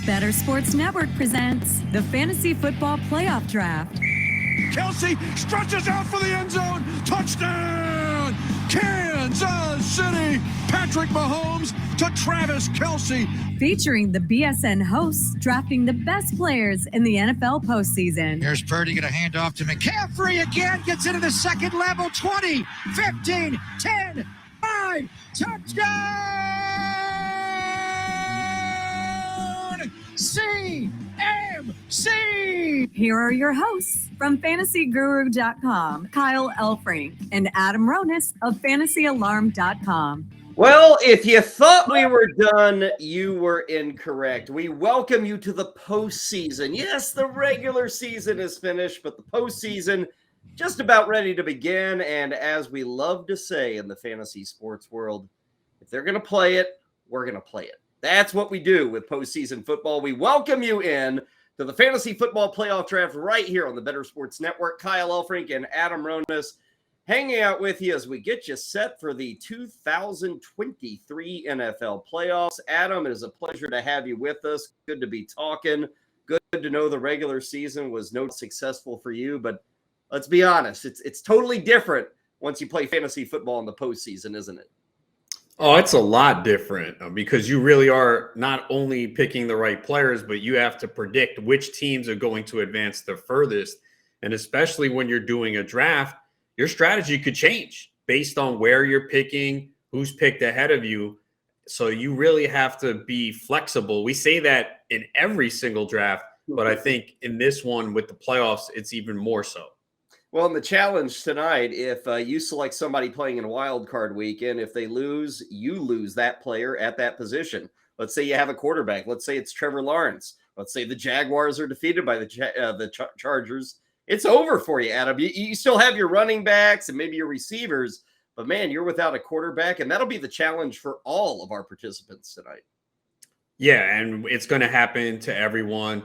Bettor Sports Network presents the Fantasy Football Playoff Draft. Kelsey stretches out for the end zone. Touchdown! Kansas City! Patrick Mahomes to Travis Kelsey. Featuring the BSN hosts drafting the best players in the NFL postseason. Here's Purdy, going to hand off to McCaffrey again. Gets into the second level. 20, 15, 10, 5. Touchdown! CMC! Here are your hosts from FantasyGuru.com, Kyle Elfrink and Adam Ronis of FantasyAlarm.com. Well, if you thought we were done, you were incorrect. We welcome you to the postseason. Yes, the regular season is finished, but the postseason just about ready to begin. And as we love to say in the fantasy sports world, if they're going to play it, we're going to play it. That's what we do with postseason football. We welcome you in to the Fantasy Football Playoff Draft right here on the Bettor Sports Network. Kyle Elfrink and Adam Ronis hanging out with you as we get you set for the 2023 NFL playoffs. Adam, it is a pleasure to have you with us. Good to be talking. Good to know the regular season was no successful for you, but let's be honest, it's totally different once you play fantasy football in the postseason, isn't it? Oh, it's a lot different because you really are not only picking the right players, but you have to predict which teams are going to advance the furthest. And especially when you're doing a draft, your strategy could change based on where you're picking, who's picked ahead of you. So you really have to be flexible. We say that in every single draft, but I think in this one with the playoffs, it's even more so. Well, in the challenge tonight, if you select somebody playing in a wild card weekend, if they lose, you lose that player at that position. Let's say you have a quarterback. Let's say it's Trevor Lawrence. Let's say the Jaguars are defeated by the Chargers. It's over for you, Adam. You still have your running backs and maybe your receivers, but man, you're without a quarterback, and that'll be the challenge for all of our participants tonight. Yeah, and it's going to happen to everyone.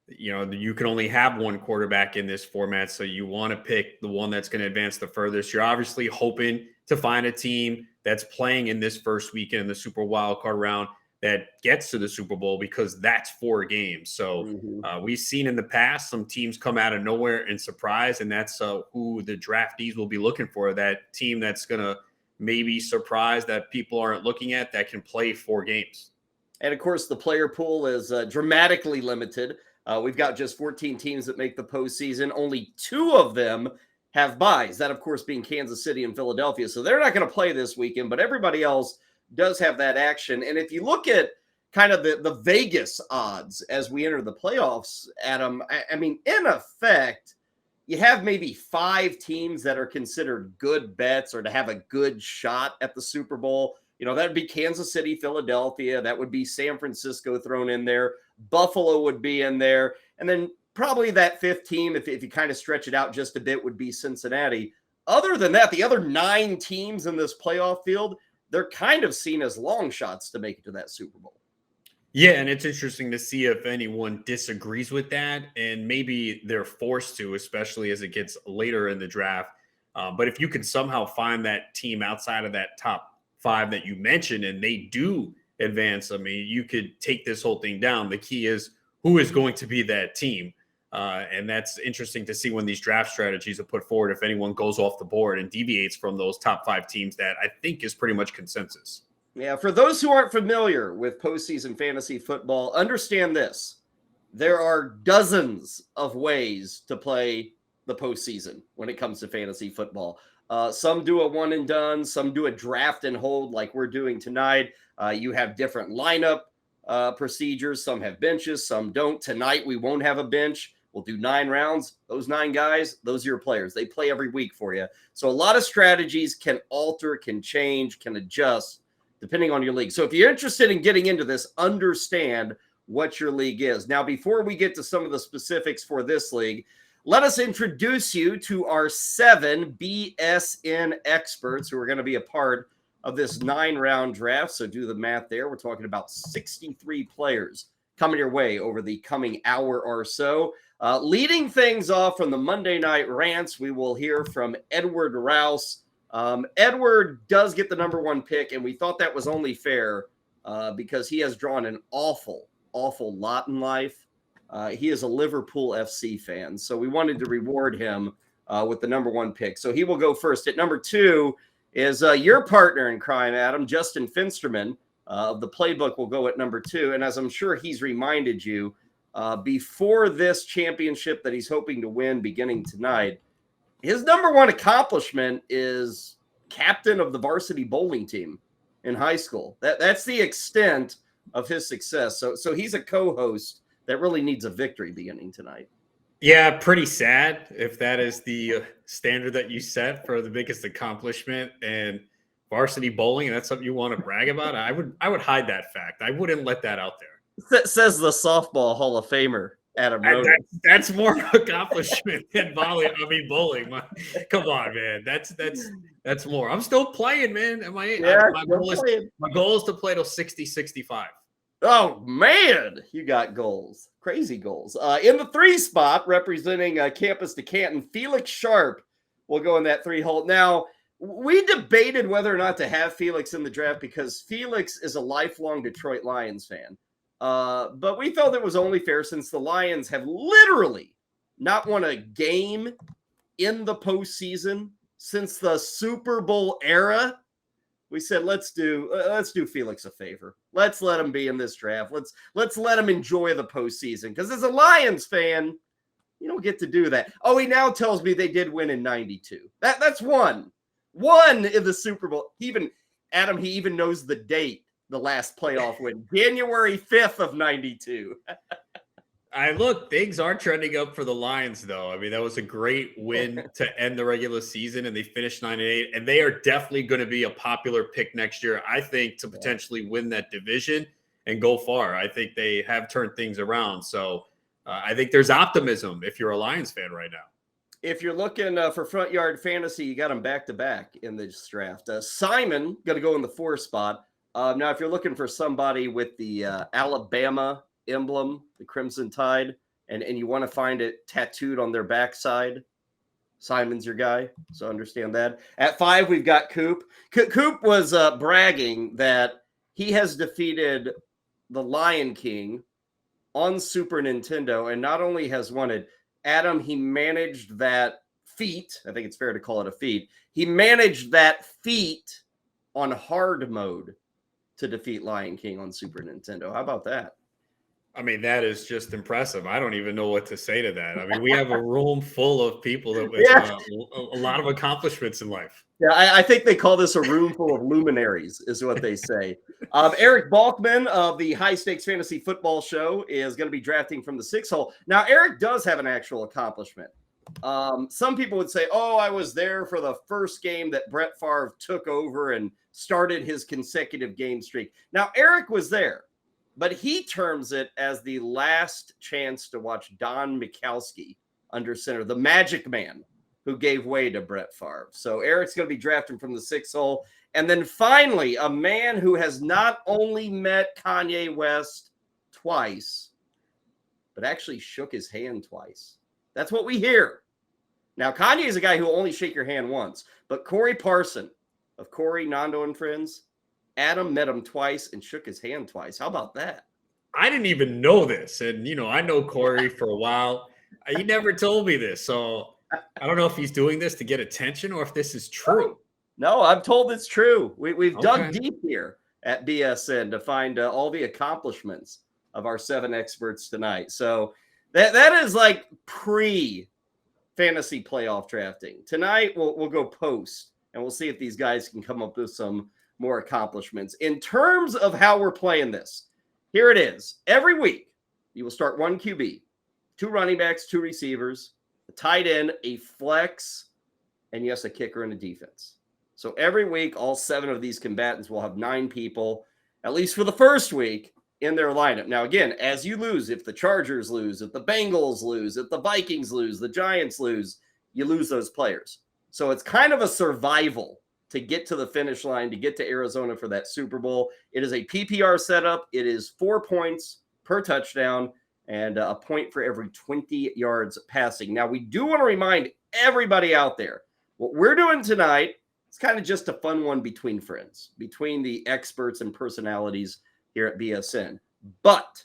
You know, you can only have one quarterback in this format, so you want to pick the one that's going to advance the furthest. You're obviously hoping to find a team that's playing in this first weekend in the Super Wild Card round that gets to the Super Bowl, because that's 4 games. So we've seen in the past some teams come out of nowhere and surprise, and that's who the draftees will be looking for, that team that's going to maybe surprise that people aren't looking at that can play 4 games. And, of course, the player pool is dramatically limited. We've got just 14 teams that make the postseason. Only 2 of them have buys. That, of course, being Kansas City and Philadelphia. So they're not going to play this weekend, but everybody else does have that action. And if you look at kind of the Vegas odds as we enter the playoffs, Adam, I mean, in effect, you have maybe 5 teams that are considered good bets or to have a good shot at the Super Bowl. You know, that would be Kansas City, Philadelphia. That would be San Francisco thrown in there. Buffalo would be in there. And then probably that 5th team, if you kind of stretch it out just a bit, would be Cincinnati. Other than that, the other 9 teams in this playoff field, they're kind of seen as long shots to make it to that Super Bowl. Yeah, and it's interesting to see if anyone disagrees with that, and maybe they're forced to, especially as it gets later in the draft. But if you can somehow find that team outside of that top 5 that you mentioned, and they do advance, I mean, you could take this whole thing down. The key is who is going to be that team. And that's interesting to see when these draft strategies are put forward, if anyone goes off the board and deviates from those top 5 teams that I think is pretty much consensus. Yeah, for those who aren't familiar with postseason fantasy football, understand this. There are dozens of ways to play the postseason when it comes to fantasy football. Some do a one and done, some do a draft and hold like we're doing tonight. You have different lineup procedures. Some have benches, some don't. Tonight, we won't have a bench. We'll do 9 rounds. Those 9 guys, those are your players. They play every week for you. So a lot of strategies can alter, can change, can adjust depending on your league. So if you're interested in getting into this, understand what your league is. Now, before we get to some of the specifics for this league, let us introduce you to our 7 BSN experts who are going to be a part of this 9-round draft. So do the math there. We're talking about 63 players coming your way over the coming hour or so. Leading things off from the Monday Night Rants, we will hear from Edward Rouse. Edward does get the number 1 pick, and we thought that was only fair because he has drawn an awful awful lot in life. He is a Liverpool FC fan, so we wanted to reward him with the number 1 pick. So he will go first. At number 2 is your partner in crime, Adam, Justin Finsterman of the Playbook will go at number 2. And as I'm sure he's reminded you, before this championship that he's hoping to win beginning tonight, his number 1 accomplishment is captain of the varsity bowling team in high school. That's the extent of his success. So he's a co-host that really needs a victory beginning tonight. Yeah, pretty sad if that is the standard that you set for the biggest accomplishment and varsity bowling, and that's something you want to brag about. I would hide that fact. I wouldn't let that out there. Says the softball Hall of Famer, Adam Roden. That's more accomplishment than bowling. Come on, man. That's more. I'm still playing, man. My goal is to play till 60, 65. Oh, man, you got goals. Crazy goals. In the 3 spot, representing Campus to Canton, Felix Sharp will go in that 3 hole. Now, we debated whether or not to have Felix in the draft because Felix is a lifelong Detroit Lions fan. But we felt it was only fair since the Lions have literally not won a game in the postseason since the Super Bowl era. We said, let's do Felix a favor. Let's let him be in this draft. Let's let him enjoy the postseason. Because as a Lions fan, you don't get to do that. Oh, he now tells me they did win in 92. That's one in the Super Bowl. He even knows the date, the last playoff win, January 5th of 92. Things are trending up for the Lions, though. I mean, that was a great win to end the regular season, and they finished 9-8, and they are definitely going to be a popular pick next year, I think, to potentially win that division and go far. I think they have turned things around. So I think there's optimism if you're a Lions fan right now. If you're looking for front yard fantasy, you got them back-to-back in this draft. Simon going to go in the 4 spot. Now, if you're looking for somebody with the Alabama emblem, the Crimson Tide, and you want to find it tattooed on their backside, Simon's your guy. So understand that. At 5, we've got Coop. Coop was bragging that he has defeated the Lion King on Super Nintendo, and not only has won it, Adam, he managed that feat. I think it's fair to call it a feat. He managed that feat on hard mode to defeat Lion King on Super Nintendo. How about that? I mean, that is just impressive. I don't even know what to say to that. I mean, we have a room full of people that with a lot of accomplishments in life. Yeah, I think they call this a room full of luminaries, is what they say. Eric Balkman of the High Stakes Fantasy Football Show is going to be drafting from the 6 hole. Now, Eric does have an actual accomplishment. Some people would say, oh, I was there for the first game that Brett Favre took over and started his consecutive game streak. Now, Eric was there, but he terms it as the last chance to watch Don Mikowski under center, the magic man who gave way to Brett Favre. So Eric's going to be drafting from the 6 hole. And then finally, a man who has not only met Kanye West twice, but actually shook his hand twice. That's what we hear. Now, Kanye is a guy who will only shake your hand once, but Corey Parson of Corey, Nando, and Friends, Adam met him twice and shook his hand twice. How about that? I didn't even know this. And, I know Corey for a while. He never told me this. So I don't know if he's doing this to get attention or if this is true. No, I'm told it's true. We've dug deep here at BSN to find all the accomplishments of our 7 experts tonight. So that is like pre-fantasy playoff drafting. Tonight, we'll go post, and we'll see if these guys can come up with some more accomplishments. In terms of how we're playing this, here it is. Every week, you will start 1 QB, 2 running backs, 2 receivers, a tight end, a flex, and yes, a kicker and a defense. So every week, all 7 of these combatants will have 9 people, at least for the first week, in their lineup. Now, again, as you lose, if the Chargers lose, if the Bengals lose, if the Vikings lose, the Giants lose, you lose those players. So it's kind of a survival to get to the finish line, to get to Arizona for that Super Bowl. It is a PPR setup. It is 4 points per touchdown and a point for every 20 yards passing. Now, we do want to remind everybody out there, what we're doing tonight, it's kind of just a fun one between friends, between the experts and personalities here at BSN. But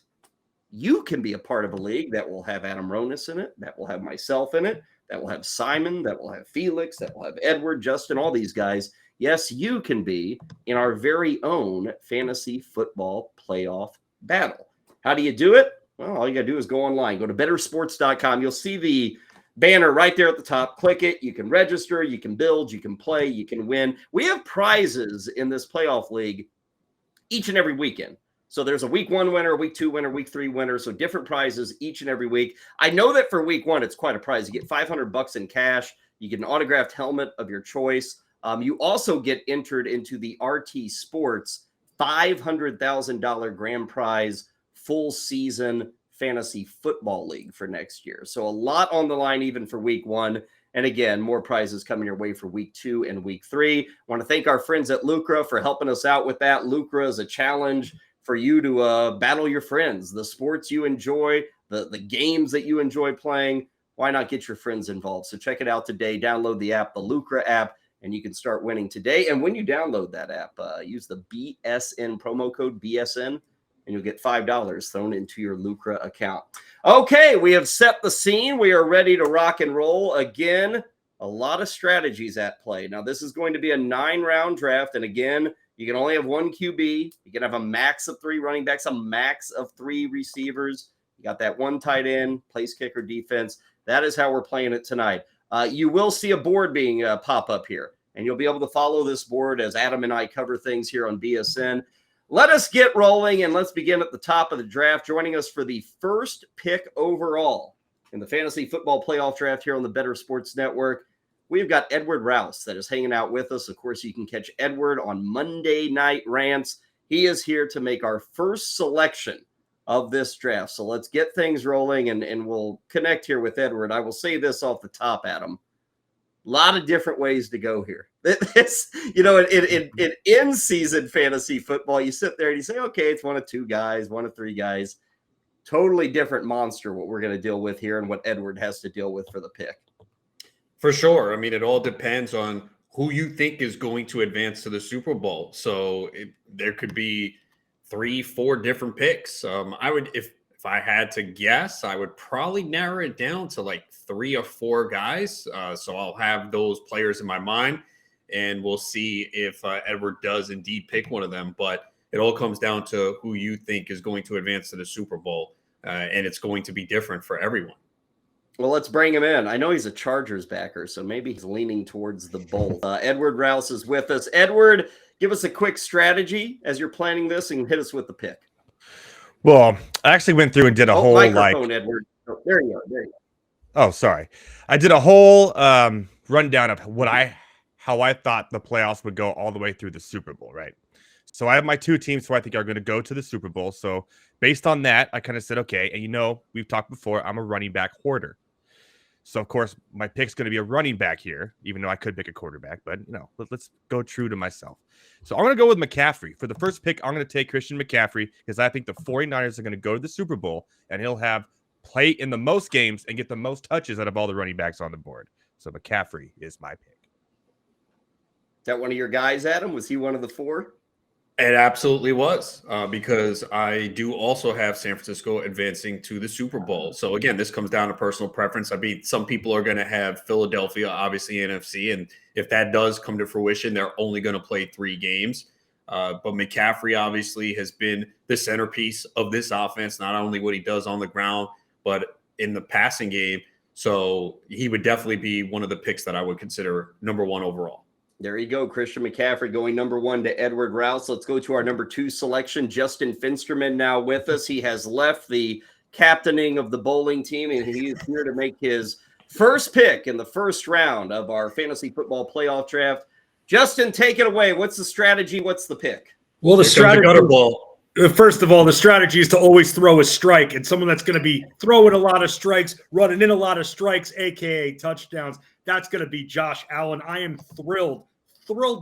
you can be a part of a league that will have Adam Ronis in it, that will have myself in it, that will have Simon, that will have Felix, that will have Edward, Justin, all these guys. Yes, you can be in our very own fantasy football playoff battle. How do you do it? Well, all you got to do is go online. Go to bettorsports.com. You'll see the banner right there at the top. Click it. You can register. You can build. You can play. You can win. We have prizes in this playoff league each and every weekend. So there's a week 1 winner, a week 2 winner, week 3 winner. So different prizes each and every week. I know that for week 1, it's quite a prize. You get $500 in cash. You get an autographed helmet of your choice. You also get entered into the RT Sports $500,000 grand prize full season fantasy football league for next year. So a lot on the line even for week 1. And again, more prizes coming your way for week 2 and week 3. I want to thank our friends at Lucra for helping us out with that. Lucra is a challenge for you to battle your friends, the sports you enjoy, the games that you enjoy playing. Why not get your friends involved? So check it out today. Download the app, the Lucra app, and you can start winning today. And when you download that app, use the BSN promo code BSN, and you'll get $5 thrown into your Lucra account. Okay, we have set the scene. We are ready to rock and roll. Again, a lot of strategies at play. Now, this is going to be a 9-round draft. And again, you can only have 1 QB. You can have a max of 3 running backs, a max of 3 receivers. You got that 1 tight end, place kicker, defense. That is how we're playing it tonight. You will see a board being pop up here, and you'll be able to follow this board as Adam and I cover things here on BSN. Let us get rolling, and let's begin at the top of the draft. Joining us for the first pick overall in the fantasy football playoff draft here on the Bettor Sports Network, we've got Edward Rouse that is hanging out with us. Of course, you can catch Edward on Monday Night Rants. He is here to make our first selection of this draft. So let's get things rolling, and we'll connect here with Edward. I will say this off the top, Adam. A lot of different ways to go here. This, in in-season fantasy football, you sit there and you say, okay, it's 1 of 2 guys, 1 of 3 guys. Totally different monster what we're going to deal with here and what Edward has to deal with for the pick. For sure. I mean, it all depends on who you think is going to advance to the Super Bowl. So there could be 3-4 different picks. I would, if I had to guess, I would probably narrow it down to like 3 or 4 guys. So I'll have those players in my mind, and we'll see if Edward does indeed pick one of them. But it all comes down to who you think is going to advance to the Super Bowl, and it's going to be different for everyone. Well, let's bring him in. I know he's a Chargers backer, so maybe he's leaning towards the Bolt. Edward Rouse is with us. Edward, give us a quick strategy as you're planning this and hit us with the pick. Well, I actually went through and did a whole Edward. Oh, there you go. Oh, sorry. I did a whole rundown of how I thought the playoffs would go all the way through the Super Bowl, right? So I have my 2 teams who I think are going to go to the Super Bowl. So based on that, I kind of said, okay, and we've talked before, I'm a running back hoarder. So, of course, my pick's going to be a running back here, even though I could pick a quarterback. But, let's go true to myself. So I'm going to go with McCaffrey. For the first pick, I'm going to take Christian McCaffrey because I think the 49ers are going to go to the Super Bowl, and he'll play in the most games and get the most touches out of all the running backs on the board. So McCaffrey is my pick. Is that one of your guys, Adam? Was he one of the 4? It absolutely was, because I do also have San Francisco advancing to the Super Bowl. So, again, this comes down to personal preference. I mean, some people are going to have Philadelphia, obviously, NFC. And if that does come to fruition, they're only going to play 3 games. But McCaffrey, obviously, has been the centerpiece of this offense, not only what he does on the ground, but in the passing game. So he would definitely be one of the picks that I would consider number 1 overall. There you go. Christian McCaffrey going number 1 to Edward Rouse. Let's go to our number 2 selection. Justin Finsterman now with us. He has left the captaining of the bowling team, and he is here to make his first pick in the first round of our fantasy football playoff draft. Justin, take it away. What's the strategy? What's the pick? Well, the strategy, first of all, the strategy is to always throw a strike, and someone that's going to be throwing a lot of strikes, running in a lot of strikes, a.k.a. touchdowns. That's going to be Josh Allen. I am thrilled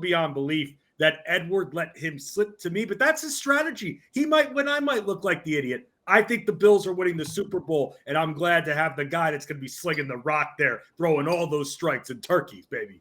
beyond belief that Edward let him slip to me, but that's his strategy. He might win. I might look like the idiot. I think the Bills are winning the Super Bowl, and I'm glad to have the guy that's going to be slinging the rock there, throwing all those strikes and turkeys, baby.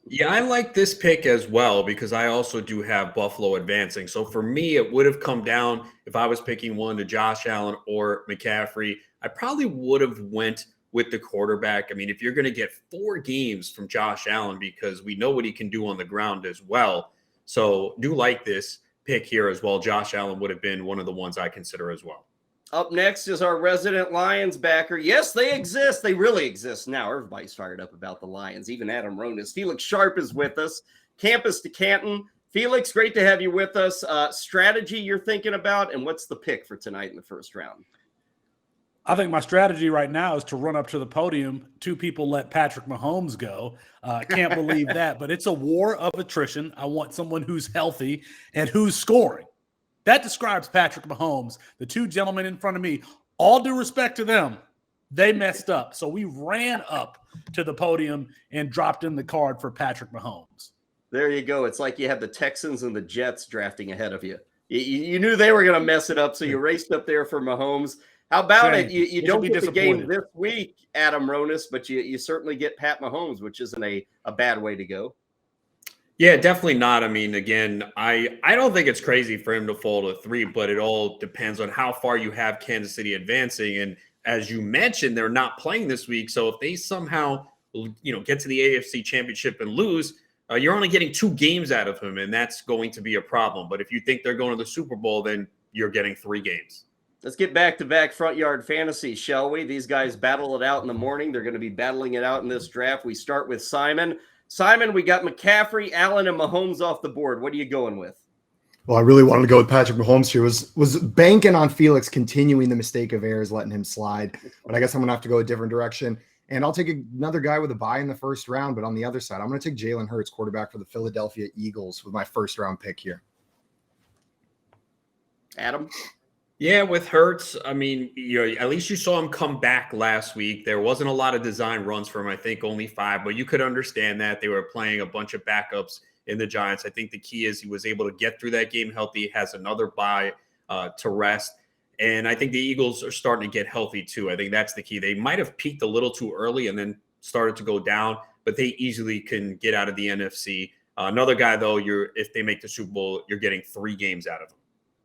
Yeah, I like this pick as well because I also do have Buffalo advancing. So for me, it would have come down if I was picking one to Josh Allen or McCaffrey. I probably would have went with the quarterback. I mean, if you're going to get 4 games from Josh Allen, because we know what he can do on the ground as well. So do like this pick here as well. Josh Allen would have been one of the ones I consider as well. Up next is our resident Lions backer. Yes, they exist. They really exist now. Everybody's fired up about the Lions, even Adam Ronis. Felix Sharp is with us. Campus to Canton. Felix, great to have you with us. Strategy you're thinking about, and what's the pick for tonight in the first round? I think my strategy right now is to run up to the podium. 2 people let Patrick Mahomes go. Can't believe that, but it's a war of attrition. I want someone who's healthy and who's scoring. That describes Patrick Mahomes. The 2 gentlemen in front of me, all due respect to them, they messed up. So we ran up to the podium and dropped in the card for Patrick Mahomes. There you go. It's like you have the Texans and the Jets drafting ahead of you. You knew they were going to mess it up, so you raced up there for Mahomes. How about it? You don't get the game this week, Adam Ronis, but you certainly get Pat Mahomes, which isn't a bad way to go. Yeah, definitely not. I mean, again, I don't think it's crazy for him to fall to 3, but it all depends on how far you have Kansas City advancing. And as you mentioned, they're not playing this week. So if they somehow, get to the AFC Championship and lose, you're only getting 2 games out of him, and that's going to be a problem. But if you think they're going to the Super Bowl, then you're getting 3 games. Let's get back-to-back front yard fantasy, shall we? These guys battle it out in the morning. They're going to be battling it out in this draft. We start with Simon. Simon, we got McCaffrey, Allen, and Mahomes off the board. What are you going with? Well, I really wanted to go with Patrick Mahomes here. Was banking on Felix continuing the mistake of errors, letting him slide. But I guess I'm going to have to go a different direction. And I'll take another guy with a bye in the first round. But on the other side, I'm going to take Jalen Hurts, quarterback for the Philadelphia Eagles, with my first round pick here. Adam? Yeah, with Hurts, I mean, at least you saw him come back last week. There wasn't a lot of design runs for him, I think only 5, but you could understand that. They were playing a bunch of backups in the Giants. I think the key is he was able to get through that game healthy, has another bye to rest. And I think the Eagles are starting to get healthy too. I think that's the key. They might have peaked a little too early and then started to go down, but they easily can get out of the NFC. Another guy, though, if they make the Super Bowl, you're getting 3 games out of him.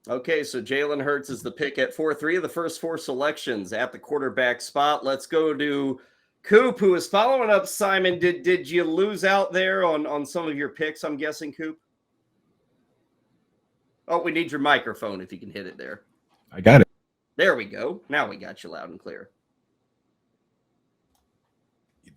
Okay, so Jalen Hurts is the pick at 4-3 of the first 4 selections at the quarterback spot. Let's go to Coop, who is following up Simon. Did you lose out there on some of your picks, I'm guessing, Coop? Oh, we need your microphone if you can hit it there. I got it. There we go. Now we got you loud and clear.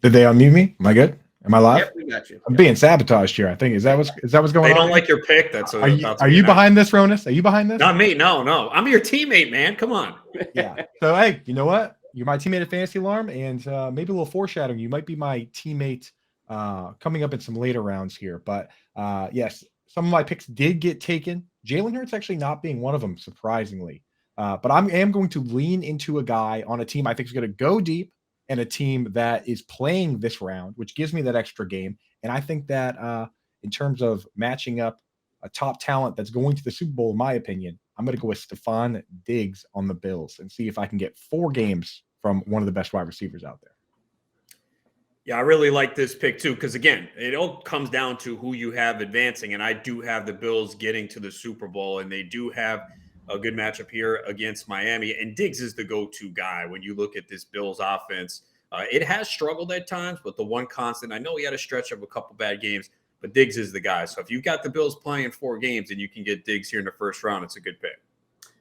Did they unmute me? Am I good? Am I live? Yep, we got you. I'm being sabotaged here. I think is that what's going on? They don't like your pick. That's are you behind this, Ronis? Are you behind this? Not me. No. I'm your teammate, man. Come on. Yeah. So hey, you know what? You're my teammate at Fantasy Alarm, and maybe a little foreshadowing. You might be my teammate coming up in some later rounds here. But yes, some of my picks did get taken. Jalen Hurts actually not being one of them, surprisingly. But I am going to lean into a guy on a team I think is going to go deep, and a team that is playing this round, which gives me that extra game. And I think that in terms of matching up a top talent that's going to the Super Bowl, in my opinion, I'm going to go with Stephon Diggs on the Bills and see if I can get 4 games from one of the best wide receivers out there. Yeah, I really like this pick too, because again, it all comes down to who you have advancing. And I do have the Bills getting to the Super Bowl, and they do have a good matchup here against Miami. And Diggs is the go-to guy when you look at this Bills offense. It has struggled at times, but the one constant, I know he had a stretch of a couple bad games, but Diggs is the guy. So if you've got the Bills playing 4 games and you can get Diggs here in the first round, it's a good pick.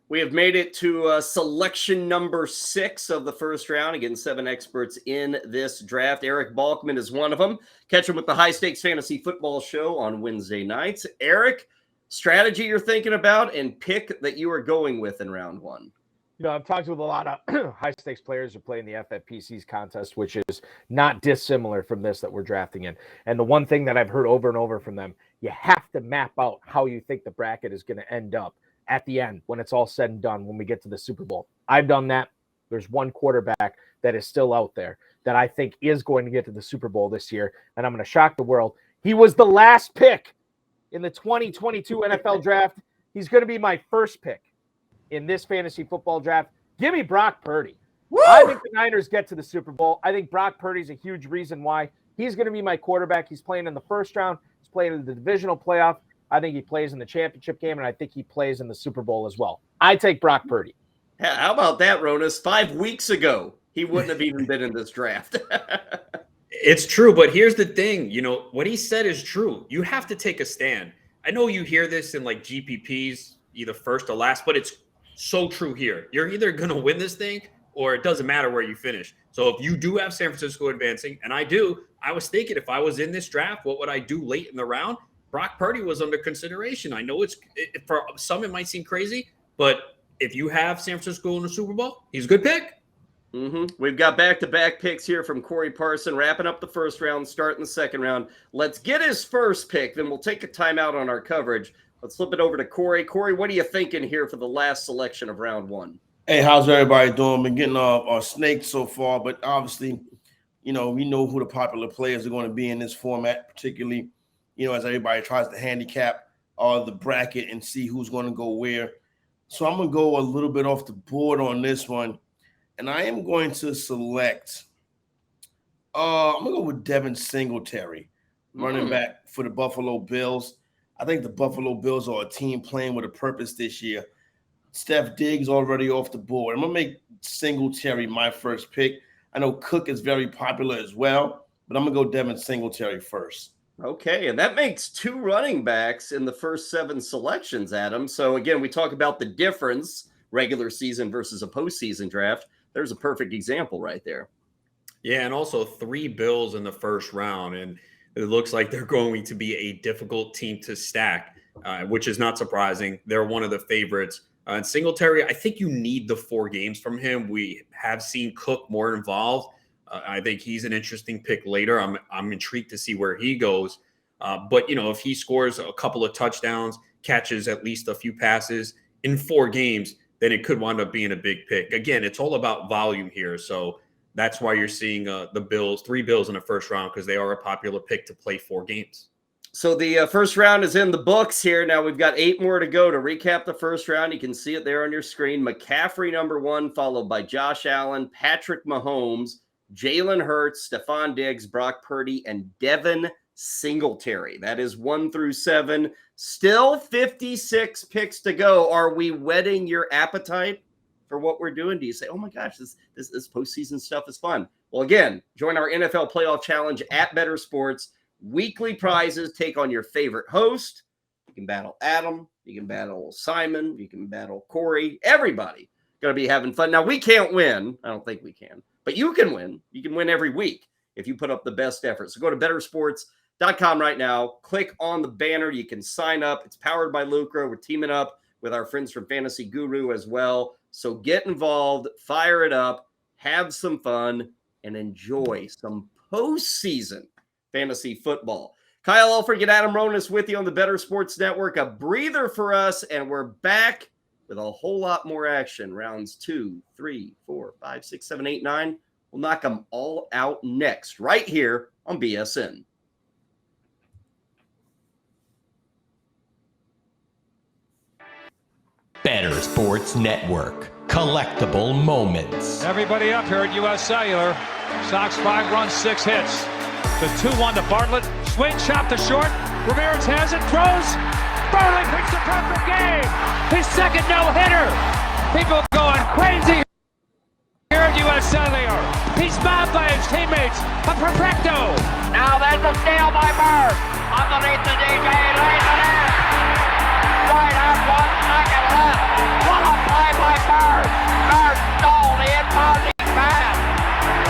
We have made it to selection number 6 of the first round. Again, 7 experts in this draft. Eric Balkman is one of them. Catch him with the High Stakes Fantasy Football Show on Wednesday nights. Eric, strategy you're thinking about and pick that you are going with in round 1. I've talked with a lot of high-stakes players who play in the FFPC's contest, which is not dissimilar from this that we're drafting in. And the one thing that I've heard over and over from them, you have to map out how you think the bracket is going to end up at the end when it's all said and done when we get to the Super Bowl. I've done that. There's one quarterback that is still out there that I think is going to get to the Super Bowl this year, and I'm going to shock the world. He was the last pick in the 2022 NFL draft. He's going to be my first pick in this fantasy football draft. Give me Brock Purdy. Woo! I think the Niners get to the Super Bowl. I think Brock Purdy's a huge reason why. He's going to be my quarterback. He's playing in the first round. He's playing in the divisional playoff. I think he plays in the championship game, and I think he plays in the Super Bowl as well. I take Brock Purdy. How about that, Ronas? 5 weeks ago, he wouldn't have even been in this draft. It's true, but here's the thing. What he said is true. You have to take a stand. I know you hear this in like GPPs, either first or last, but it's so true here. You're either going to win this thing or it doesn't matter where you finish. So if you do have San Francisco advancing, and I do, I was thinking if I was in this draft, what would I do late in the round? Brock Purdy was under consideration. I know for some it might seem crazy, but if you have San Francisco in the Super Bowl, he's a good pick. We've got back-to-back picks here from Corey Parson, wrapping up the first round, starting the second round. Let's get his first pick, then we'll take a timeout on our coverage. Let's flip it over to Corey. Corey, what are you thinking here for the last selection of round one? Hey, how's everybody doing? Been getting our snakes so far, but obviously, we know who the popular players are going to be in this format, particularly, as everybody tries to handicap the bracket and see who's going to go where. So I'm going to go a little bit off the board on this one, and I am going to select I'm going to go with Devin Singletary, running back for the Buffalo Bills. I think the Buffalo Bills are a team playing with a purpose this year. Steph Diggs already off the board. I'm going to make Singletary my first pick. I know Cook is very popular as well, but I'm going to go Devin Singletary first. Okay, and that makes 2 running backs in the first 7 selections, Adam. So, again, we talk about the difference, regular season versus a postseason draft. There's a perfect example right there. Yeah, and also 3 Bills in the first round, and it looks like they're going to be a difficult team to stack, which is not surprising. They're one of the favorites. And Singletary, I think you need the 4 games from him. We have seen Cook more involved. I think he's an interesting pick later. I'm intrigued to see where he goes. But, if he scores a couple of touchdowns, catches at least a few passes in 4 games, then it could wind up being a big pick. Again, it's all about volume here. So that's why you're seeing the Bills, 3 Bills in the first round, because they are a popular pick to play 4 games. So the first round is in the books here. Now we've got 8 more to go. To recap the first round, you can see it there on your screen. McCaffrey, number 1, followed by Josh Allen, Patrick Mahomes, Jalen Hurts, Stephon Diggs, Brock Purdy, and Devin Singletary. That is 1 through 7. Still 56 picks to go. Are we whetting your appetite for what we're doing? Do you say, oh my gosh, this postseason stuff is fun? Well, again, join our NFL Playoff Challenge at Bettor Sports. Weekly prizes. Take on your favorite host. You can battle Adam. You can battle Simon. You can battle Corey. Everybody going to be having fun. Now, we can't win. I don't think we can. But you can win. You can win every week if you put up the best effort. So go to bettorsports.com right now. Click on the banner. You can sign up. It's powered by Lucra. We're teaming up with our friends from Fantasy Guru as well. So get involved. Fire it up. Have some fun. And enjoy some postseason fantasy football. Kyle Elfrink and Adam Ronas with you on the Bettor Sports Network. A breather for us, and we're back with a whole lot more action. Rounds 2, 3, 4, 5, 6, 7, 8, 9. We'll knock them all out next, right here on BSN. Bettor Sports Network. Collectible moments. Everybody up here at U.S. Cellular. Sox 5 runs, 6 hits. The 2-1 to Bartlett. Swing, chop to short. Ramirez has it, throws. Starling picks the perfect game. His second no-hitter. People going crazy here at U.S. Cellular. He's mobbed by his teammates. A perfecto. Now there's a steal by Bird. Underneath the DJ, lays it in. Right up, 1 second left. What a play by Bird. Bird stole the impounding pass.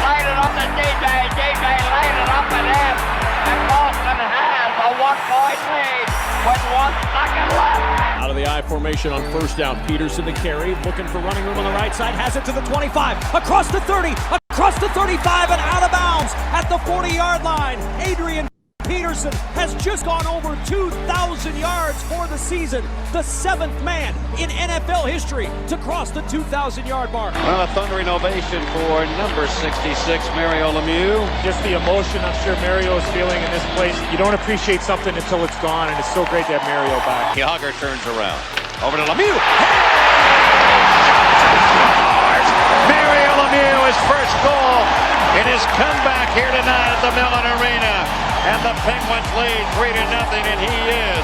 Laid it up to DJ. DJ laid it up at him. And Boston has a 1-point lead with 1 second left. Out of the I formation on first down. Peterson to carry. Looking for running room on the right side. Has it to the 25. Across the 30. Across the 35 and out of bounds at the 40-yard line. Adrian Peterson has just gone over 2,000 yards for the season. The 7th man in NFL history to cross the 2,000-yard mark. Well, a thundering ovation for number 66, Mario Lemieux. Just the emotion I'm sure Mario is feeling in this place. You don't appreciate something until it's gone, and it's so great to have Mario back. Hugger turns around. Over to Lemieux. Mario Lemieux, his first goal in his comeback here tonight at the Mellon Arena. And the Penguins lead 3-0, and he is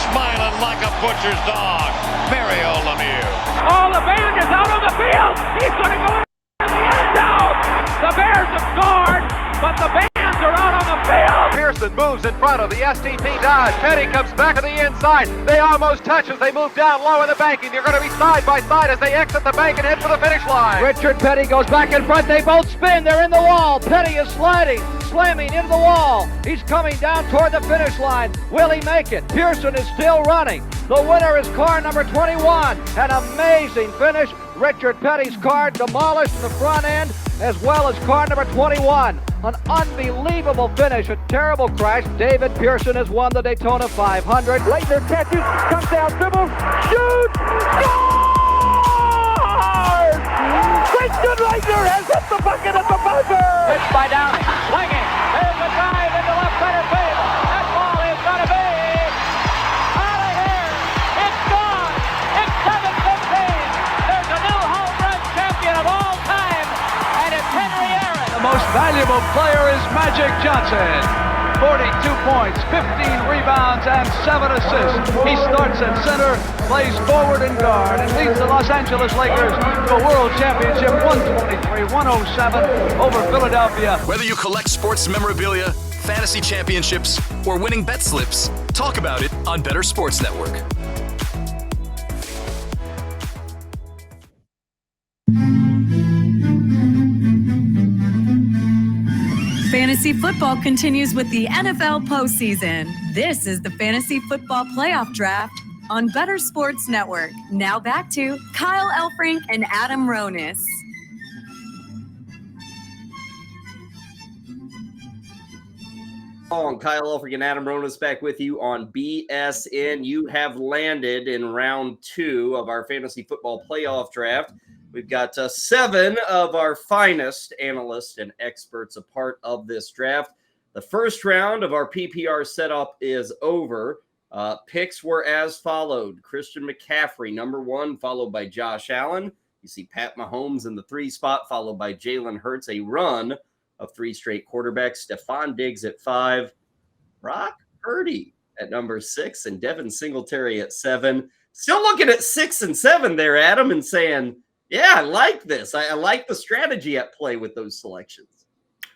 smiling like a butcher's dog. Mario Lemieux. Oh, the band is out on the field. He's going to go in the end zone. The Bears have scored, but the Bands are out on the field. Pearson moves in front of the STP Dodge. Petty comes back to the inside. They almost touch as they move down low in the banking. They're going to be side by side as they exit the bank and head for the finish line. Richard Petty goes back in front. They both spin. They're in the wall. Petty is sliding, slamming into the wall. He's coming down toward the finish line. Will he make it? Pearson is still running. The winner is car number 21. An amazing finish. Richard Petty's car demolished in the front end, as well as car number 21. An unbelievable finish, a terrible crash. David Pearson has won the Daytona 500. Leitner catches, comes down, dribbles, shoots, scores! Christian Leitner has hit the bucket at the buzzer! Pitched by Downing, swinging, there's a drive into left center field. That ball is going to be out of here. It's gone. It's 7-15. There's a new home run champion of all time, and it's Henry Aaron. The most valuable player is Magic Johnson. 42 points, 15 rebounds, and 7 assists. He starts at center, plays forward and guard, and leads the Los Angeles Lakers to a world championship 123-107 over Philadelphia. Whether you collect sports memorabilia, fantasy championships, or winning bet slips, talk about it on Bettor Sports Network. Fantasy football continues with the NFL Postseason. This is the Fantasy Football Playoff Draft on Bettor Sports Network. Now back to Kyle Elfrink and Adam Ronis. Kyle Elfrink and Adam Ronis back with you on BSN. You have landed in round 2 of our Fantasy Football Playoff Draft. We've got 7 of our finest analysts and experts a part of this draft. The first round of our PPR setup is over. Picks were as followed. Christian McCaffrey, number 1, followed by Josh Allen. You see Pat Mahomes in the 3 spot, followed by Jalen Hurts, a run of 3 straight quarterbacks. Stephon Diggs at 5. Brock Purdy at number 6, and Devin Singletary at 7. Still looking at 6 and 7 there, Adam, and saying, yeah, I like this. I like the strategy at play with those selections.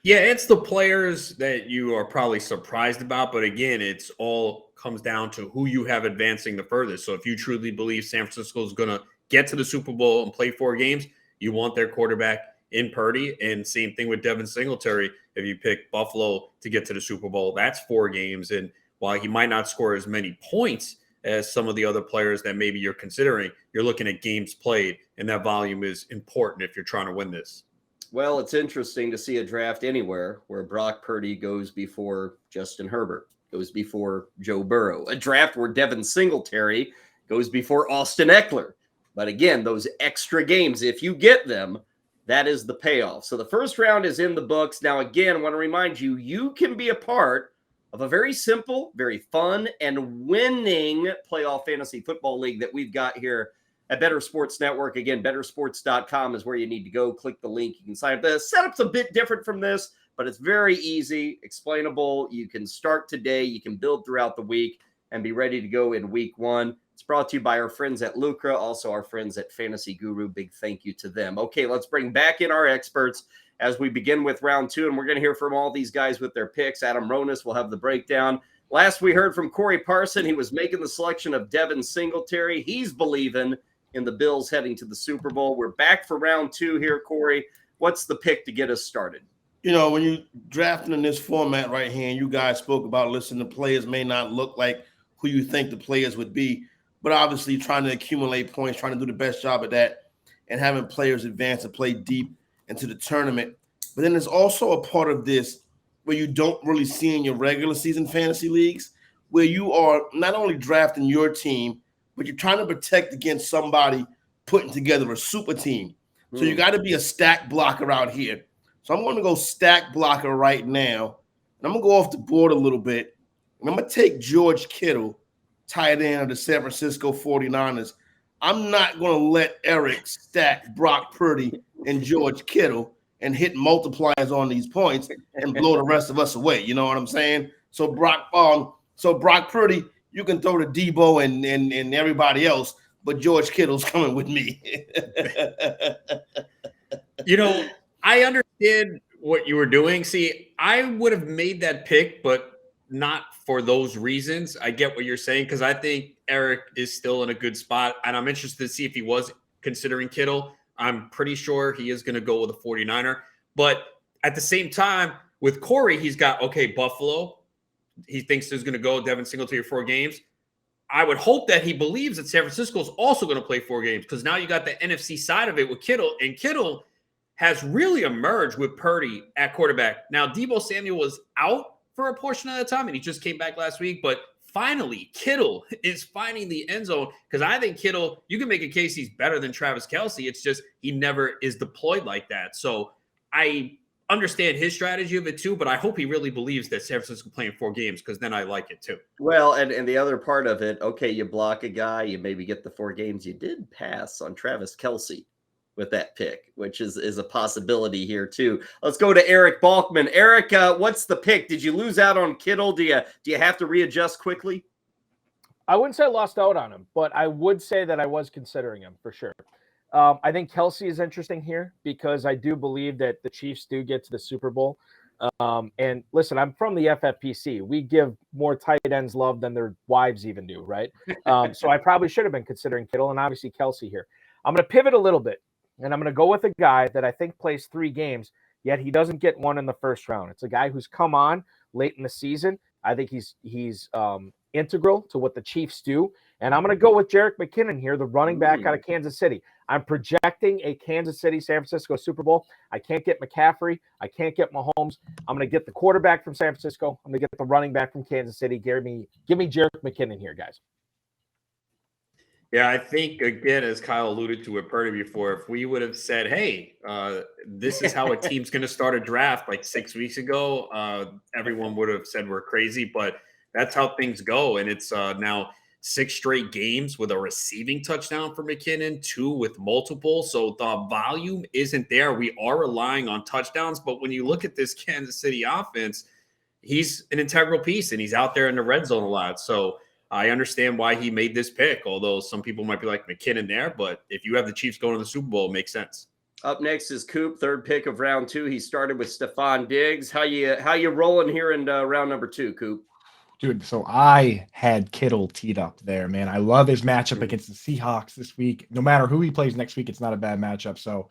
Yeah, it's the players that you are probably surprised about. But again, it's all comes down to who you have advancing the furthest. So if you truly believe San Francisco is going to get to the Super Bowl and play 4 games, you want their quarterback in Purdy. And same thing with Devin Singletary. If you pick Buffalo to get to the Super Bowl, that's 4 games. And while he might not score as many points as some of the other players that maybe you're considering, you're looking at games played, and that volume is important if you're trying to win this. Well, it's interesting to see a draft anywhere where Brock Purdy goes before Justin Herbert, goes before Joe Burrow, a draft where Devin Singletary goes before Austin Eckler. But again, those extra games, if you get them, that is the payoff. So the first round is in the books. Now, again, I want to remind you, you can be a part of a very simple, very fun, and winning playoff fantasy football league that we've got here at Bettor Sports Network. Again, bettorsports.com is where you need to go. Click the link. You can sign up. The setup's a bit different from this, but it's very easy, explainable. You can start today. You can build throughout the week and be ready to go in week 1. It's brought to you by our friends at Lucra, also our friends at Fantasy Guru. Big thank you to them. Okay, let's bring back in our experts as we begin with round 2, and we're going to hear from all these guys with their picks. Adam Ronis will have the breakdown. Last we heard from Corey Parson, he was making the selection of Devin Singletary. He's believing in the Bills heading to the Super Bowl. We're back for round 2 here, Corey. What's the pick to get us started? You know, when you're drafting in this format right here, and you guys spoke about, listen, the players may not look like who you think the players would be, but obviously trying to accumulate points, trying to do the best job of that, and having players advance and play deep into the tournament. But then there's also a part of this where you don't really see in your regular season fantasy leagues, where you are not only drafting your team, but you're trying to protect against somebody putting together a super team. So you got to be a stack blocker out here. So I'm going to go stack blocker right now. And I'm going to go off the board a little bit. And I'm going to take George Kittle, tight end of the San Francisco 49ers. I'm not going to let Eric stack Brock Purdy and George Kittle and hit multipliers on these points and blow the rest of us away. You know what I'm saying? So Brock Purdy, you can throw to Debo and everybody else, but George Kittle's coming with me. I understand what you were doing. See, I would have made that pick, but not for those reasons. I get what you're saying because I think Eric is still in a good spot, and I'm interested to see if he was considering Kittle. I'm pretty sure he is going to go with a 49er. But at the same time, with Corey, he's got, Buffalo. He thinks there's going to go Devin Singletary 4 games. I would hope that he believes that San Francisco is also going to play 4 games because now you got the NFC side of it with Kittle, and Kittle has really emerged with Purdy at quarterback. Now, Deebo Samuel was out for a portion of the time, and he just came back last week. But finally, Kittle is finding the end zone because I think Kittle, you can make a case he's better than Travis Kelce. It's just he never is deployed like that. So I understand his strategy of it too, but I hope he really believes that San Francisco playing 4 games because then I like it too. Well, and the other part of it, you block a guy, you maybe get the 4 games. You did pass on Travis Kelce with that pick, which is a possibility here too. Let's go to Eric Balkman. Eric, what's the pick? Did you lose out on Kittle? Do you have to readjust quickly? I wouldn't say I lost out on him, but I would say that I was considering him for sure. I think Kelce is interesting here because I do believe that the Chiefs do get to the Super Bowl. And listen, I'm from the FFPC. We give more tight ends love than their wives even do, right? So I probably should have been considering Kittle and obviously Kelce here. I'm going to pivot a little bit. And I'm going to go with a guy that I think plays 3 games, yet he doesn't get one in the first round. It's a guy who's come on late in the season. I think he's integral to what the Chiefs do. And I'm going to go with Jerick McKinnon here, the running back out of Kansas City. I'm projecting a Kansas City, San Francisco Super Bowl. I can't get McCaffrey. I can't get Mahomes. I'm going to get the quarterback from San Francisco. I'm going to get the running back from Kansas City. Give me Jerick McKinnon here, guys. Yeah, I think, again, as Kyle alluded to with Purdy before, if we would have said, hey, this is how a team's going to start a draft like 6 weeks ago, everyone would have said we're crazy. But that's how things go. And it's now 6 straight games with a receiving touchdown for McKinnon, 2 with multiple. So the volume isn't there. We are relying on touchdowns. But when you look at this Kansas City offense, he's an integral piece, and he's out there in the red zone a lot. So I understand why he made this pick, although some people might be like McKinnon there. But if you have the Chiefs going to the Super Bowl, it makes sense. Up next is Coop, 3rd pick of round 2. He started with Stephon Diggs. How you rolling here in round number 2, Coop? Dude, so I had Kittle teed up there, man. I love his matchup against the Seahawks this week. No matter who he plays next week, it's not a bad matchup. So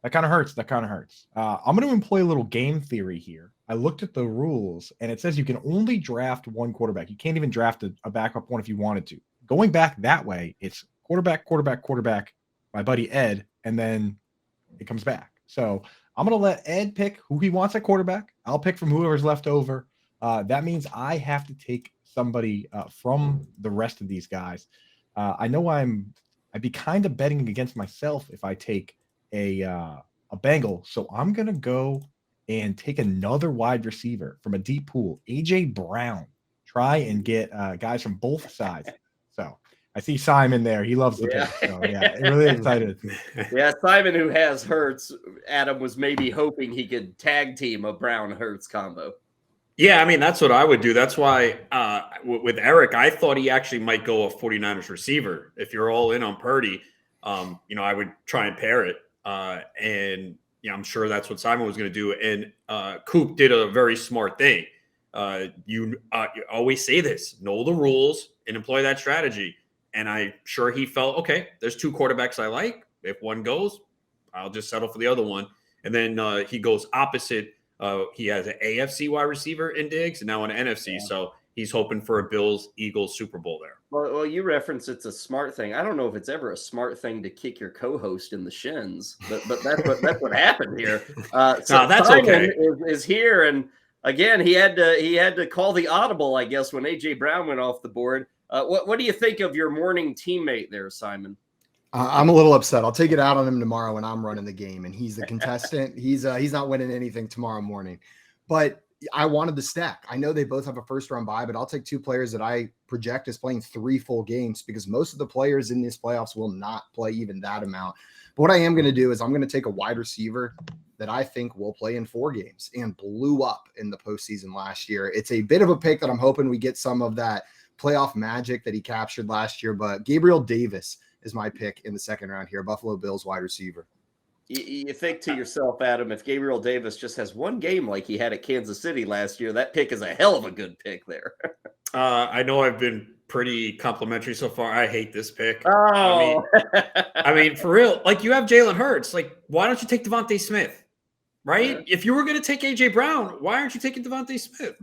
that kind of hurts. I'm going to employ a little game theory here. I looked at the rules, and it says you can only draft 1 quarterback. You can't even draft a backup one if you wanted to. Going back that way, it's quarterback, my buddy Ed, and then it comes back. So I'm going to let Ed pick who he wants at quarterback. I'll pick from whoever's left over. That means I have to take somebody from the rest of these guys. I know I'd be kind of betting against myself if I take a Bengal. So I'm going to go and take another wide receiver from a deep pool, A.J. Brown. Try and get guys from both sides. So I see Simon there. He loves the pick. So, yeah, really excited. Yeah, Simon, who has Hurts, Adam was maybe hoping he could tag team a Brown-Hurts combo. Yeah, I mean, that's what I would do. That's why with Eric, I thought he actually might go a 49ers receiver. If you're all in on Purdy, I would try and pair it. And I'm sure that's what Simon was going to do. And Coop did a very smart thing. You always say this, know the rules and employ that strategy. And I'm sure he felt, okay, there's 2 quarterbacks I like. If one goes, I'll just settle for the other one. And then he goes opposite. He has an AFC wide receiver in Diggs and now an NFC. Yeah. So he's hoping for a Bills-Eagles Super Bowl there. Well, you reference it's a smart thing. I don't know if it's ever a smart thing to kick your co-host in the shins, but that's what happened here. So no, that's Simon okay. Is here, and again, he had to call the audible, I guess, when A.J. Brown went off the board. What do you think of your morning teammate there, Simon? I'm a little upset. I'll take it out on him tomorrow when I'm running the game, and he's the contestant. He's not winning anything tomorrow morning, but I wanted the stack. I know they both have a first-round bye, but I'll take 2 players that I project as playing 3 full games because most of the players in these playoffs will not play even that amount. But what I am going to do is I'm going to take a wide receiver that I think will play in 4 games and blew up in the postseason last year. It's a bit of a pick that I'm hoping we get some of that playoff magic that he captured last year, but Gabriel Davis is my pick in the second round here, Buffalo Bills wide receiver. You think to yourself, Adam, if Gabriel Davis just has one game like he had at Kansas City last year, that pick is a hell of a good pick there. I know I've been pretty complimentary so far. I hate this pick. Oh, I mean, for real, like you have Jalen Hurts. Like, why don't you take Devontae Smith? Right? If you were going to take AJ Brown, why aren't you taking Devontae Smith?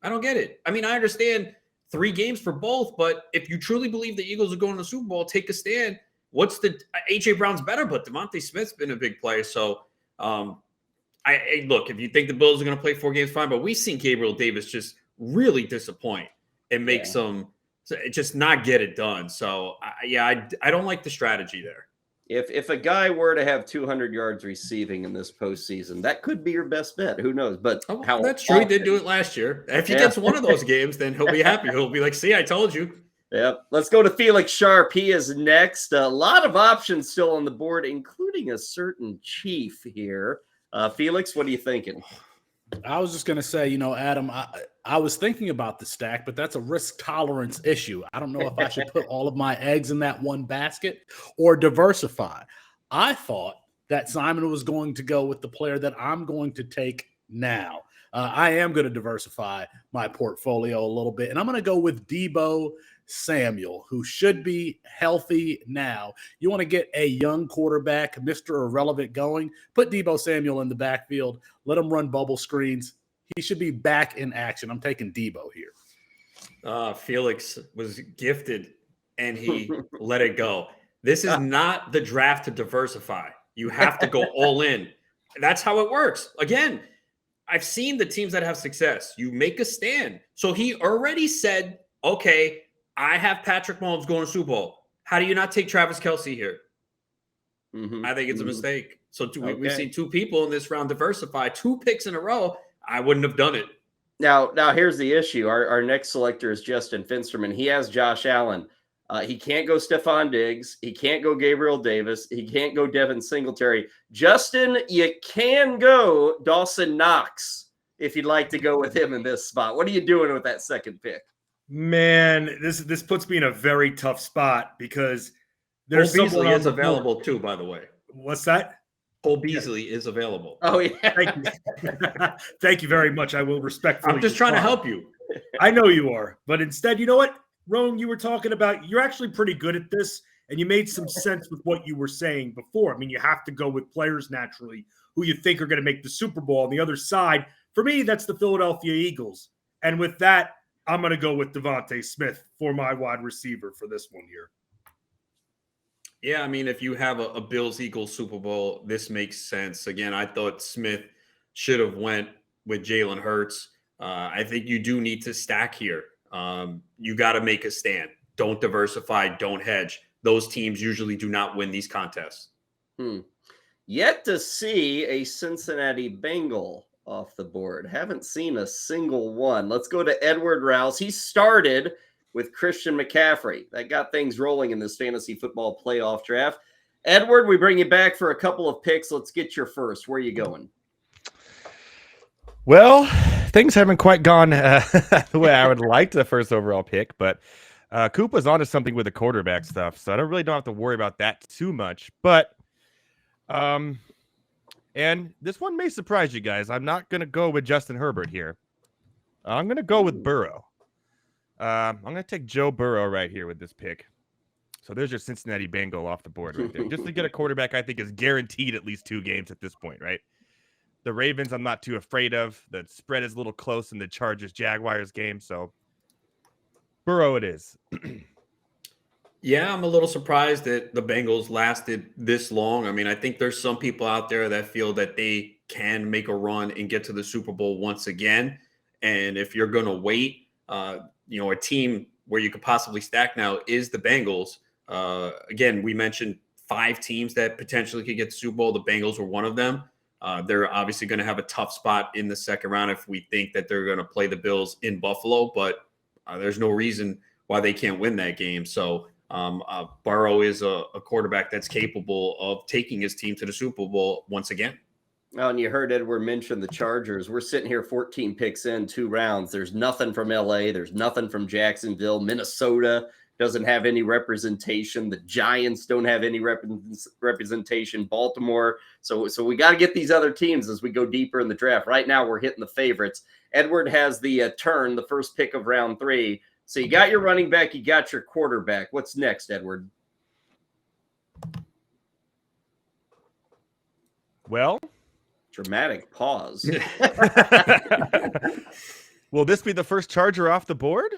I don't get it. I mean, I understand 3 games for both, but if you truly believe the Eagles are going to the Super Bowl, take a stand. What's the AJ Brown's better, but Devontae Smith's been a big player. So, I look, if you think the Bills are going to play 4 games, fine. But we've seen Gabriel Davis just really disappoint and make some just not get it done. So, I don't like the strategy there. If a guy were to have 200 yards receiving in this postseason, that could be your best bet. Who knows? But how that's true. He did do it last year. If he gets one of those games, then he'll be happy. He'll be like, see, I told you. Yep. Let's go to Felix Sharp. He is next. A lot of options still on the board, including a certain Chief here. Felix, what are you thinking? I was just going to say, Adam, I was thinking about the stack, but that's a risk tolerance issue. I don't know if I should put all of my eggs in that one basket or diversify. I thought that Simon was going to go with the player that I'm going to take now. I am going to diversify my portfolio a little bit, and I'm going to go with Deebo Samuel, who should be healthy now. You want to get a young quarterback, Mr. Irrelevant, going, put Deebo Samuel in the backfield, let him run bubble screens. He should be back in action. I'm taking Deebo here. Felix was gifted, and he let it go. This is not the draft to diversify. You have to go all in. That's how it works. Again, I've seen the teams that have success. You make a stand. So he already said, okay, I have Patrick Mahomes going to Super Bowl. How do you not take Travis Kelce here? I think it's a mistake. So we've seen 2 people in this round diversify 2 picks in a row. I wouldn't have done it. Now here's the issue. Our next selector is Justin Finsterman. He has Josh Allen. He can't go Stephon Diggs. He can't go Gabriel Davis. He can't go Devin Singletary. Justin, you can go Dawson Knox if you'd like to go with him in this spot. What are you doing with that second pick? Man, this puts me in a very tough spot because there's Cole someone Beasley is available too, by the way. What's that? Cole Beasley is available. Oh, yeah. Thank you. Thank you very much. I will respectfully. I'm just trying to help you. I know you are. But instead, you know what, Roan, you were talking about, you're actually pretty good at this, and you made some sense with what you were saying before. I mean, you have to go with players naturally who you think are going to make the Super Bowl. On the other side, for me, that's the Philadelphia Eagles. And with that, I'm going to go with Devontae Smith for my wide receiver for this one here. Yeah, I mean, if you have a Bills-Eagles Super Bowl, this makes sense. Again, I thought Smith should have went with Jalen Hurts. I think you do need to stack here. You got to make a stand. Don't diversify. Don't hedge. Those teams usually do not win these contests. Yet to see a Cincinnati Bengal off the board. Haven't seen a single one. Let's go to Edward Rouse. He started with Christian McCaffrey. That got things rolling in this fantasy football playoff draft. Edward, we bring you back for a couple of picks. Let's get your first. Where are you going? Well, things haven't quite gone the way I would like the first overall pick, but Coop was onto something with the quarterback stuff, so I don't have to worry about that too much. But and this one may surprise you guys. I'm not going to go with Justin Herbert here. I'm going to go with Burrow. I'm going to take Joe Burrow right here with this pick. So there's your Cincinnati Bengal off the board right there. Just to get a quarterback I think is guaranteed at least 2 games at this point, right? The Ravens I'm not too afraid of. The spread is a little close in the Chargers-Jaguars game, so Burrow it is. Yeah, I'm a little surprised that the Bengals lasted this long. I mean, I think there's some people out there that feel that they can make a run and get to the Super Bowl once again. And if you're going to wait, a team where you could possibly stack now is the Bengals. Again, we mentioned 5 teams that potentially could get the Super Bowl. The Bengals were one of them. They're obviously going to have a tough spot in the second round if we think that they're going to play the Bills in Buffalo, but there's no reason why they can't win that game. So Burrow is a quarterback that's capable of taking his team to the Super Bowl once again. Oh, and you heard Edward mention the Chargers. We're sitting here 14 picks in, 2 rounds. There's nothing from LA. There's nothing from Jacksonville. Minnesota doesn't have any representation. The Giants don't have any representation. Baltimore. So we got to get these other teams as we go deeper in the draft. Right now, we're hitting the favorites. Edward has the turn, the first pick of round 3. So you got your running back. You got your quarterback. What's next, Edward? Well, dramatic pause. Will this be the first Charger off the board?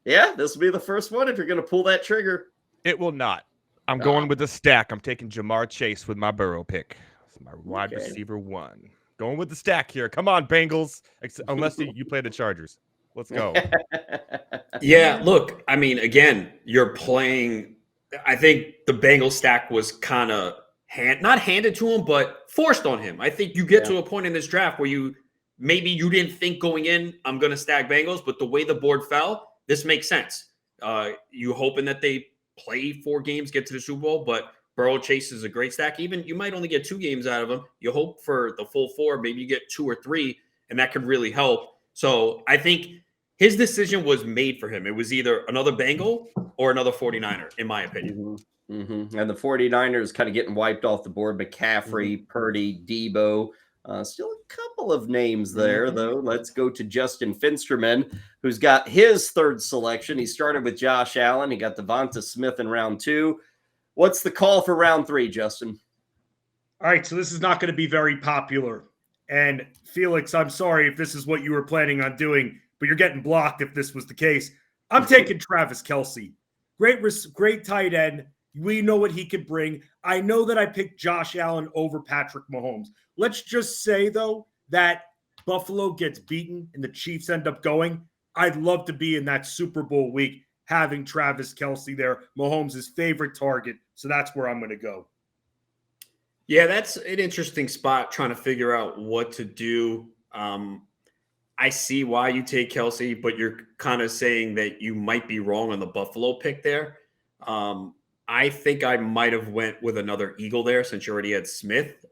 Yeah, this will be the first one if you're going to pull that trigger. It will not. I'm going with the stack. I'm taking Jamar Chase with my Burrow pick. It's my wide receiver 1. Going with the stack here. Come on, Bengals. Unless you play the Chargers. Let's go. Yeah, look, I mean, again, you're playing. I think the Bengals stack was kind of not handed to him, but forced on him. I think you get to a point in this draft where you didn't think going in, I'm going to stack Bengals, but the way the board fell, this makes sense. You hoping that they play 4 games, get to the Super Bowl, but Burrow Chase is a great stack. Even you might only get 2 games out of him. You hope for the full 4, maybe you get 2 or 3, and that could really help. So I think his decision was made for him. It was either another Bengal or another 49er, in my opinion. Mm-hmm. And the 49ers kind of getting wiped off the board. McCaffrey, Purdy, Debo. Still a couple of names there, though. Let's go to Justin Finsterman, who's got his 3rd selection. He started with Josh Allen. He got Devonta Smith in round 2. What's the call for round 3, Justin? All right, so this is not going to be very popular. And Felix, I'm sorry if this is what you were planning on doing, but you're getting blocked if this was the case. I'm taking Travis Kelce. Great tight end. We know what he could bring. I know that I picked Josh Allen over Patrick Mahomes. Let's just say, though, that Buffalo gets beaten and the Chiefs end up going. I'd love to be in that Super Bowl week having Travis Kelce there, Mahomes' favorite target. So that's where I'm going to go. Yeah, that's an interesting spot trying to figure out what to do. I see why you take Kelce, but you're kind of saying that you might be wrong on the Buffalo pick there. I think I might have went with another Eagle there since you already had Smith.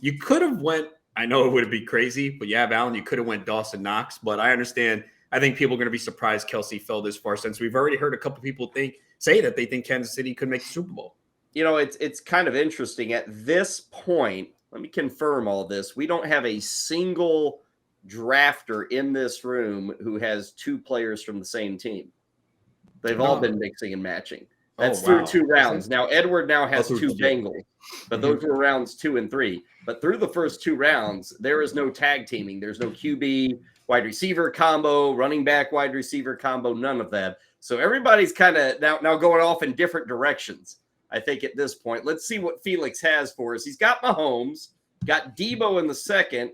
You could have went, I know it would be crazy, but you have Allen, you could have went Dawson Knox, but I understand. I think people are going to be surprised Kelce fell this far since we've already heard a couple people say that they think Kansas City could make the Super Bowl. You know, it's kind of interesting. At this point, let me confirm all this. We don't have a single drafter in this room who has 2 players from the same team. They've all been mixing and matching. That's through 2 rounds. Now, Edward now has 2 Bengals, but those were rounds 2 and 3. But through the first 2 rounds, there is no tag teaming. There's no QB, wide receiver combo, running back, wide receiver combo, none of that. So everybody's kind of now going off in different directions. I think at this point, let's see what Felix has for us. He's got Mahomes, got Debo in the 2nd.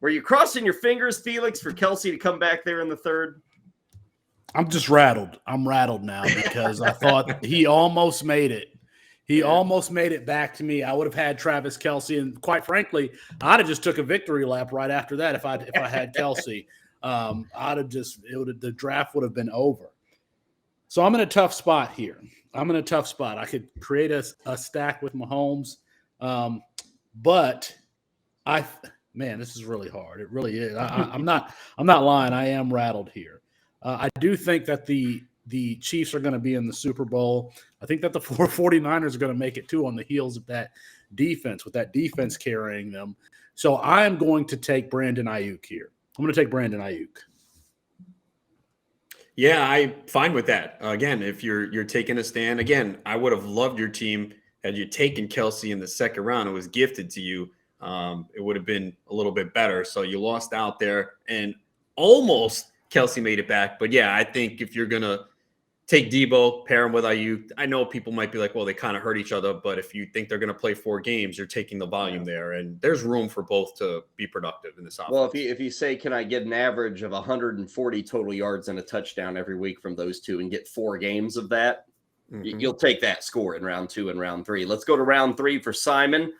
Were you crossing your fingers, Felix, for Kelce to come back there in the 3rd? I'm just rattled. I'm rattled now because I thought he almost made it. He almost made it back to me. I would have had Travis Kelce, and quite frankly, I'd have just took a victory lap right after that if I had Kelce. The draft would have been over. So I'm in a tough spot here. I could create a stack with Mahomes, but this is really hard. It really is. I'm not lying. I am rattled here. I do think that the Chiefs are going to be in the Super Bowl. I think that the 49ers are going to make it too on the heels of that defense, with that defense carrying them. So I am going to take Brandon Ayuk here. I'm going to take Brandon Ayuk. Yeah, I'm fine with that. Again, if you're taking a stand, again, I would have loved your team had you taken Kelce in the 2nd round. It was gifted to you. It would have been a little bit better. So you lost out there, and almost Kelce made it back. But yeah, I think if you're going to take Debo, pair him with Ayuk, I know people might be like, well, they kind of hurt each other. But if you think they're going to play 4 games, you're taking the volume there. And there's room for both to be productive in this offense. Well, if you say, can I get an average of 140 total yards and a touchdown every week from those 2 and get 4 games of that, you'll take that score in round 2 and round 3. Let's go to round 3 for Simon.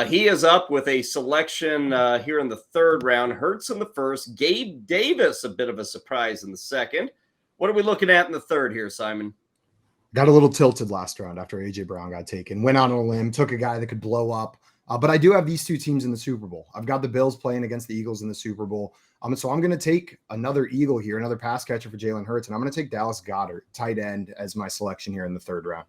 He is up with a selection here in the 3rd round. Hurts in the 1st. Gabe Davis, a bit of a surprise in the 2nd. What are we looking at in the 3rd here, Simon? Got a little tilted last round after AJ Brown got taken. Went out on a limb, took a guy that could blow up. But I do have these two teams in the Super Bowl. I've got the Bills playing against the Eagles in the Super Bowl. So I'm going to take another Eagle here, another pass catcher for Jalen Hurts, and I'm going to take Dallas Goedert, tight end, as my selection here in the 3rd round.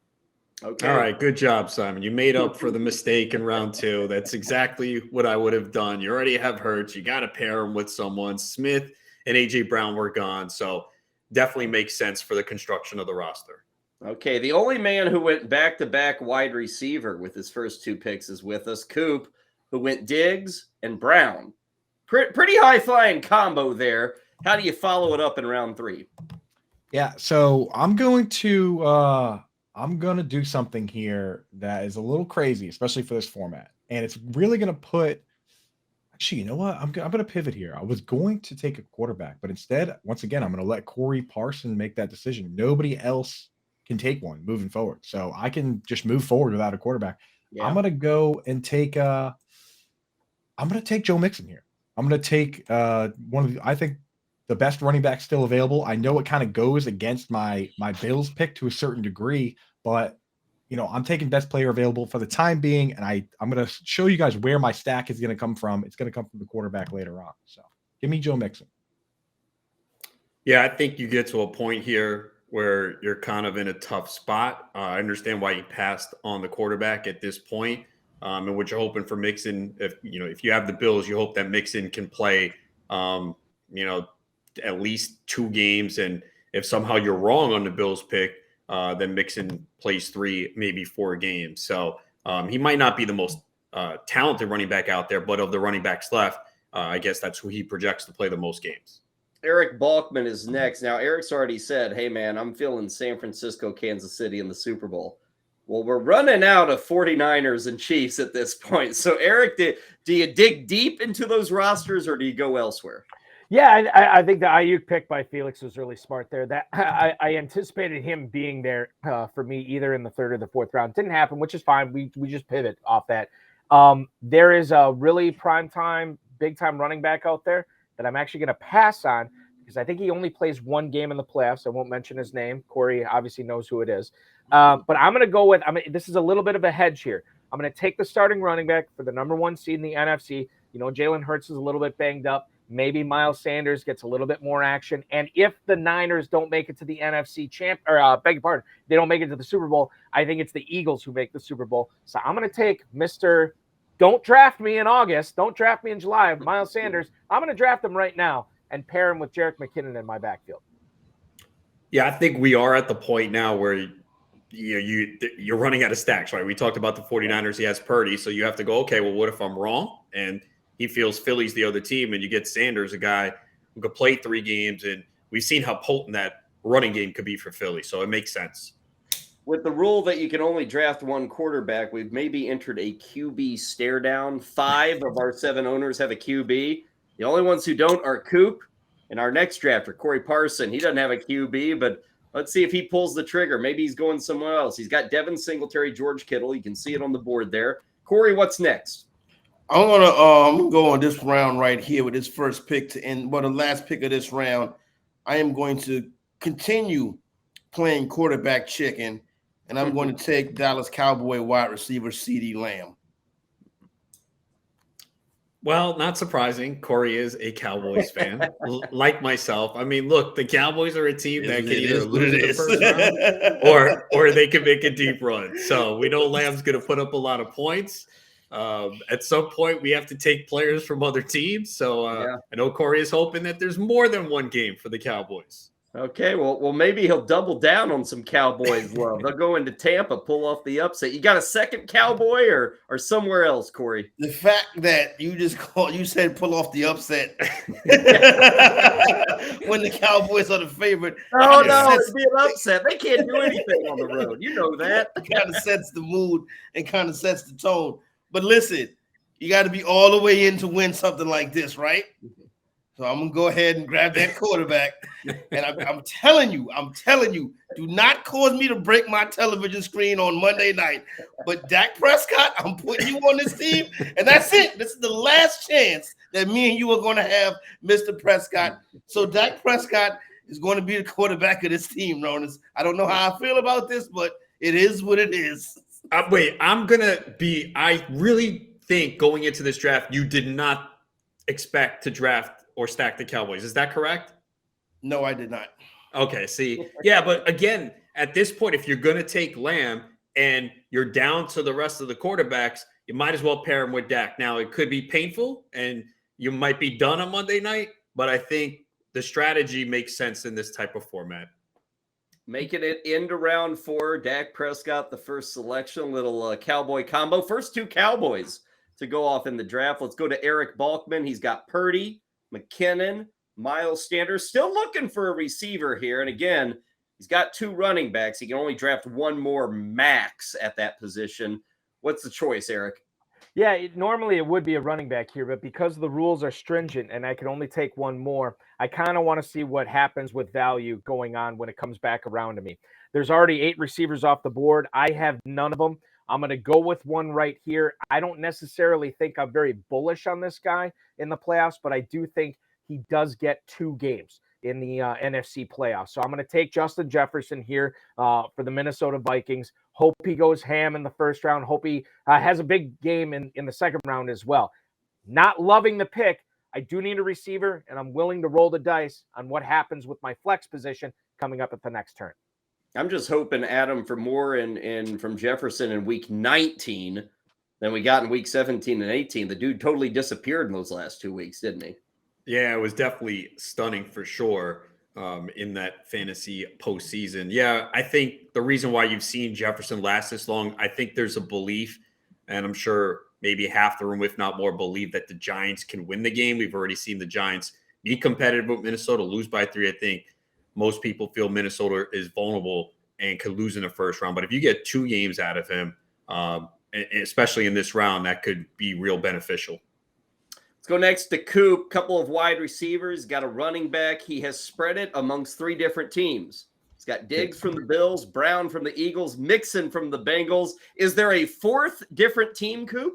Okay. All right. Good job, Simon. You made up for the mistake in round 2. That's exactly what I would have done. You already have Hurts. You got to pair him with someone. Smith and AJ Brown were gone. So definitely makes sense for the construction of the roster. Okay, the only man who went back-to-back wide receiver with his first 2 picks is with us, Coop, who went Diggs and Brown. Pretty high-flying combo there. How do you follow it up in round 3? Yeah, so I'm going to do something here that is a little crazy, especially for this format, and it's really going to put. Actually, you know what? I'm going to pivot here. I was going to take a quarterback, but instead, once again, I'm going to let Corey Parson make that decision. Nobody else can take one moving forward. So I can just move forward without a quarterback. Yeah. I'm going to go and take I'm going to take Joe Mixon here. I'm going to take I think the best running back still available. I know it kind of goes against my Bills pick to a certain degree, but I'm taking best player available for the time being, and I'm going to show you guys where my stack is going to come from. It's going to come from the quarterback later on. So give me Joe Mixon. Yeah, I think you get to a point here where you're kind of in a tough spot. I understand why you passed on the quarterback at this point, and what you're hoping for Mixon. If you have the Bills, you hope that Mixon can play, at least 2 games. And if somehow you're wrong on the Bills pick, then Mixon plays 3, maybe 4 games. So he might not be the most talented running back out there, but of the running backs left, I guess that's who he projects to play the most games. Eric Balkman is next. Now, Eric's already said, hey, man, I'm feeling San Francisco, Kansas City in the Super Bowl. Well, we're running out of 49ers and Chiefs at this point. So, Eric, do you dig deep into those rosters or do you go elsewhere? Yeah, I think the Ayuk pick by Felix was really smart there. That I anticipated him being there for me either in the 3rd or the 4th round. Didn't happen, which is fine. We just pivot off that. There is a really prime-time, big-time running back out there that I'm actually going to pass on because I think he only plays 1 game in the playoffs. I won't mention his name. Corey obviously knows who it is. But I'm going to go with this is a little bit of a hedge here. I'm going to take the starting running back for the number 1 seed in the NFC. Jalen Hurts is a little bit banged up. Maybe Miles Sanders gets a little bit more action. And if the Niners don't make it to the NFC they don't make it to the Super Bowl, I think it's the Eagles who make the Super Bowl. So I'm going to take Mr. Don't draft me in August. Don't draft me in July. Miles Sanders. I'm going to draft him right now and pair him with Jerick McKinnon in my backfield. Yeah, I think we are at the point now where you're running out of stacks, right? We talked about the 49ers. He has Purdy. So you have to go, okay, well, what if I'm wrong? And he feels Philly's the other team, and you get Sanders, a guy who could play 3 games, and we've seen how potent that running game could be for Philly, so it makes sense. With the rule that you can only draft 1 quarterback, we've maybe entered a QB stare down. 5 of our 7 owners have a QB. The only ones who don't are Coop and our next drafter, Corey Parson. He doesn't have a QB, but let's see if he pulls the trigger. Maybe he's going somewhere else. He's got Devin Singletary, George Kittle. You can see it on the board there. Corey, what's next? I'm gonna go on this round right here with this first pick to end. Well, the last pick of this round, I am going to continue playing quarterback chicken, and I'm going to take Dallas Cowboy wide receiver CeeDee Lamb. Well, not surprising. Corey is a Cowboys fan, like myself. I mean, look, the Cowboys are a team that can either lose in the first round or they can make a deep run. So we know Lamb's going to put up a lot of points. At some point, we have to take players from other teams. So I know Corey is hoping that there's more than 1 game for the Cowboys. Okay, well, maybe he'll double down on some Cowboys love. They'll go into Tampa, pull off the upset. You got a second Cowboy or somewhere else, Corey? The fact that you said pull off the upset when the Cowboys are the favorite. Oh, no, it'd be an upset. They can't do anything on the road. You know that. It kind of sets the mood and kind of sets the tone. But listen, you got to be all the way in to win something like this, right? So I'm going to go ahead and grab that quarterback. And I'm telling you, do not cause me to break my television screen on Monday night. But Dak Prescott, I'm putting you on this team. And that's it. This is the last chance that me and you are going to have Mr. Prescott. So Dak Prescott is going to be the quarterback of this team, Ronas. I don't know how I feel about this, but it is what it is. I really think going into this draft, you did not expect to draft or stack the Cowboys. Is that correct? No, I did not. Okay, see. Yeah, but again, at this point, if you're going to take Lamb and you're down to the rest of the quarterbacks, you might as well pair him with Dak. Now, it could be painful and you might be done on Monday night, but I think the strategy makes sense in this type of format. Making it into round 4, Dak Prescott, the first selection, little Cowboy combo. First 2 Cowboys to go off in the draft. Let's go to Eric Balkman. He's got Purdy, McKinnon, Miles Sanders. Still looking for a receiver here. And again, he's got 2 running backs. He can only draft 1 more max at that position. What's the choice, Eric? Yeah, normally it would be a running back here, but because the rules are stringent and I can only take 1 more, I kind of want to see what happens with value going on when it comes back around to me. There's already 8 receivers off the board. I have none of them. I'm going to go with one right here. I don't necessarily think I'm very bullish on this guy in the playoffs, but I do think he does get 2 games in the NFC playoffs. So I'm going to take Justin Jefferson here for the Minnesota Vikings. Hope he goes ham in the first round. Hope he has a big game in the second round as well. Not loving the pick. I do need a receiver, and I'm willing to roll the dice on what happens with my flex position coming up at the next turn. I'm just hoping, Adam, for more in from Jefferson in week 19 than we got in week 17 and 18. The dude totally disappeared in those last 2 weeks, didn't he? Yeah, it was definitely stunning for sure in that fantasy postseason. Yeah, I think the reason why you've seen Jefferson last this long, I think there's a belief, and I'm sure maybe half the room, if not more, believe that the Giants can win the game. We've already seen the Giants be competitive with Minnesota, lose by 3. I think most people feel Minnesota is vulnerable and could lose in the first round. But if you get 2 games out of him, especially in this round, that could be real beneficial. Let's go next to Coop. Couple of wide receivers. Got a running back. He has spread it amongst 3 different teams. He's got Diggs from the Bills, Brown from the Eagles, Mixon from the Bengals. Is there a 4th different team, Coop?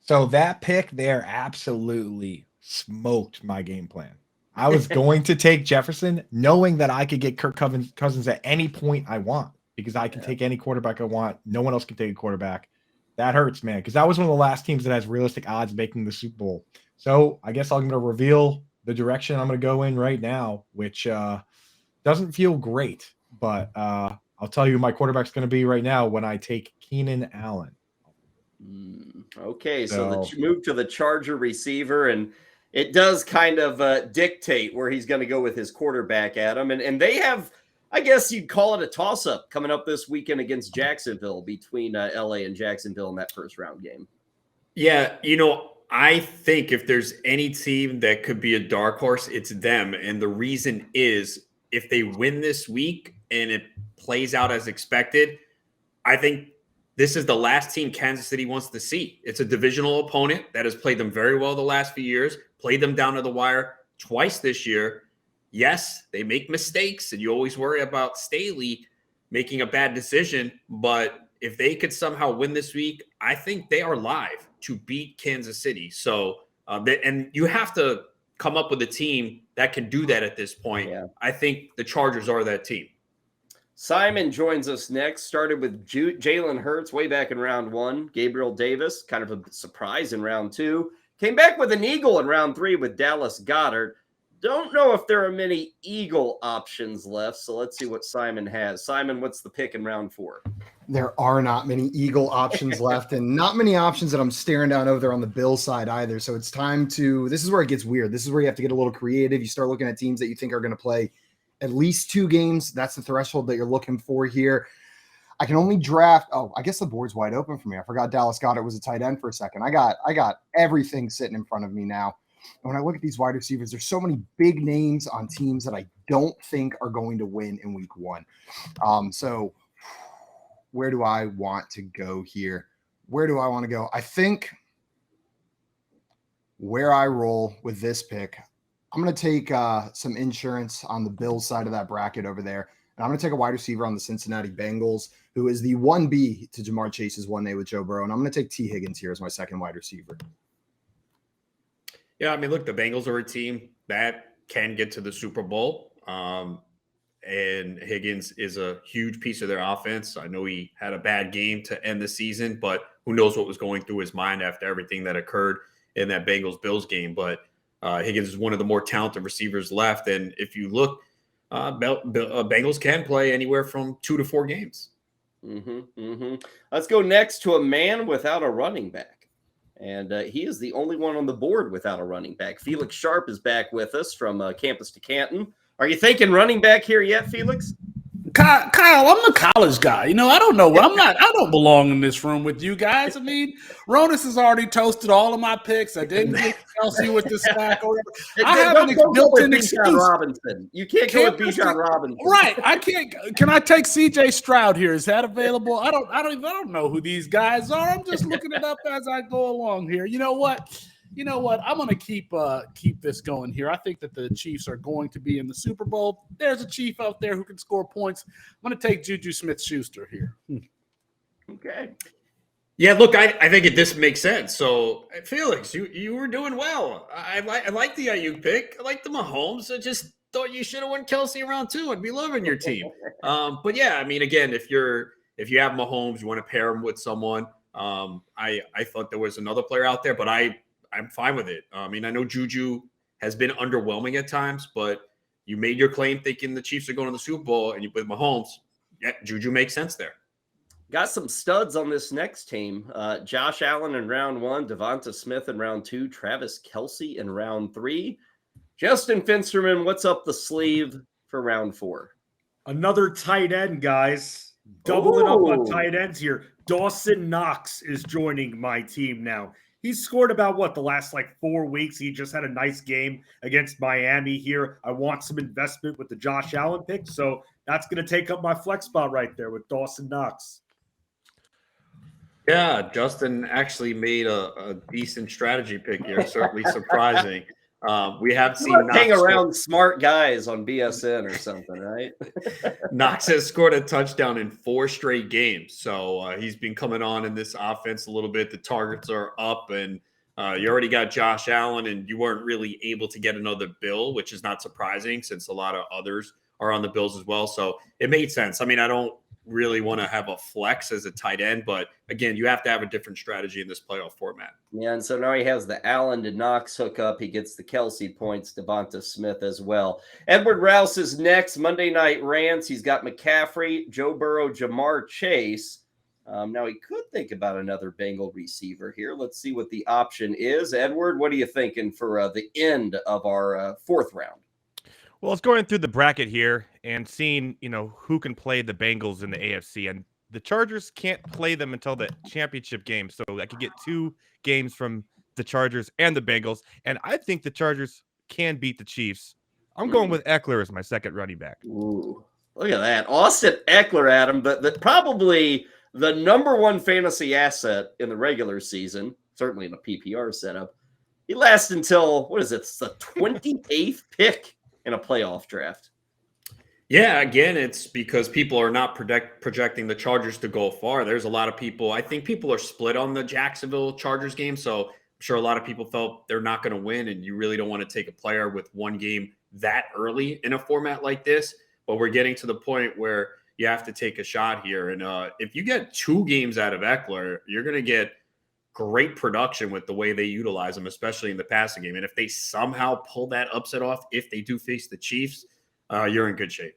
So that pick there absolutely smoked my game plan. I was going to take Jefferson knowing that I could get Kirk Cousins at any point I want because I can take any quarterback I want. No one else can take a quarterback. That hurts, man, because that was one of the last teams that has realistic odds of making the Super Bowl. So I guess I'm going to reveal the direction I'm going to go in right now, which doesn't feel great. But I'll tell you who my quarterback's going to be right now when I take Keenan Allen. Okay, so the move to the Charger receiver, and it does kind of dictate where he's going to go with his quarterback, Adam. And they have, I guess you'd call it a toss-up coming up this weekend against Jacksonville between LA and Jacksonville in that first round game. Yeah, I think if there's any team that could be a dark horse, it's them. And the reason is if they win this week and it plays out as expected, I think this is the last team Kansas City wants to see. It's a divisional opponent that has played them very well the last few years, played them down to the wire twice this year. Yes, they make mistakes, and you always worry about Staley making a bad decision. But if they could somehow win this week, I think they are live to beat Kansas City. So, and you have to come up with a team that can do that at this point. Yeah. I think the Chargers are that team. Simon joins us next. Started with Jalen Hurts way back in round 1. Gabriel Davis, kind of a surprise in round 2. Came back with an Eagle in round 3 with Dallas Goedert. Don't know if there are many Eagle options left, so let's see what Simon has. Simon, what's the pick in round 4? There are not many Eagle options left, and not many options that I'm staring down over there on the Bills side either. So it's time to – this is where it gets weird. This is where you have to get a little creative. You start looking at teams that you think are going to play at least 2 games. That's the threshold that you're looking for here. I can only draft – oh, I guess the board's wide open for me. I forgot Dallas Goedert was a tight end for a second. I got everything sitting in front of me now. And when I look at these wide receivers, there's so many big names on teams that I don't think are going to win in week 1. So where do I want to go here? Where do I want to go? I think where I roll with this pick, I'm going to take some insurance on the Bills side of that bracket over there. And I'm going to take a wide receiver on the Cincinnati Bengals, who is the 1B to Jamar Chase's 1A with Joe Burrow. And I'm going to take T. Higgins here as my second wide receiver. Yeah, I mean, look, the Bengals are a team that can get to the Super Bowl. And Higgins is a huge piece of their offense. I know he had a bad game to end the season, but who knows what was going through his mind after everything that occurred in that Bengals-Bills game. But Higgins is one of the more talented receivers left. And if you look, Bengals can play anywhere from 2 to 4 games. Let's go next to a man without a running back. And he is the only one on the board without a running back. Felix Sharp is back with us from Campus to Canton. Are you thinking running back here yet, Felix? Kyle, I'm the college guy. I don't know. I don't belong in this room with you guys. I mean, Ronas has already toasted all of my picks. I didn't get Kelsey with the stack. I have a built-in excuse. Robinson. You can't go with Bijan Robinson. Right. I can't. Can I take CJ Stroud here? Is that available? I don't know who these guys are. I'm just looking it up as I go along here. You know what? I'm going to keep this going here. I think that the Chiefs are going to be in the Super Bowl. There's a Chief out there who can score points. I'm going to take Juju Smith-Schuster here. Okay. Yeah, look, I think this makes sense. So, Felix, you were doing well. I like the Ayuk pick. I like the Mahomes. I just thought you should have won Kelsey around 2. I'd be loving your team. But yeah, I mean, again, if you have Mahomes, you want to pair him with someone. I thought there was another player out there, but I'm fine with it. I mean, I know Juju has been underwhelming at times, but you made your claim thinking the Chiefs are going to the Super Bowl, and with Mahomes, yeah, Juju makes sense there. Got some studs on this next team. Josh Allen in round 1, Devonta Smith in round 2, Travis Kelce in round 3. Justin Finsterman, what's up the sleeve for round 4? Another tight end, guys. Doubling up on tight ends here. Dawson Knox is joining my team now. He's scored about the last 4 weeks. He just had a nice game against Miami here. I want some investment with the Josh Allen pick, so that's going to take up my flex spot right there with Dawson Knox. Yeah, Justin actually made a decent strategy pick here. Certainly surprising. We have seen Knox hang around smart guys on BSN or something, right? Knox has scored a touchdown in 4 straight games. So he's been coming on in this offense a little bit. The targets are up, and you already got Josh Allen, and you weren't really able to get another Bill, which is not surprising since a lot of others are on the Bills as well. So it made sense. I mean, I don't really want to have a flex as a tight end, but again, you have to have a different strategy in this playoff format. Yeah, and so now he has the Allen to Knox hookup. He gets the Kelce points, Devonta Smith as well. Edward Rouse is next. Monday Night Rants. He's got McCaffrey, Joe Burrow, Jamar Chase. Now he could think about another Bengal receiver here. Let's see what the option is. Edward, what are you thinking for the end of our 4th round? Well, it's going through the bracket here and seeing, who can play the Bengals in the AFC. And the Chargers can't play them until the championship game. So I could get 2 games from the Chargers and the Bengals. And I think the Chargers can beat the Chiefs. I'm going with Eckler as my second running back. Ooh, look at that. Austin Eckler, Adam, probably the number 1 fantasy asset in the regular season, certainly in a PPR setup. He lasts until, it's the 28th pick in a playoff draft. Yeah, again, it's because people are not projecting the Chargers to go far. There's a lot of people. I think people are split on the Jacksonville Chargers game. So I'm sure a lot of people felt they're not going to win, and you really don't want to take a player with 1 game that early in a format like this. But we're getting to the point where you have to take a shot here. And if you get 2 games out of Eckler, you're going to get great production with the way they utilize him, especially in the passing game. And if they somehow pull that upset off, if they do face the Chiefs, you're in good shape.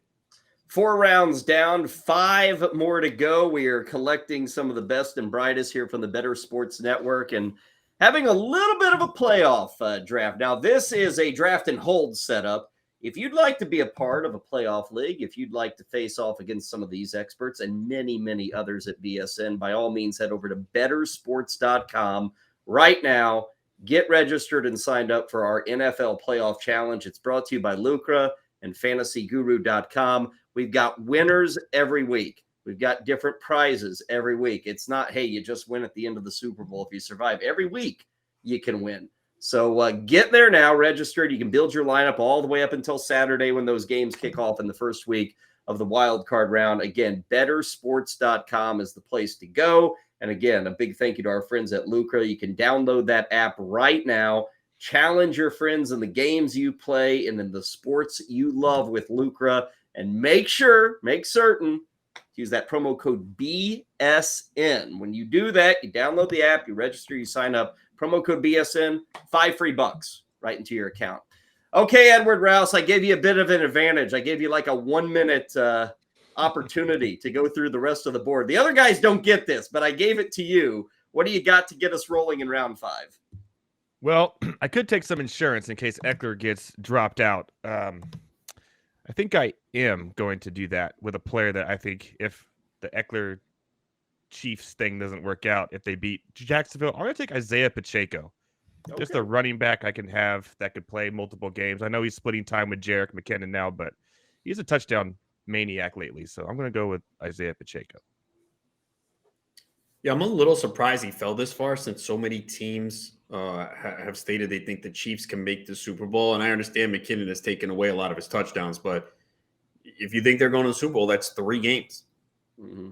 4 rounds down, 5 more to go. We are collecting some of the best and brightest here from the Bettor Sports Network and having a little bit of a playoff draft. Now, this is a draft and hold setup. If you'd like to be a part of a playoff league, if you'd like to face off against some of these experts and many, many others at BSN, by all means, head over to bettorsports.com right now. Get registered and signed up for our NFL Playoff Challenge. It's brought to you by Lucra and FantasyGuru.com. We've got winners every week. We've got different prizes every week. It's not, hey, you just win at the end of the Super Bowl if you survive. Every week you can win. So get there now, registered. You can build your lineup all the way up until Saturday when those games kick off in the first week of the wild card round. Again, bettorsports.com is the place to go. And again, a big thank you to our friends at Lucra. You can download that app right now. Challenge your friends in the games you play and in the sports you love with Lucra. And make certain to use that promo code BSN. When you do that, you download the app, you register, you sign up. Promo code BSN, $5 free right into your account. Okay, Edward Rouse, I gave you a bit of an advantage. I gave you like a 1 minute opportunity to go through the rest of the board. The other guys don't get this, but I gave it to you. What do you got to get us rolling in round 5? Well, I could take some insurance in case Eckler gets dropped out. I think I am going to do that with a player that I think if the Eckler Chiefs thing doesn't work out, if they beat Jacksonville, I'm going to take Isaiah Pacheco. Okay. Just a running back I can have that could play multiple games. I know he's splitting time with Jerick McKinnon now, but he's a touchdown maniac lately. So I'm going to go with Isaiah Pacheco. Yeah, I'm a little surprised he fell this far since so many teams have stated they think the Chiefs can make the Super Bowl. And I understand McKinnon has taken away a lot of his touchdowns, but if you think they're going to the Super Bowl, that's 3 games. Mm-hmm.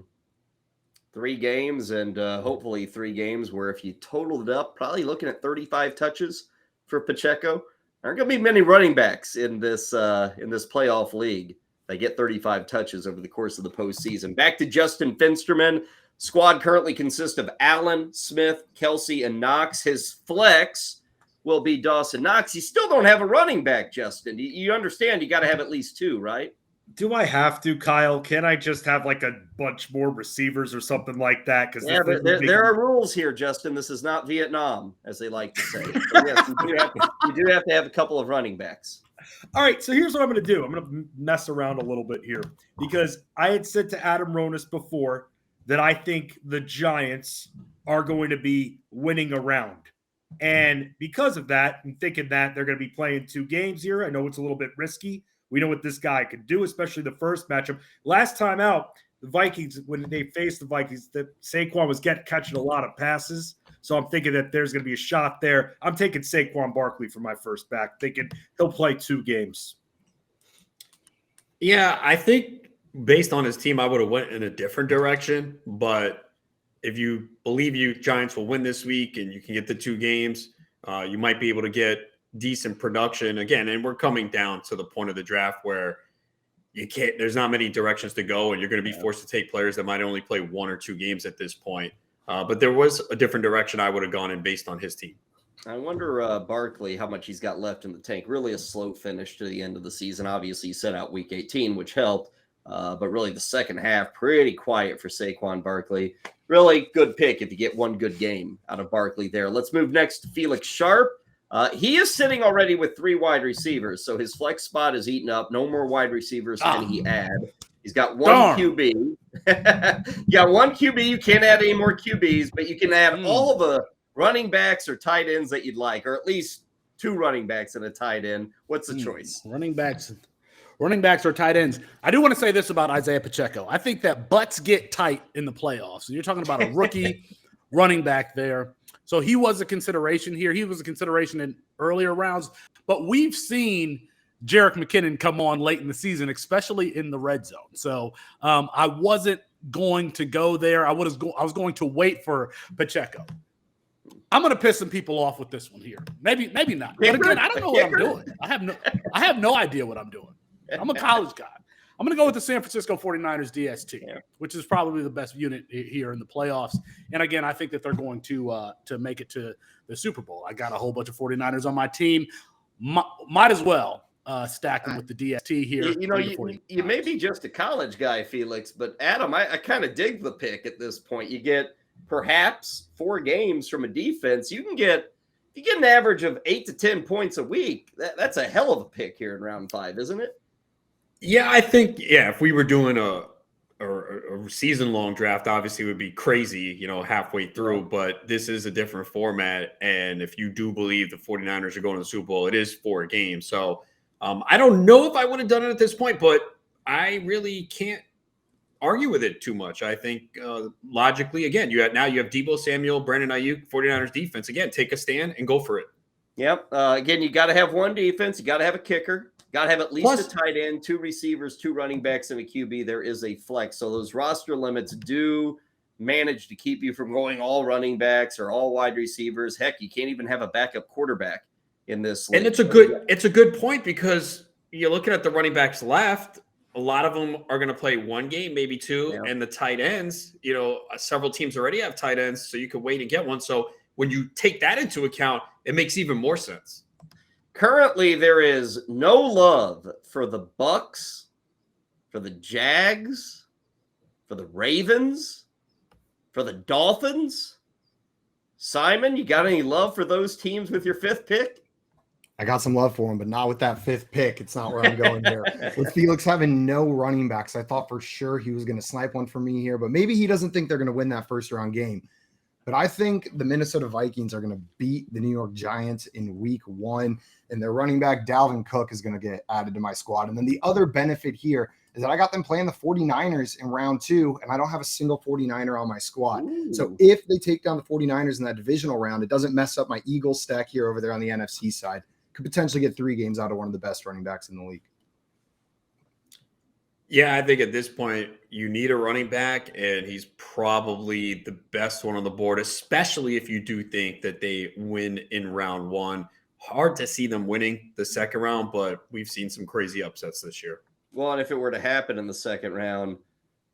3 games, and hopefully 3 games where if you totaled it up, probably looking at 35 touches for Pacheco. There aren't going to be many running backs in this playoff league that get 35 touches over the course of the postseason. Back to Justin Finsterman. Squad currently consists of Allen, Smith, Kelsey, and Knox. His flex will be Dawson Knox. You still don't have a running back, Justin. You understand you got to have at least 2, right? Do I have to, Kyle? Can I just have like a bunch more receivers or something like that? Because there are rules here, Justin. This is not Vietnam, as they like to say. So yes, you do have to have a couple of running backs. All right, so here's what I'm going to do. I'm going to mess around a little bit here because I had said to Adam Ronis before that I think the Giants are going to be winning a round. And because of that, I'm thinking that they're going to be playing 2 games here. I know it's a little bit risky. We know what this guy could do, especially the first matchup. Last time out, the Vikings, when they faced the Vikings, Saquon was catching a lot of passes. So I'm thinking that there's going to be a shot there. I'm taking Saquon Barkley for my first back, thinking he'll play 2 games. Yeah, I think based on his team, I would have went in a different direction. But if you believe you Giants will win this week and you can get the 2 games, you might be able to get decent production again. And we're coming down to the point of the draft where there's not many directions to go, and you're going to be forced to take players that might only play 1 or 2 games at this point. But there was a different direction I would have gone in based on his team. I wonder Barkley, how much he's got left in the tank. Really a slow finish to the end of the season. Obviously, he set out week 18, which helped. But really the second half, pretty quiet for Saquon Barkley. Really good pick if you get 1 good game out of Barkley there. Let's move next to Felix Sharp. He is sitting already with 3 wide receivers, so his flex spot is eaten up. No more wide receivers can he add. He's got 1 QB. You got 1 QB. You can't add any more QBs, but you can add all of the running backs or tight ends that you'd like, or at least 2 running backs and a tight end. What's the choice? Running backs or tight ends. I do want to say this about Isaiah Pacheco. I think that butts get tight in the playoffs. And you're talking about a rookie running back there. So he was a consideration here. He was a consideration in earlier rounds. But we've seen Jerick McKinnon come on late in the season, especially in the red zone. So I wasn't going to go there. I was going to wait for Pacheco. I'm going to piss some people off with this one here. Maybe not. But again, I don't know what I'm doing. I have no idea what I'm doing. I'm a college guy. I'm going to go with the San Francisco 49ers DST, which is probably the best unit here in the playoffs. And again, I think that they're going to make it to the Super Bowl. I got a whole bunch of 49ers on my team. Might as well stack them with the DST here. You may be just a college guy, Felix, but Adam, I kind of dig the pick at this point. You get perhaps 4 games from a defense. You get an average of 8 to 10 points a week. That's a hell of a pick here in round 5, isn't it? Yeah, I think, if we were doing a season-long draft, obviously it would be crazy, halfway through, but this is a different format, and if you do believe the 49ers are going to the Super Bowl, it is 4 games. So I don't know if I would have done it at this point, but I really can't argue with it too much. I think logically, again, you have Deebo Samuel, Brandon Ayuk, 49ers defense. Again, take a stand and go for it. Yep. Again, you got to have 1 defense. You got to have a kicker. Got to have at least a tight end, 2 receivers, 2 running backs, and a QB. There is a flex. So those roster limits do manage to keep you from going all running backs or all wide receivers. Heck, you can't even have a backup quarterback in this league. And it's a good point, because you're looking at the running backs left. A lot of them are going to play one game, maybe two, and the tight ends, several teams already have tight ends, so you could wait and get one. So when you take that into account, it makes even more sense. Currently, there is no love for the Bucs, for the Jags, for the Ravens, for the Dolphins. Simon, you got any love for those teams with your 5th pick? I got some love for him, but not with that 5th pick. It's not where I'm going here. With Felix having no running backs, I thought for sure he was going to snipe one for me here, but maybe he doesn't think they're going to win that first round game. But I think the Minnesota Vikings are going to beat the New York Giants in week 1, and their running back Dalvin Cook is going to get added to my squad. And then the other benefit here is that I got them playing the 49ers in round 2, and I don't have a single 49er on my squad. Ooh. So if they take down the 49ers in that divisional round, it doesn't mess up my Eagles stack here over there on the NFC side. Could potentially get 3 games out of one of the best running backs in the league. Yeah, I think at this point you need a running back, and he's probably the best one on the board, especially if you do think that they win in round 1. Hard to see them winning the second round, but we've seen some crazy upsets this year. Well, and if it were to happen in the second round,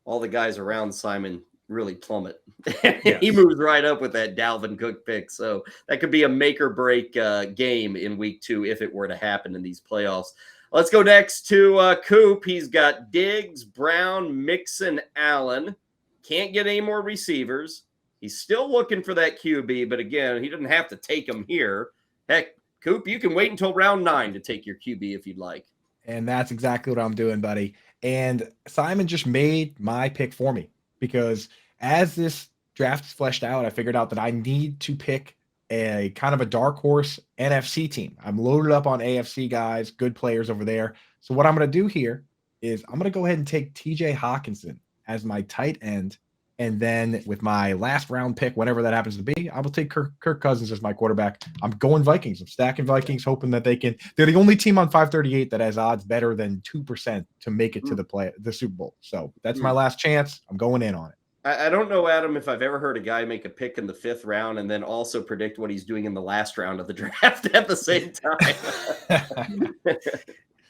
all the guys around Simon really plummet. Yes. He moves right up with that Dalvin Cook pick. So that could be a make or break game in week 2 if it were to happen in these playoffs. Let's go next to Coop. He's got Diggs, Brown, Mixon, Allen. Can't get any more receivers. He's still looking for that QB, but again, he doesn't have to take him here. Heck, Coop, you can wait until round 9 to take your QB if you'd like. And that's exactly what I'm doing, buddy. And Simon just made my pick for me, because as this draft is fleshed out, I figured out that I need to pick a kind of a dark horse NFC team. I'm loaded up on AFC guys, good players over there. So what I'm going to do here is I'm going to go ahead and take TJ Hawkinson as my tight end. And then with my last round pick, whatever that happens to be, I will take Kirk Cousins as my quarterback. I'm going Vikings. I'm stacking Vikings, hoping that they're the only team on 538 that has odds better than 2% to make it to the Super Bowl. So that's my last chance. I'm going in on it. I don't know, Adam, if I've ever heard a guy make a pick in the 5th round and then also predict what he's doing in the last round of the draft at the same time.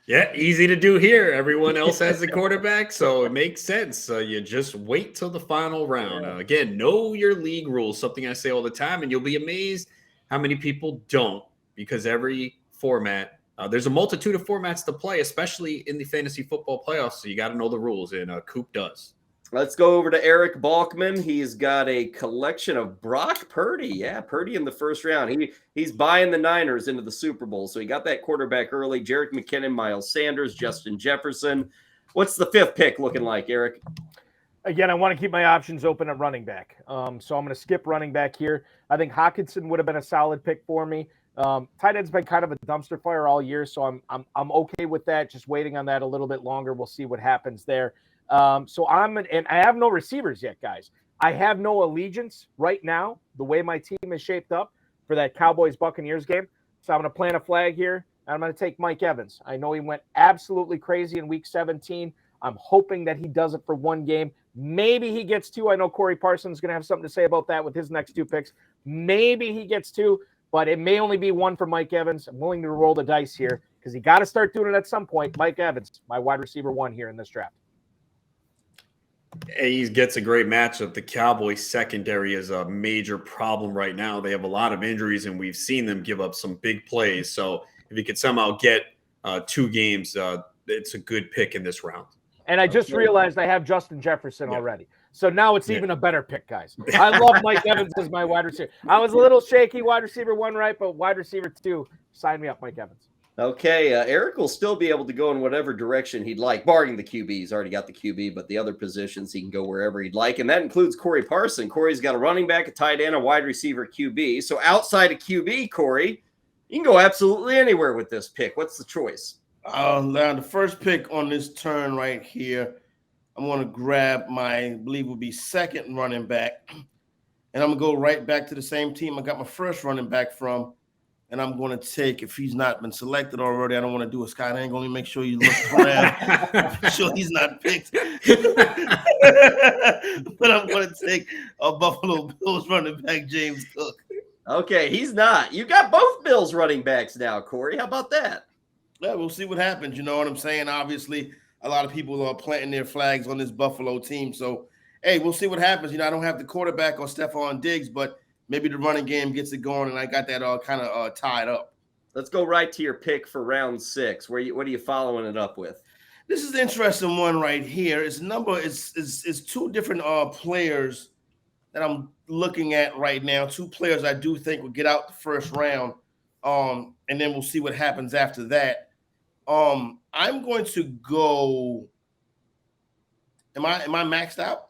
Yeah, easy to do here. Everyone else has the quarterback, so it makes sense. You just wait till the final round. Again, know your league rules, something I say all the time, and you'll be amazed how many people don't, because every format, there's a multitude of formats to play, especially in the fantasy football playoffs, so you got to know the rules, and Coop does. Let's go over to Eric Balkman. He's got a collection of Brock Purdy. Yeah, Purdy in the first round. He's buying the Niners into the Super Bowl. So he got that quarterback early. Jerick McKinnon, Miles Sanders, Justin Jefferson. What's the 5th pick looking like, Eric? Again, I want to keep my options open at running back. So I'm going to skip running back here. I think Hawkinson would have been a solid pick for me. Tight end's been kind of a dumpster fire all year, so I'm okay with that. Just waiting on that a little bit longer. We'll see what happens there. So and I have no receivers yet, guys. I have no allegiance right now, the way my team is shaped up for that Cowboys Buccaneers game. So I'm going to plant a flag here, and I'm going to take Mike Evans. I know he went absolutely crazy in week 17. I'm hoping that he does it for 1 game. Maybe he gets 2. I know Corey Parsons is going to have something to say about that with his next 2 picks. Maybe he gets 2, but it may only be 1 for Mike Evans. I'm willing to roll the dice here because he got to start doing it at some point. Mike Evans, my wide receiver 1 here in this draft. He gets a great matchup. The Cowboys secondary is a major problem right now. They have a lot of injuries, and we've seen them give up some big plays. So if you could somehow get 2 games, it's a good pick in this round. And I just realized I have Justin Jefferson already. So now it's even a better pick, guys. I love Mike Evans as my wide receiver. I was a little shaky, wide receiver 1 right, but wide receiver 2, sign me up, Mike Evans. Okay, Eric will still be able to go in whatever direction he'd like, barring the QB. He's already got the QB, but the other positions he can go wherever he'd like, and that includes Corey Parson. Corey's got a running back, a tight end, a wide receiver, QB. So outside of QB, Corey, you can go absolutely anywhere with this pick. What's the choice? Now, the first pick on this turn right here, I'm going to grab I believe will be 2nd running back, and I'm going to go right back to the same team I got my first running back from. And I'm going to take, if he's not been selected already, I don't want to do a Scott Angle. Let me make sure you look around. Make sure he's not picked. But I'm going to take a Buffalo Bills running back, James Cook. Okay, he's not. You got both Bills running backs now, Corey. How about that? Yeah, we'll see what happens. You know what I'm saying? Obviously, a lot of people are planting their flags on this Buffalo team. So, hey, we'll see what happens. You know, I don't have the quarterback on Stephon Diggs, but maybe the running game gets it going, and I got that all kind of tied up. Let's go right to your pick for round 6. What are you following it up with? This is an interesting one right here. It's two different players that I'm looking at right now. Two players I do think will get out the first round, and then we'll see what happens after that. I'm going to go. Am I maxed out?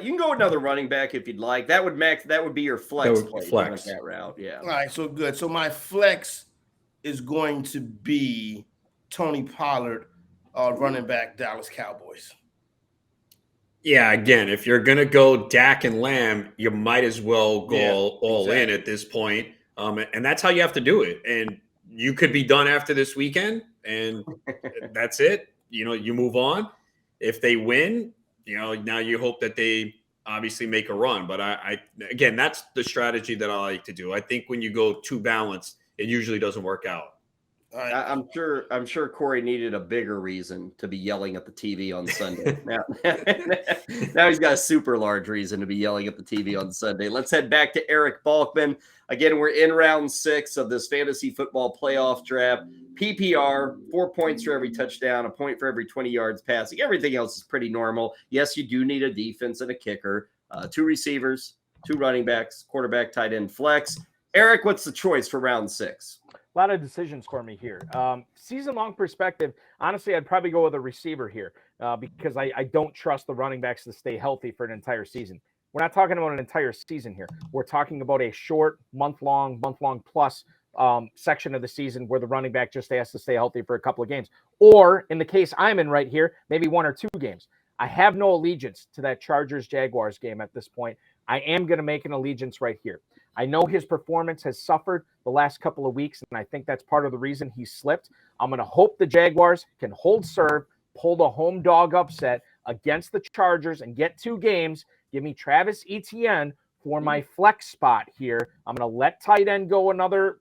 You can go another running back if you'd like. That would be your flex play. Flex that route. Yeah. All right, so good. So my flex is going to be Tony Pollard, running back, Dallas Cowboys. Yeah, again, if you're going to go Dak and Lamb, you might as well go all in at this point. And that's how you have to do it. And you could be done after this weekend, and that's it. You know, you move on. If they win, you know, now you hope that they obviously make a run. But again, that's the strategy that I like to do. I think when you go too balanced, it usually doesn't work out. I'm sure Corey needed a bigger reason to be yelling at the TV on Sunday. now he's got a super large reason to be yelling at the TV on Sunday. Let's head back to Eric Balkman. Again, we're in round 6 of this fantasy football playoff draft. PPR, 4 points for every touchdown, a point for every 20 yards passing. Everything else is pretty normal. Yes, you do need a defense and a kicker, 2 receivers, 2 running backs, quarterback, tight end, flex. Eric, what's the choice for round 6? A lot of decisions for me here. Season-long perspective, honestly, I'd probably go with a receiver here because I don't trust the running backs to stay healthy for an entire season. We're not talking about an entire season here. We're talking about a short, month-long plus section of the season where the running back just has to stay healthy for a couple of games. Or, in the case I'm in right here, maybe 1 or 2 games. I have no allegiance to that Chargers-Jaguars game at this point. I am going to make an allegiance right here. I know his performance has suffered the last couple of weeks, and I think that's part of the reason he slipped. I'm going to hope the Jaguars can hold serve, pull the home dog upset against the Chargers, and get 2 games. Give me Travis Etienne for my flex spot here. I'm going to let tight end go another,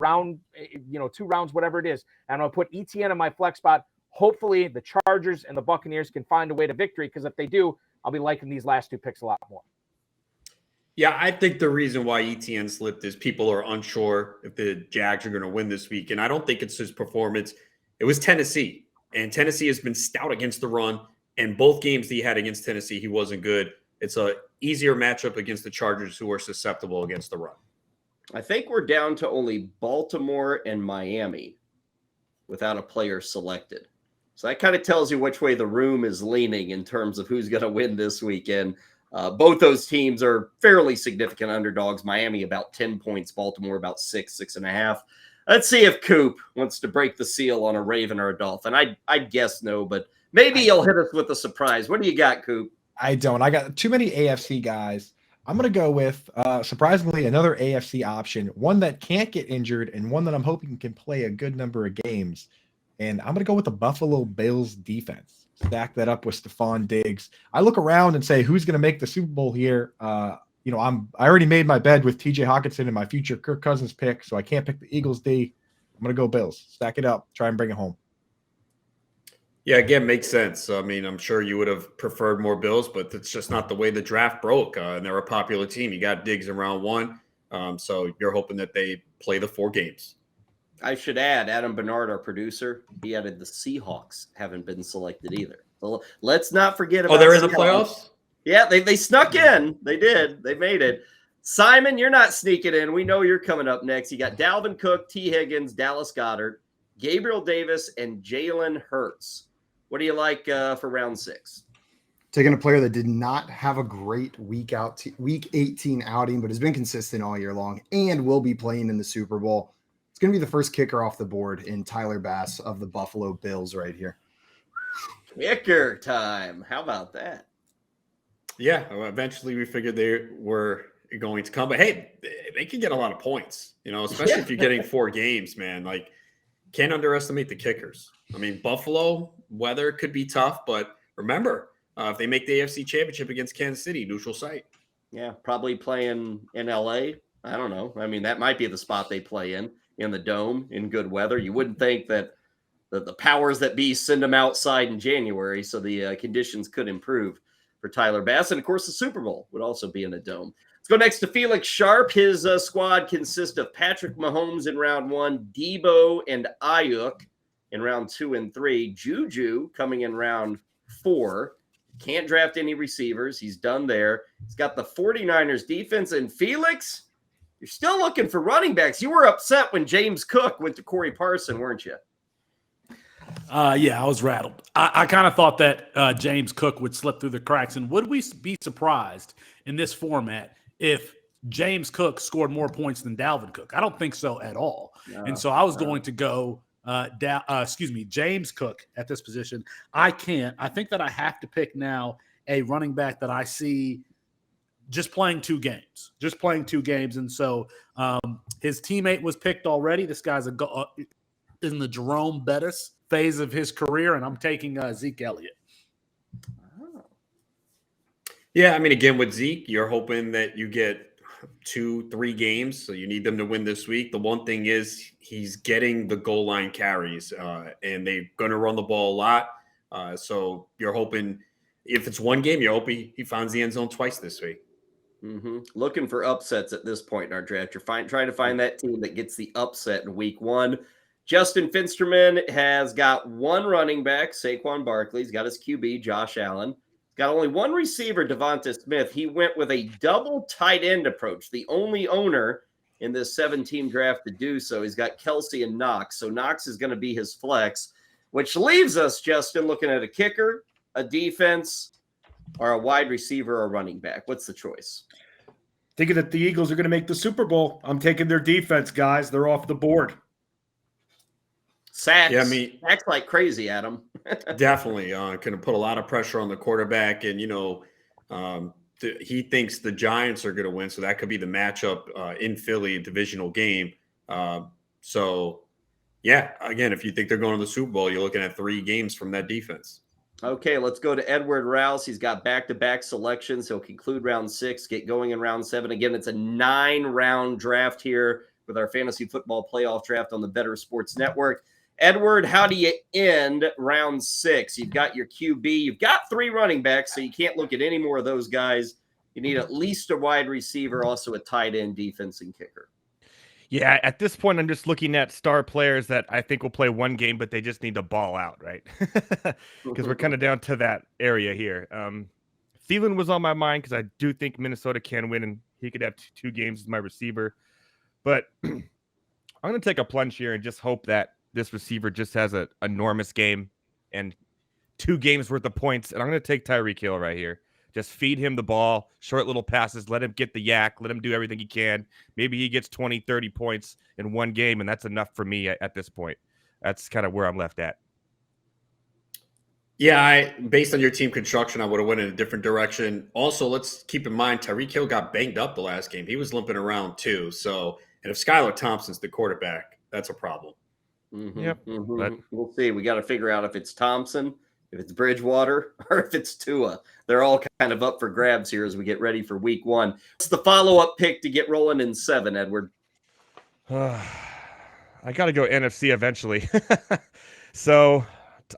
round, 2 rounds, whatever it is. And I'm going to put Etienne in my flex spot. Hopefully the Chargers and the Buccaneers can find a way to victory, because if they do, I'll be liking these last 2 picks a lot more. Yeah, I think the reason why ETN slipped is people are unsure if the Jags are going to win this week. And I don't think it's his performance. It was Tennessee. And Tennessee has been stout against the run. And both games he had against Tennessee, he wasn't good. It's a easier matchup against the Chargers, who are susceptible against the run. I think we're down to only Baltimore and Miami without a player selected. So that kind of tells you which way the room is leaning in terms of who's going to win this weekend. Both those teams are fairly significant underdogs. Miami about 10 points, Baltimore about 6.5. Let's see if Coop wants to break the seal on a Raven or a Dolphin. I'd guess no, but maybe he'll hit us with a surprise. What do you got, Coop? I don't. I got too many AFC guys. I'm going to go with, surprisingly, another AFC option, one that can't get injured and one that I'm hoping can play a good number of games. And I'm going to go with the Buffalo Bills defense. Stack that up with Stephon Diggs. I look around and say, who's going to make the Super Bowl here? I already made my bed with TJ Hawkinson and my future Kirk Cousins pick, so I can't pick the Eagles D. I'm going to go Bills. Stack it up. Try and bring it home. Yeah, again, makes sense. I mean, I'm sure you would have preferred more Bills, but it's just not the way the draft broke. And they're a popular team. You got Diggs in round 1, so you're hoping that they play the 4 games. I should add, Adam Bernard, our producer, he added the Seahawks haven't been selected either. So let's not forget about. Oh, they're in the playoffs? Yeah, they snuck in. They did. They made it. Simon, you're not sneaking in. We know you're coming up next. You got Dalvin Cook, T. Higgins, Dallas Goedert, Gabriel Davis, and Jalen Hurts. What do you like for round 6? Taking a player that did not have a great week 18 outing, but has been consistent all year long and will be playing in the Super Bowl. It's going to be the first kicker off the board in Tyler Bass of the Buffalo Bills right here. Kicker time. How about that? Yeah, eventually we figured they were going to come. But, hey, they can get a lot of points, especially if you're getting 4 games, man. Like, can't underestimate the kickers. I mean, Buffalo, weather could be tough, but remember, if they make the AFC Championship against Kansas City, neutral site. Yeah, probably playing in L.A., I don't know. I mean, that might be the spot they play in the dome in good weather. You wouldn't think that the powers that be send them outside in January, so the conditions could improve for Tyler Bass. And, of course, the Super Bowl would also be in a dome. Let's go next to Felix Sharp. His squad consists of Patrick Mahomes in round 1, Debo and Ayuk in round 2 and 3, Juju coming in round 4. Can't draft any receivers. He's done there. He's got the 49ers defense. And Felix, you're still looking for running backs. You were upset when James Cook went to Corey Parson, weren't you? Yeah, I was rattled. I kind of thought that James Cook would slip through the cracks. And would we be surprised in this format if James Cook scored more points than Dalvin Cook? I don't think so at all. No, and so I was going to go James Cook at this position. I can't. I think that I have to pick now a running back that I see just playing 2 games. And so his teammate was picked already. This guy's in the Jerome Bettis phase of his career, and I'm taking Zeke Elliott. Yeah, I mean, again, with Zeke, you're hoping that you get 2-3 games, so you need them to win this week. The one thing is he's getting the goal line carries, and they're going to run the ball a lot. So you're hoping if it's 1 game, you're hoping he finds the end zone twice this week. Mm-hmm. Looking for upsets at this point in our draft. You're trying to find that team that gets the upset in week 1. Justin Finsterman has got 1 running back, Saquon Barkley. He's got his QB, Josh Allen. Got only 1 receiver, Devonta Smith. He went with a double tight end approach, the only owner in this 7-team draft to do so. He's got Kelsey and Knox. So Knox is going to be his flex, which leaves us, Justin, looking at a kicker, a defense, or a wide receiver or running back. What's the choice? Thinking that the Eagles are going to make the Super Bowl. I'm taking their defense, guys. They're off the board. Sacks. Yeah, I mean, sacks like crazy, Adam. Definitely going to put a lot of pressure on the quarterback. And, he thinks the Giants are going to win. So that could be the matchup in Philly, a divisional game. So, yeah, again, if you think they're going to the Super Bowl, you're looking at 3 games from that defense. Okay, let's go to Edward Rouse. He's got back-to-back selections. He'll conclude round 6, get going in round 7. Again, it's a 9-round draft here with our fantasy football playoff draft on the Bettor Sports Network. Edward, how do you end round 6? You've got your QB. You've got 3 running backs, so you can't look at any more of those guys. You need at least a wide receiver, also a tight end, defense, and kicker. Yeah, at this point, I'm just looking at star players that I think will play 1 game, but they just need to ball out, right? Because we're kind of down to that area here. Thielen was on my mind because I do think Minnesota can win, and he could have 2 games as my receiver. But I'm going to take a plunge here and just hope that this receiver just has an enormous game and 2 games worth of points. And I'm going to take Tyreek Hill right here. Just feed him the ball, short little passes, let him get the yak, let him do everything he can. Maybe he gets 20, 30 points in 1 game, and that's enough for me at this point. That's kind of where I'm left at. Yeah, based on your team construction, I would have went in a different direction. Also, let's keep in mind, Tyreek Hill got banged up the last game. He was limping around too. So, and if Skylar Thompson's the quarterback, that's a problem. Mm-hmm, yep. Mm-hmm. But we'll see. We got to figure out if it's Thompson, if it's Bridgewater, or if it's Tua. They're all kind of up for grabs here as we get ready for week 1. It's the follow-up pick to get rolling in 7, Edward. I got to go NFC eventually. So,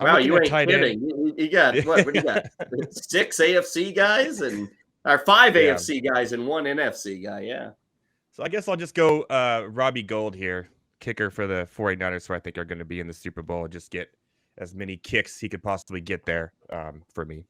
wow, you ain't kidding. You got, what do you got? 6 AFC guys or 5 AFC guys and 1 NFC guy, yeah. So I guess I'll just go Robbie Gould here, kicker for the 49ers, who I think are going to be in the Super Bowl, and just get as many kicks he could possibly get there for me.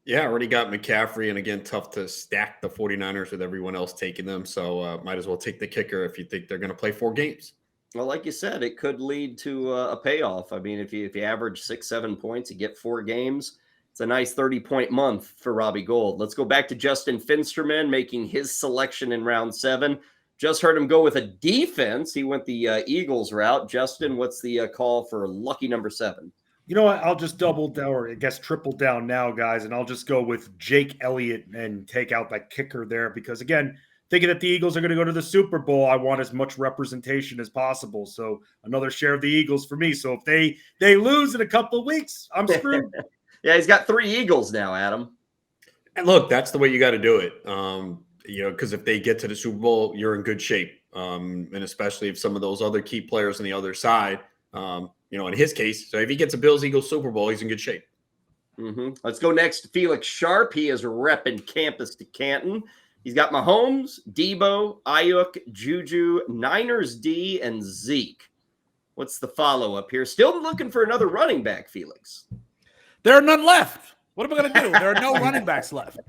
Yeah, I already got McCaffrey, and again, tough to stack the 49ers with everyone else taking them. So might as well take the kicker if you think they're going to play 4 games. Well, like you said, it could lead to a payoff. I mean, if you average 6-7 points, you get 4 games. It's a nice 30-point month for Robbie Gould. Let's go back to Justin Finsterman making his selection in round 7. Just heard him go with a defense. He went the Eagles route. Justin, what's the call for lucky number 7? You know what? I'll just double down, or I guess triple down now, guys, and I'll just go with Jake Elliott and take out that kicker there because, again, thinking that the Eagles are going to go to the Super Bowl, I want as much representation as possible. So another share of the Eagles for me. So if they lose in a couple of weeks, I'm screwed. Yeah, he's got 3 Eagles now, Adam. And look, that's the way you got to do it. because if they get to the Super Bowl, you're in good shape. And especially if some of those other key players on the other side, in his case, so if he gets a Bills-Eagles Super Bowl, he's in good shape. Let's go next to Felix Sharp. He is repping campus to Canton. He's got Mahomes, Debo, Ayuk, Juju, Niners D, and Zeke. What's the follow-up here? Still looking for another running back, Felix. There are none left. What am I going to do? There are no running backs left.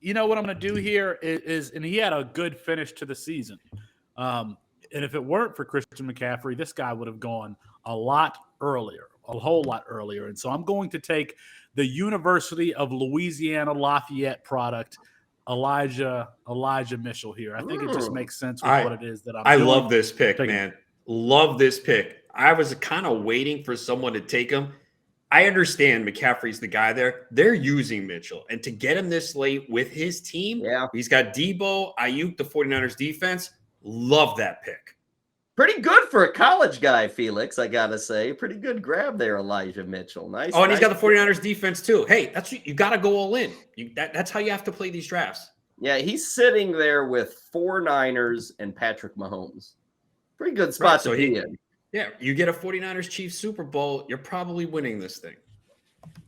You know what I'm going to do here is, and he had a good finish to the season. And if it weren't for Christian McCaffrey, this guy would have gone a lot earlier, a whole lot earlier. And so I'm going to take the University of Louisiana Lafayette product, Elijah Mitchell here. I think it just makes sense with what it is that I'm doing. Love this pick, man. Love this pick. I was kind of waiting for someone to take him. I understand McCaffrey's the guy there. They're using Mitchell. And to get him this late with his team, he's got Debo, Ayuk, the 49ers defense. Love that pick. Pretty good for a college guy, Felix, I got to say. Pretty good grab there, Elijah Mitchell. Nice. Oh, and he's got the 49ers defense too. Hey, you got to go all in. That's how you have to play these drafts. Yeah, he's sitting there with 4 Niners and Patrick Mahomes. Pretty good spot to be in. Yeah, you get a 49ers Chiefs Super Bowl, you're probably winning this thing.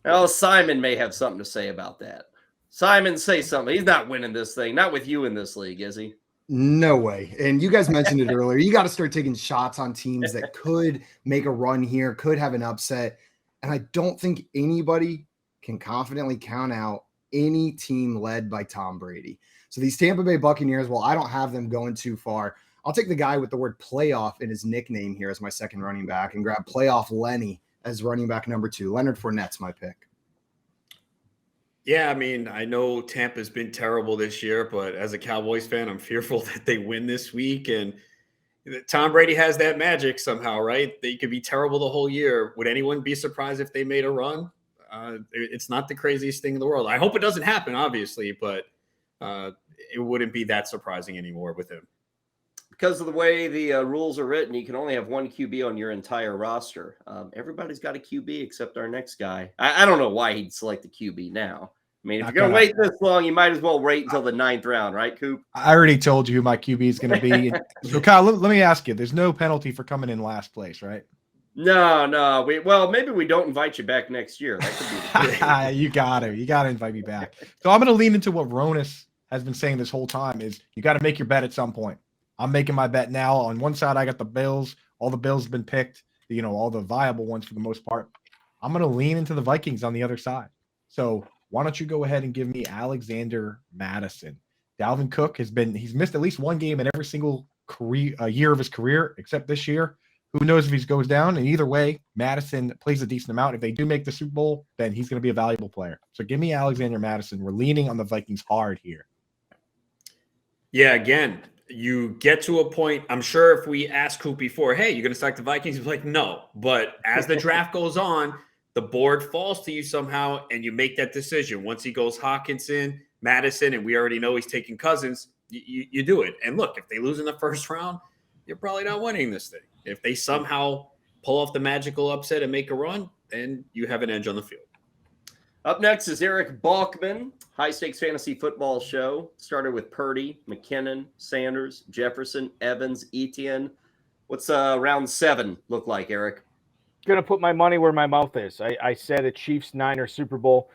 Well, Simon may have something to say about that. Simon, say something. He's not winning this thing. Not with you in this league, is he? No way. And you guys mentioned it earlier. You got to start taking shots on teams that could make a run here, could have an upset. And I don't think anybody can confidently count out any team led by Tom Brady. So these Tampa Bay Buccaneers, well, I don't have them going too far. I'll take the guy with the word playoff in his nickname here as my second running back and grab playoff Lenny as running back number 2. Leonard Fournette's my pick. Yeah, I mean, I know Tampa's been terrible this year, but as a Cowboys fan, I'm fearful that they win this week. And Tom Brady has that magic somehow, right? They could be terrible the whole year. Would anyone be surprised if they made a run? It's not the craziest thing in the world. I hope it doesn't happen, obviously, but it wouldn't be that surprising anymore with him. Because of the way the rules are written, you can only have 1 QB on your entire roster. Everybody's got a QB except our next guy. I don't know why he'd select the QB now. I mean, if you're going to wait this long, you might as well wait until the 9th round, right, Coop? I already told you who my QB is going to be. So, Kyle, let me ask you. There's no penalty for coming in last place, right? No. Maybe we don't invite you back next year. That could be the You got to invite me back. So I'm going to lean into what Ronis has been saying this whole time is you got to make your bet at some point. I'm making my bet now. On one side, I got the Bills. All the Bills have been picked, all the viable ones for the most part. I'm going to lean into the Vikings on the other side. So why don't you go ahead and give me Alexander Madison? Dalvin Cook he's missed at least one game in every single year of his career, except this year. Who knows if he goes down? And either way, Madison plays a decent amount. If they do make the Super Bowl, then he's going to be a valuable player. So give me Alexander Madison. We're leaning on the Vikings hard here. Yeah, again, you get to a point, I'm sure if we ask Coop before, hey, you're going to select the Vikings? He's like, no. But as the draft goes on, the board falls to you somehow, and you make that decision. Once he goes Hawkinson, Madison, and we already know he's taking Cousins, you do it. And look, if they lose in the first round, you're probably not winning this thing. If they somehow pull off the magical upset and make a run, then you have an edge on the field. Up next is Eric Balkman, high-stakes fantasy football show. Started with Purdy, McKinnon, Sanders, Jefferson, Evans, Etienne. What's round 7 look like, Eric? Going to put my money where my mouth is. I said a Chiefs-Niners Super Bowl.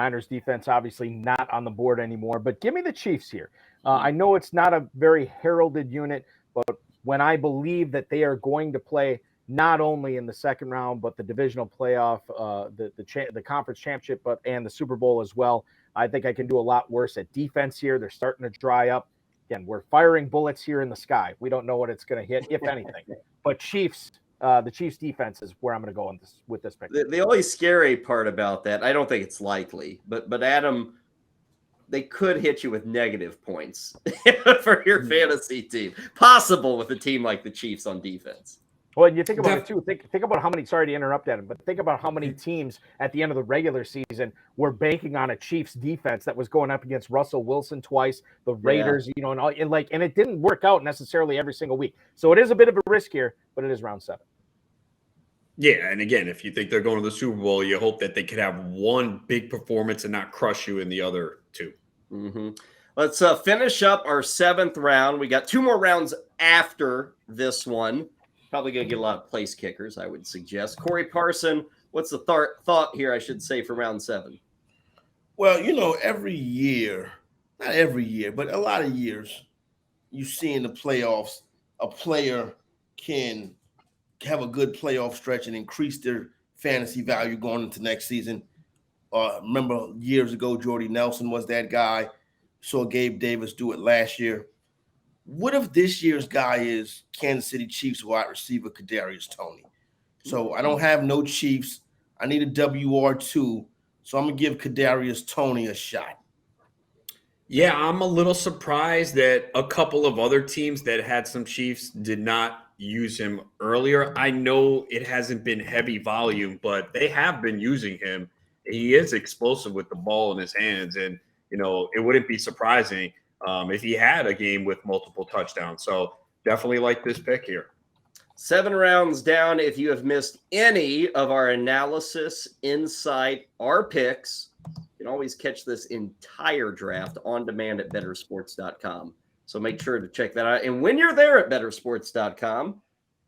Niners defense obviously not on the board anymore, but give me the Chiefs here. I know it's not a very heralded unit, but when I believe that they are going to play not only in the second round, but the divisional playoff, the conference championship, and the Super Bowl as well, I think I can do a lot worse at defense here. They're starting to dry up. Again, we're firing bullets here in the sky. We don't know what it's going to hit, if anything. But Chiefs, the Chiefs defense is where I'm going to go with this pick. The only scary part about that, I don't think it's likely, but Adam, they could hit you with negative points for your fantasy team. Possible with a team like the Chiefs on defense. Well, and you think about it too. Think about how many. Sorry to interrupt, Adam, but think about how many teams at the end of the regular season were banking on a Chiefs defense that was going up against Russell Wilson twice, the Raiders, and it didn't work out necessarily every single week. So it is a bit of a risk here, but it is round 7. Yeah, and again, if you think they're going to the Super Bowl, you hope that they could have one big performance and not crush you in the other 2. Mm-hmm. Let's finish up our 7th round. We got 2 more rounds after this one. Probably going to get a lot of place kickers, I would suggest. Corey Parson, what's the thought here, I should say, for round 7? Well, every year, not every year, but a lot of years, you see in the playoffs, a player can have a good playoff stretch and increase their fantasy value going into next season. Remember years ago, Jordy Nelson was that guy. Saw Gabe Davis do it last year. What if this year's guy is Kansas City Chiefs wide receiver Kadarius Toney? So I don't have no Chiefs. I need a WR2. So I'm going to give Kadarius Toney a shot. Yeah, I'm a little surprised that a couple of other teams that had some Chiefs did not use him earlier. I know it hasn't been heavy volume, but they have been using him. He is explosive with the ball in his hands, and it wouldn't be surprising if he had a game with multiple touchdowns. So definitely like this pick here. 7 rounds down. If you have missed any of our analysis, insight, our picks, you can always catch this entire draft on demand at bettorsports.com. So make sure to check that out. And when you're there at bettorsports.com,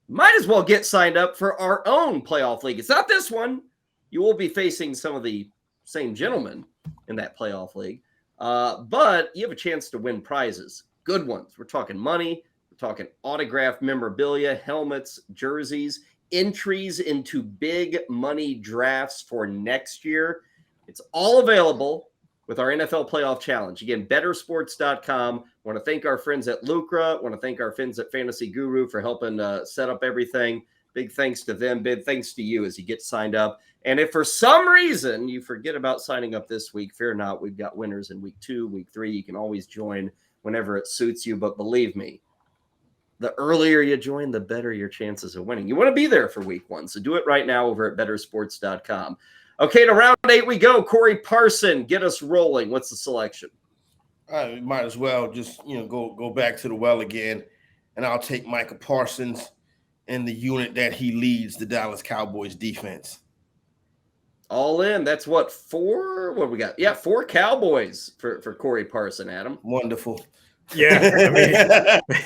might as well get signed up for our own playoff league. It's not this one. You will be facing some of the same gentlemen in that playoff league. But you have a chance to win prizes, good ones. We're talking money. We're talking autographed memorabilia, helmets, jerseys, entries into big money drafts for next year. It's all available with our NFL Playoff Challenge. Again, bettorsports.com. Want to thank our friends at Lucra. Want to thank our friends at Fantasy Guru for helping set up everything. Big thanks to them. Big thanks to you as you get signed up. And if for some reason you forget about signing up this week, fear not. We've got winners in week 2, week 3. You can always join whenever it suits you. But believe me, the earlier you join, the better your chances of winning. You want to be there for week 1. So do it right now over at bettorsports.com. Okay, to round 8 we go. Corey Parson, get us rolling. What's the selection? We might as well just go back to the well again, and I'll take Micah Parsons and the unit that he leads, the Dallas Cowboys defense. All in. That's what, 4? What we got? Yeah, 4 Cowboys for Corey Parson, Adam. Wonderful. Yeah, I mean,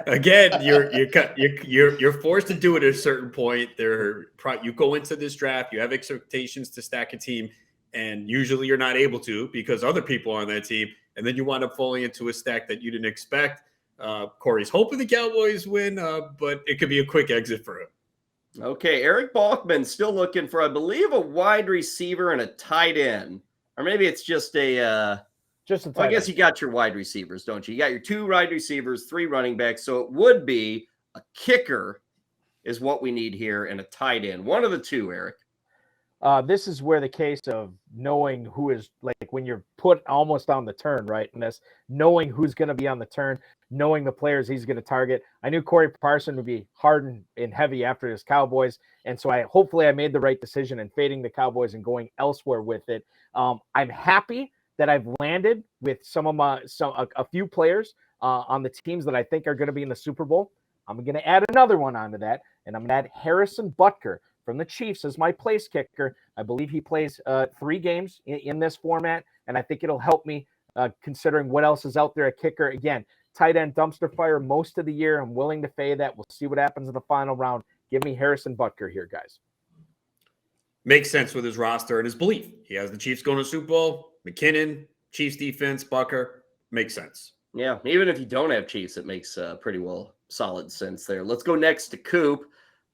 again, you're forced to do it at a certain point. You go into this draft, you have expectations to stack a team, and usually you're not able to because other people are on that team, and then you wind up falling into a stack that you didn't expect. Corey's hoping the Cowboys win, but it could be a quick exit for him. Okay, Eric Balkman still looking for, I believe, a wide receiver and a tight end, or maybe it's just a. I guess you got your wide receivers, don't you? You got your 2 wide receivers, 3 running backs. So it would be a kicker is what we need here and a tight end. One of the 2, Eric. This is where the case of knowing who is, like, when you're put almost on the turn, right? And that's knowing who's going to be on the turn, knowing the players he's going to target. I knew Corey Parson would be hard and heavy after his Cowboys. And so hopefully I made the right decision in fading the Cowboys and going elsewhere with it. I'm happy that I've landed with a few players on the teams that I think are going to be in the Super Bowl. I'm going to add another one onto that, and I'm going to add Harrison Butker from the Chiefs as my place kicker. I believe he plays 3 games in this format, and I think it'll help me considering what else is out there at kicker. Again, tight end dumpster fire most of the year. I'm willing to fade that. We'll see what happens in the final round. Give me Harrison Butker here, guys. Makes sense with his roster and his belief. He has the Chiefs going to the Super Bowl. McKinnon, Chiefs defense, Butker, makes sense. Yeah, even if you don't have Chiefs, it makes pretty well solid sense there. Let's go next to Coop.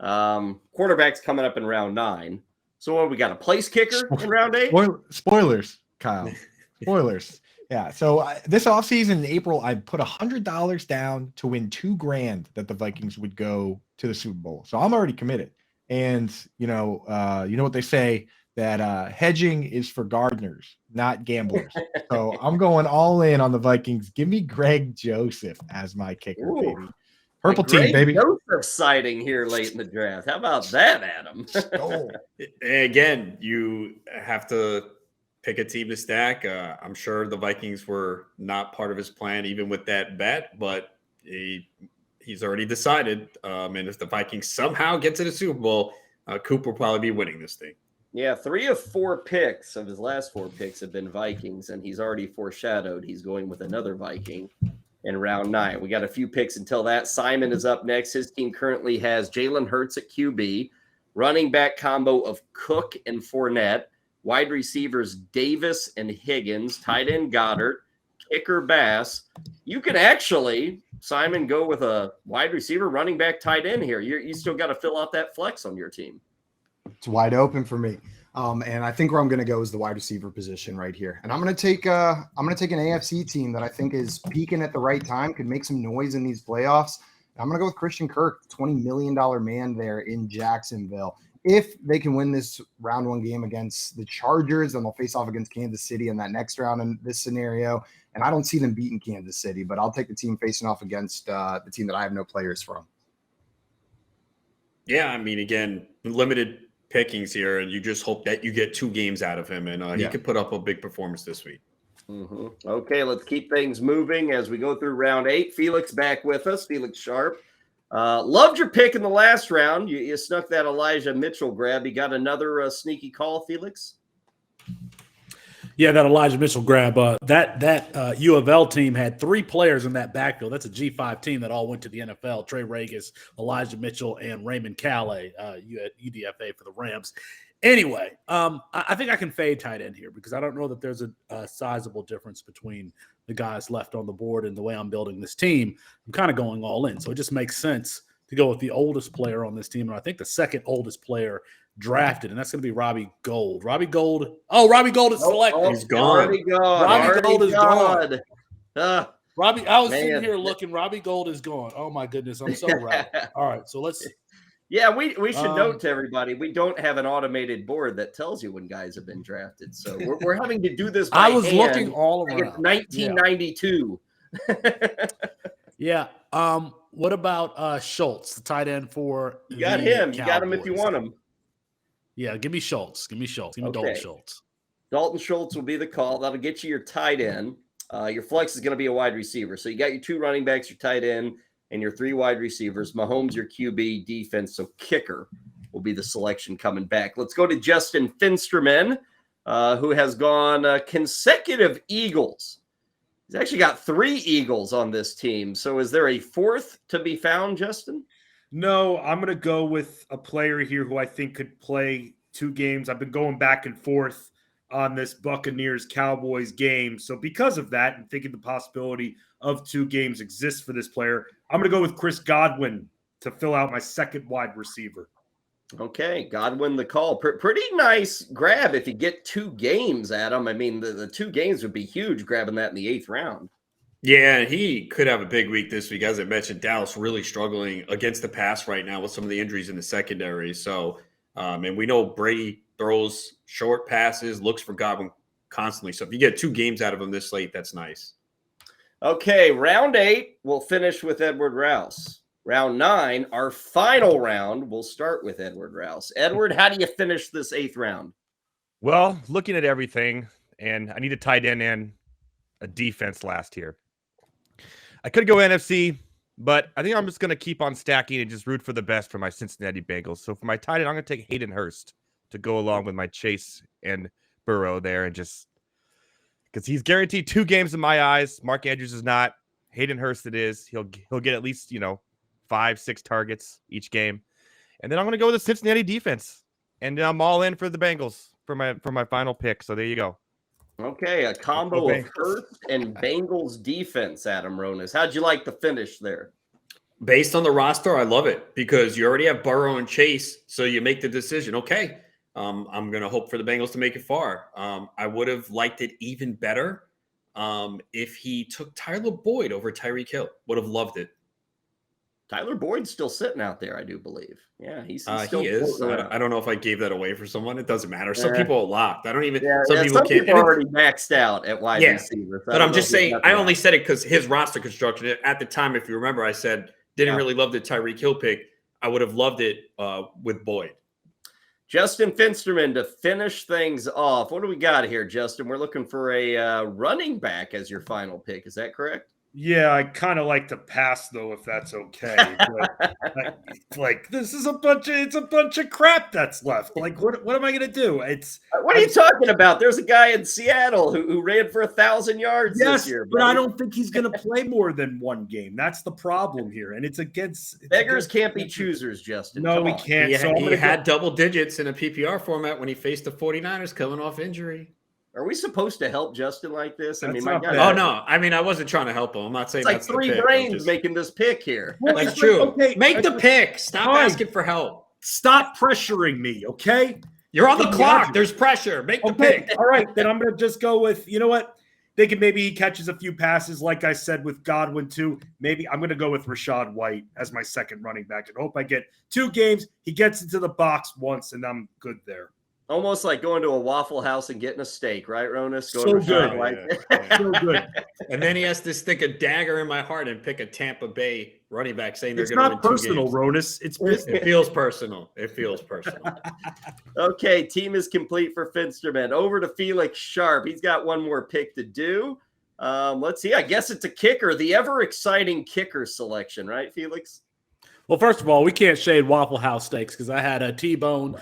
Quarterback's coming up in round 9. So what, we got a place kicker in round 8? Spoilers, Kyle. Spoilers. Yeah. So this offseason in April, I put $100 down to win $2,000 that the Vikings would go to the Super Bowl. So I'm already committed. And you know what they say, that hedging is for gardeners, not gamblers. So I'm going all in on the Vikings. Give me Greg Joseph as my kicker, baby. Purple team, baby. Joseph sighting here late in the draft. How about that, Adam? Again, you have to pick a team to stack. I'm sure the Vikings were not part of his plan, even with that bet, but he's already decided. And if the Vikings somehow get to the Super Bowl, Coop will probably be winning this thing. Yeah, 3 of 4 picks of his last 4 picks have been Vikings, and he's already foreshadowed he's going with another Viking in round 9. We got a few picks until that. Simon is up next. His team currently has Jalen Hurts at QB, running back combo of Cook and Fournette, wide receivers Davis and Higgins, tight end Goddard, kicker Bass. You can actually, Simon, go with a wide receiver, running back, tight end here. You still got to fill out that flex on your team. It's wide open for me. And I think where I'm going to go is the wide receiver position right here. And I'm going to take an AFC team that I think is peaking at the right time, could make some noise in these playoffs. I'm going to go with Christian Kirk, $20 million man there in Jacksonville. If they can win this round 1 game against the Chargers, then they'll face off against Kansas City in that next round in this scenario. And I don't see them beating Kansas City, but I'll take the team facing off against the team that I have no players from. Yeah, I mean, again, limited pickings here, and you just hope that you get 2 games out of him, and he could put up a big performance this week. Mm-hmm. Okay, let's keep things moving as we go through round 8. Felix back with us. Felix Sharp. Loved your pick in the last round. You snuck that Elijah Mitchell grab. You got another sneaky call, Felix? Yeah, that Elijah Mitchell grab. That U of L team had 3 players in that backfield. That's a G5 team that all went to the NFL. Trey Regis, Elijah Mitchell, and Raymond Calais, UDFA for the Rams. Anyway, I think I can fade tight end here because I don't know that there's a sizable difference between the guys left on the board and the way I'm building this team. I'm kind of going all in. So it just makes sense to go with the oldest player on this team. And I think the second oldest player drafted, and that's going to be Robbie Gould. Robbie Gould is selected. He's gone. Robbie Gould is gone. Robbie, I was sitting here looking. Robbie Gould is gone. Oh my goodness, I'm so right. All right, so let's. Yeah, we should note to everybody, we don't have an automated board that tells you when guys have been drafted. So we're having to do this by I was hand. looking all around. It's 1992. Yeah. What about Schultz, the tight end for You got him. You got him if you want him. Yeah, give me Schultz. Give me Dalton Schultz. Dalton Schultz will be the call. That'll get you your tight end. Your flex is going to be a wide receiver. So you got your 2 running backs, your tight end, and your 3 wide receivers. Mahomes, your QB, defense. So kicker will be the selection coming back. Let's go to Justin Finsterman, who has gone consecutive Eagles. He's actually got 3 Eagles on this team. So is there a 4th to be found, Justin? No, I'm going to go with a player here who I think could play 2 games. I've been going back and forth on this Buccaneers-Cowboys game. So because of that and thinking the possibility of 2 games exists for this player, I'm going to go with Chris Godwin to fill out my second wide receiver. Okay, Godwin the call. Pretty nice grab if you get 2 games at him. I mean, the 2 games would be huge grabbing that in the 8th round. Yeah, he could have a big week this week. As I mentioned, Dallas really struggling against the pass right now with some of the injuries in the secondary. So, and we know Brady throws short passes, looks for Godwin constantly. So if you get 2 games out of him this late, that's nice. Okay, round 8, we'll finish with Edward Rouse. Round 9, our final round, we'll start with Edward Rouse. Edward, how do you finish this 8th round? Well, looking at everything, and I need a tight end and a defense last here. I could go NFC, but I think I'm just going to keep on stacking and just root for the best for my Cincinnati Bengals. So for my tight end, I'm going to take Hayden Hurst to go along with my Chase and Burrow there, and just because he's guaranteed 2 games in my eyes. Mark Andrews is not. Hayden Hurst it is. He'll get at least 5-6 targets each game, and then I'm going to go with the Cincinnati defense, and I'm all in for the Bengals for my final pick. So there you go. Okay, a combo of Hurst and Bengals defense, Adam Ronas. How'd you like the finish there? Based on the roster, I love it because you already have Burrow and Chase, so you make the decision. Okay, I'm going to hope for the Bengals to make it far. I would have liked it even better if he took Tyler Boyd over Tyreek Hill. Would have loved it. Tyler Boyd's still sitting out there, I do believe. Yeah, he's still. He is. I don't know if I gave that away for someone. It doesn't matter. Some people are locked. I don't even. Yeah, some people can't. People already maxed out at wide receiver. But I'm just saying. I only said it because his roster construction at the time. If you remember, I said didn't really love the Tyreek Hill pick. I would have loved it with Boyd. Justin Finsterman to finish things off. What do we got here, Justin? We're looking for a running back as your final pick. Is that correct? Yeah, I kind of like to pass though, if that's okay. But, like this is it's a bunch of crap that's left. Like, what am I gonna do? What are you talking about? There's a guy in Seattle who ran for 1,000 yards this year. But I don't think he's gonna play more than one game. That's the problem here, and it's beggars can't be choosers, Justin. No, we can't. He had double digits in a PPR format when he faced the 49ers coming off injury. Are we supposed to help Justin like this? I mean, my God. Oh no! I mean, I wasn't trying to help him. I'm not saying it's like that's three the pick. brains making this pick here. Well, that's true. Okay, make the pick. Stop asking for help. Stop pressuring me, okay? You're on the clock. There's pressure. Make the pick. All right, then I'm going to just go with, you know what? Thinking maybe he catches a few passes, like I said with Godwin too. Maybe I'm going to go with Rachaad White as my second running back and hope I get 2 games. He gets into the box once, and I'm good there. Almost like going to a Waffle House and getting a steak, right, Ronus? So good. So good. And then he has to stick a dagger in my heart and pick a Tampa Bay running back saying they're going to win 2 games. It's not personal, Ronus. It's business. It feels personal. It feels personal. Okay, team is complete for Finsterman. Over to Felix Sharp. He's got one more pick to do. Let's see. I guess it's a kicker, the ever-exciting kicker selection, right, Felix? Well, first of all, we can't shade Waffle House steaks because I had a T-bone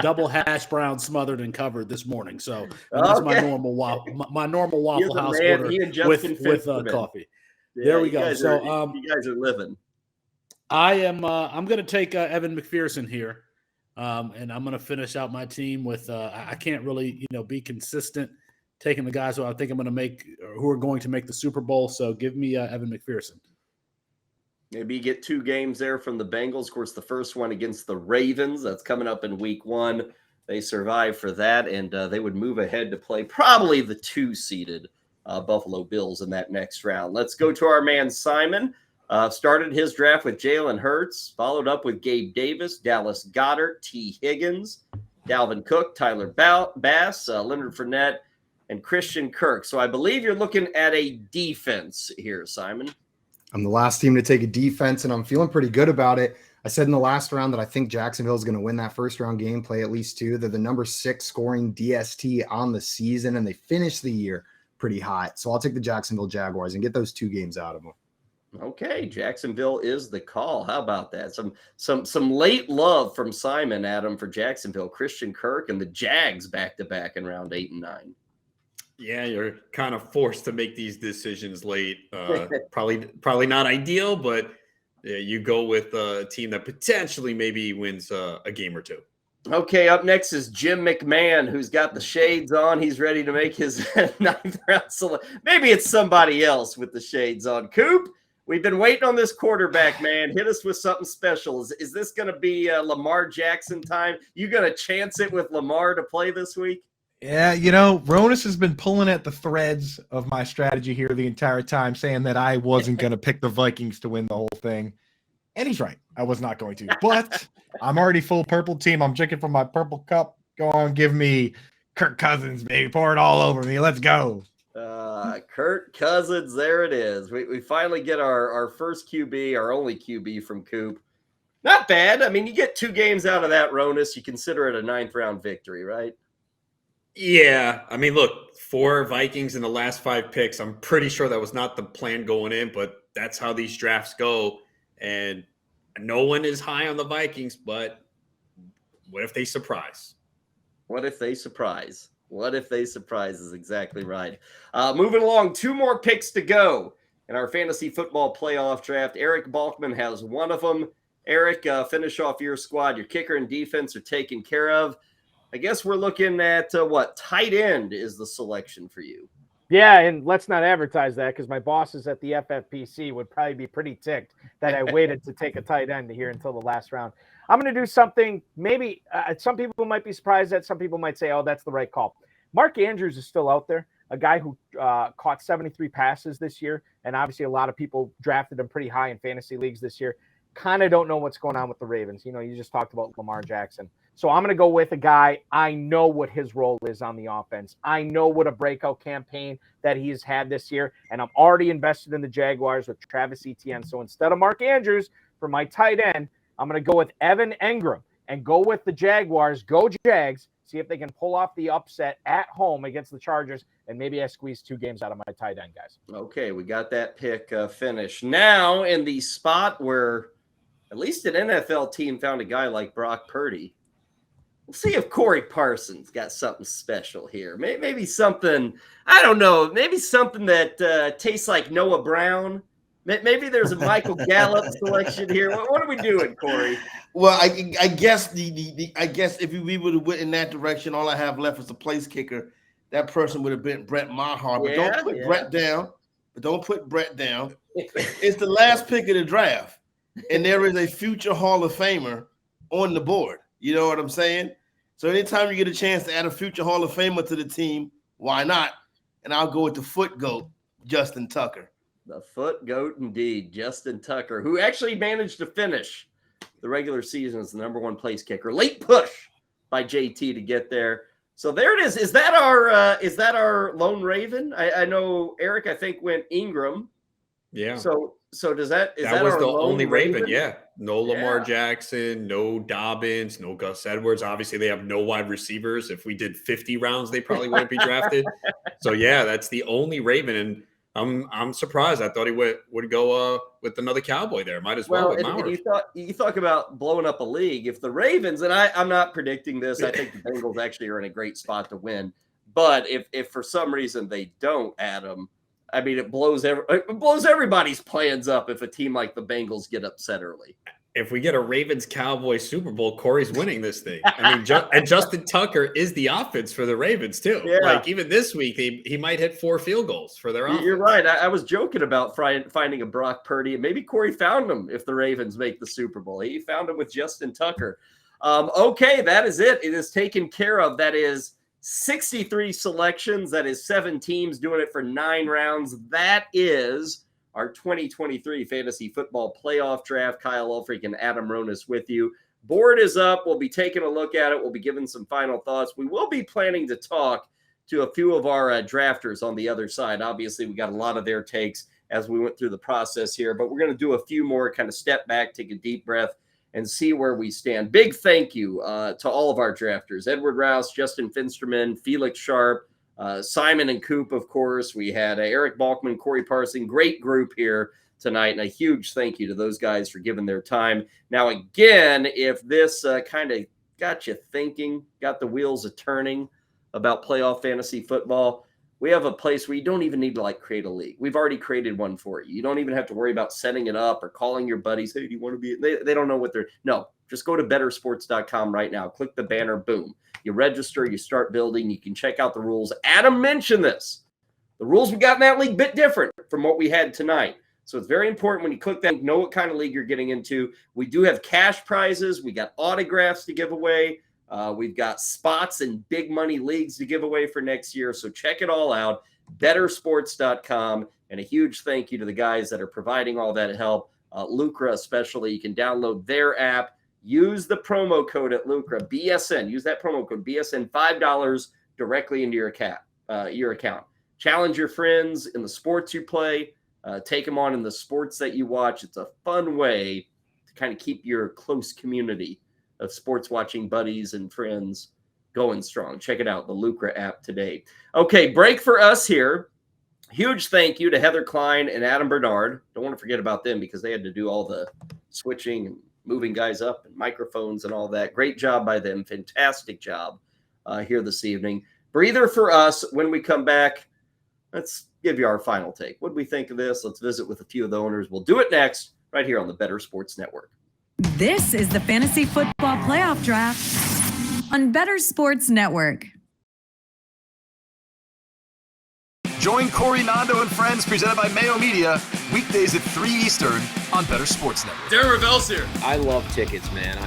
double hash brown smothered and covered this morning. So that's my normal Waffle House order with coffee. Yeah, there we go. So you guys are living. I'm going to take Evan McPherson here, and I'm going to finish out my team with. I can't really be consistent taking the guys who I think I'm going to who are going to make the Super Bowl. So give me Evan McPherson. Maybe you get 2 games there from the Bengals. Of course, the first one against the Ravens. That's coming up in week 1. They survive for that, and they would move ahead to play probably the 2-seeded Buffalo Bills in that next round. Let's go to our man Simon. Started his draft with Jalen Hurts, followed up with Gabe Davis, Dallas Goedert, T. Higgins, Dalvin Cook, Tyler Bass, Leonard Fournette, and Christian Kirk. So I believe you're looking at a defense here, Simon. I'm the last team to take a defense, and I'm feeling pretty good about it. I said in the last round that I think Jacksonville is going to win that first round game, play at least 2. They're the number 6 scoring DST on the season, and they finished the year pretty hot. So I'll take the Jacksonville Jaguars and get those 2 games out of them. Okay, Jacksonville is the call. How about that? Some late love from Simon, Adam, for Jacksonville. Christian Kirk and the Jags back-to-back in round 8 and 9. Yeah, you're kind of forced to make these decisions late. Probably not ideal, but you go with a team that potentially maybe wins a game or 2. Okay, up next is Jim McMahon, who's got the shades on. He's ready to make his 9th round select. Maybe it's somebody else with the shades on. Coop, we've been waiting on this quarterback, man. Hit us with something special. Is this going to be Lamar Jackson time? You going to chance it with Lamar to play this week? Yeah, Ronus has been pulling at the threads of my strategy here the entire time, saying that I wasn't going to pick the Vikings to win the whole thing. And he's right. I was not going to. But I'm already full purple team. I'm drinking from my purple cup. Go on, give me Kirk Cousins, baby. Pour it all over me. Let's go. Kirk Cousins, there it is. We finally get our first QB, our only QB from Coop. Not bad. I mean, you get 2 games out of that, Ronus. You consider it a 9th round victory, right? Yeah. I mean, look, 4 Vikings in the last 5 picks. I'm pretty sure that was not the plan going in, but that's how these drafts go. And no one is high on the Vikings, but what if they surprise? What if they surprise? What if they surprise is exactly right. Moving along, 2 more picks to go in our fantasy football playoff draft. Eric Balkman has one of them. Eric, finish off your squad. Your kicker and defense are taken care of. I guess we're looking at tight end is the selection for you. Yeah, and let's not advertise that because my bosses at the FFPC would probably be pretty ticked that I waited to take a tight end here until the last round. I'm going to do something maybe some people might be surprised at. Some people might say, oh, that's the right call. Mark Andrews is still out there, a guy who caught 73 passes this year, and obviously a lot of people drafted him pretty high in fantasy leagues this year. Kind of don't know what's going on with the Ravens. You just talked about Lamar Jackson. So I'm going to go with a guy. I know what his role is on the offense. I know what a breakout campaign that he has had this year, and I'm already invested in the Jaguars with Travis Etienne. So instead of Mark Andrews for my tight end, I'm going to go with Evan Engram. and go with the Jaguars. Go Jags. See if they can pull off the upset at home against the Chargers, and maybe I squeeze 2 games out of my tight end, guys. Okay, we got that pick finished. Now in the spot where at least an NFL team found a guy like Brock Purdy. We'll see if Corey Parsons got something special here. Maybe something, I don't know, maybe something that tastes like Noah Brown. Maybe there's a Michael Gallup selection here. What are we doing, Corey? Well, I guess I guess if we would have went in that direction, all I have left is a place kicker. That person would have been Brett Maher. But don't put Brett down. But don't put Brett down. It's the last pick of the draft, and there is a future Hall of Famer on the board. You know what I'm saying? So anytime you get a chance to add a future Hall of Famer to the team, why not? And I'll go with the foot goat, Justin Tucker. The foot goat indeed, Justin Tucker, who actually managed to finish the regular season as the number 1 place kicker. Late push by JT to get there. So there it is. Is that our lone Raven? I know Eric, I think, went Ingram. Yeah. So is that was our the lone only Raven? Yeah. No Lamar Yeah. Jackson, no Dobbins, no Gus Edwards. Obviously, they have no wide receivers. If we did 50 rounds, they probably wouldn't be drafted. So yeah, that's the only Raven, and I'm surprised. I thought he would go with another Cowboy there. Might as well. And you talk about blowing up a league. If the Ravens, and I'm not predicting this, I think the Bengals actually are in a great spot to win. But if for some reason they don't add him, I mean, it blows everybody's plans up if a team like the Bengals get upset early. If we get a Ravens-Cowboys Super Bowl, Corey's winning this thing. I mean, and Justin Tucker is the offense for the Ravens, too. Yeah. Like, even this week, he might hit 4 field goals for their offense. You're right. I was joking about finding a Brock Purdy, and maybe Corey found him if the Ravens make the Super Bowl. He found him with Justin Tucker. Okay, that is it. It is taken care of. That is 63 selections. That is 7 teams doing it for 9 rounds. That is our 2023 fantasy football playoff draft. Kyle Elfrink and Adam Ronis with you. Board is up. We'll be taking a look at it. We'll be giving some final thoughts. We will be planning to talk to a few of our drafters on the other side. Obviously, we got a lot of their takes as we went through the process here, but we're going to do a few more, kind of step back, take a deep breath, and see where we stand. Big thank you to all of our drafters: Edward Rouse, Justin Finsterman, Felix Sharp, Simon and Coop, of course. We had Eric Balkman, Corey Parson. Great group here tonight, and a huge thank you to those guys for giving their time. Now, again, if this kind of got you thinking, got the wheels a-turning about playoff fantasy football, we have a place where you don't even need to create a league. We've already created one for you. You don't even have to worry about setting it up or calling your buddies. Hey, do you want to be? They don't know what they're. No, just go to bettorsports.com right now. Click the banner. Boom. You register. You start building. You can check out the rules. Adam mentioned this. The rules we got in that league a bit different from what we had tonight. So it's very important when you click that, know what kind of league you're getting into. We do have cash prizes. We got autographs to give away. We've got spots in big money leagues to give away for next year. So check it all out, bettorsports.com. And a huge thank you to the guys that are providing all that help. Lucra especially. You can download their app. Use the promo code at Lucra, BSN. Use that promo code, BSN, $5 directly into your account. Challenge your friends in the sports you play. Take them on in the sports that you watch. It's a fun way to kind of keep your close community of sports watching buddies and friends going strong. Check it out, the Lucra app today. Okay, break for us here. Huge thank you to Heather Klein and Adam Bernard. Don't want to forget about them because they had to do all the switching and moving guys up and microphones and all that. Great job by them. Fantastic job here this evening. Breather for us. When we come back, let's give you our final take. What do we think of this? Let's visit with a few of the owners. We'll do it next right here on the Bettor Sports Network. This is the Fantasy Football Playoff Draft on Bettor Sports Network. Join Corey Nando and friends, presented by Mayo Media, weekdays at 3 Eastern on Bettor Sports Network. Darren Ravel's here. I love tickets, man.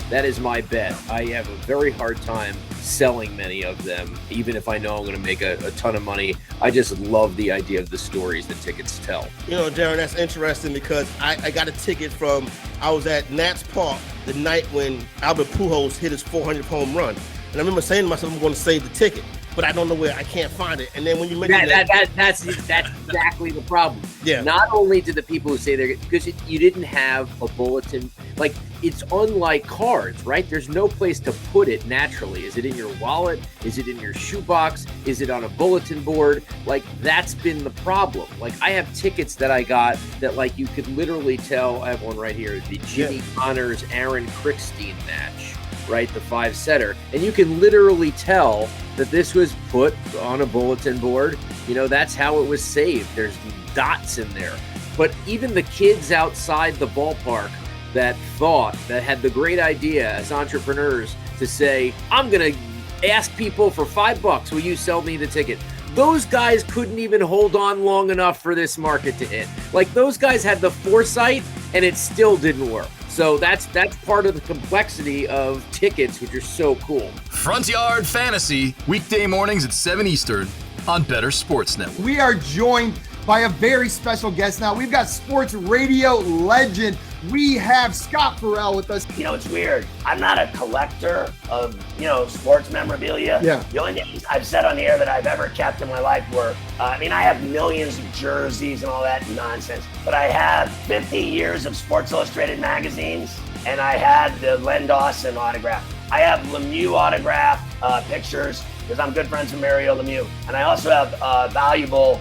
That is my bet. I have a very hard time selling many of them, even if I know I'm going to make a ton of money. I just love the idea of the stories that tickets tell. You know, Darren, that's interesting because I got a ticket I was at Nats Park the night when Albert Pujols hit his 400th home run. And I remember saying to myself, I'm going to save the ticket. but I don't know where. I can't find it. And then when you mention that's exactly the problem. Yeah. Not only do the people who say they're because you didn't have a bulletin, like it's unlike cards, right? There's no place to put it naturally. Is it in your wallet? Is it in your shoebox? Is it on a bulletin board? Like that's been the problem. Like I have tickets that I got that like you could literally tell. I have one right here, the Jimmy Connors Aaron Crickstein match, right? The 5-setter. And you can literally tell that this was put on a bulletin board. You know, that's how it was saved. There's dots in there. But even the kids outside the ballpark that had the great idea as entrepreneurs to say, I'm going to ask people for $5, will you sell me the ticket? Those guys couldn't even hold on long enough for this market to hit. Like those guys had the foresight and it still didn't work. So that's part of the complexity of tickets, which are so cool. Front Yard Fantasy, weekday mornings at 7 Eastern on Bettor Sports Network. We are joined by a very special guest now. We've got sports radio legend. We have Scott Farrell with us. You know, it's weird. I'm not a collector of, sports memorabilia. Yeah. The only things I've said on the air that I've ever kept in my life were, I have millions of jerseys and all that nonsense, but I have 50 years of Sports Illustrated magazines, and I had the Len Dawson autograph. I have Lemieux autograph pictures, because I'm good friends with Mario Lemieux. And I also have valuable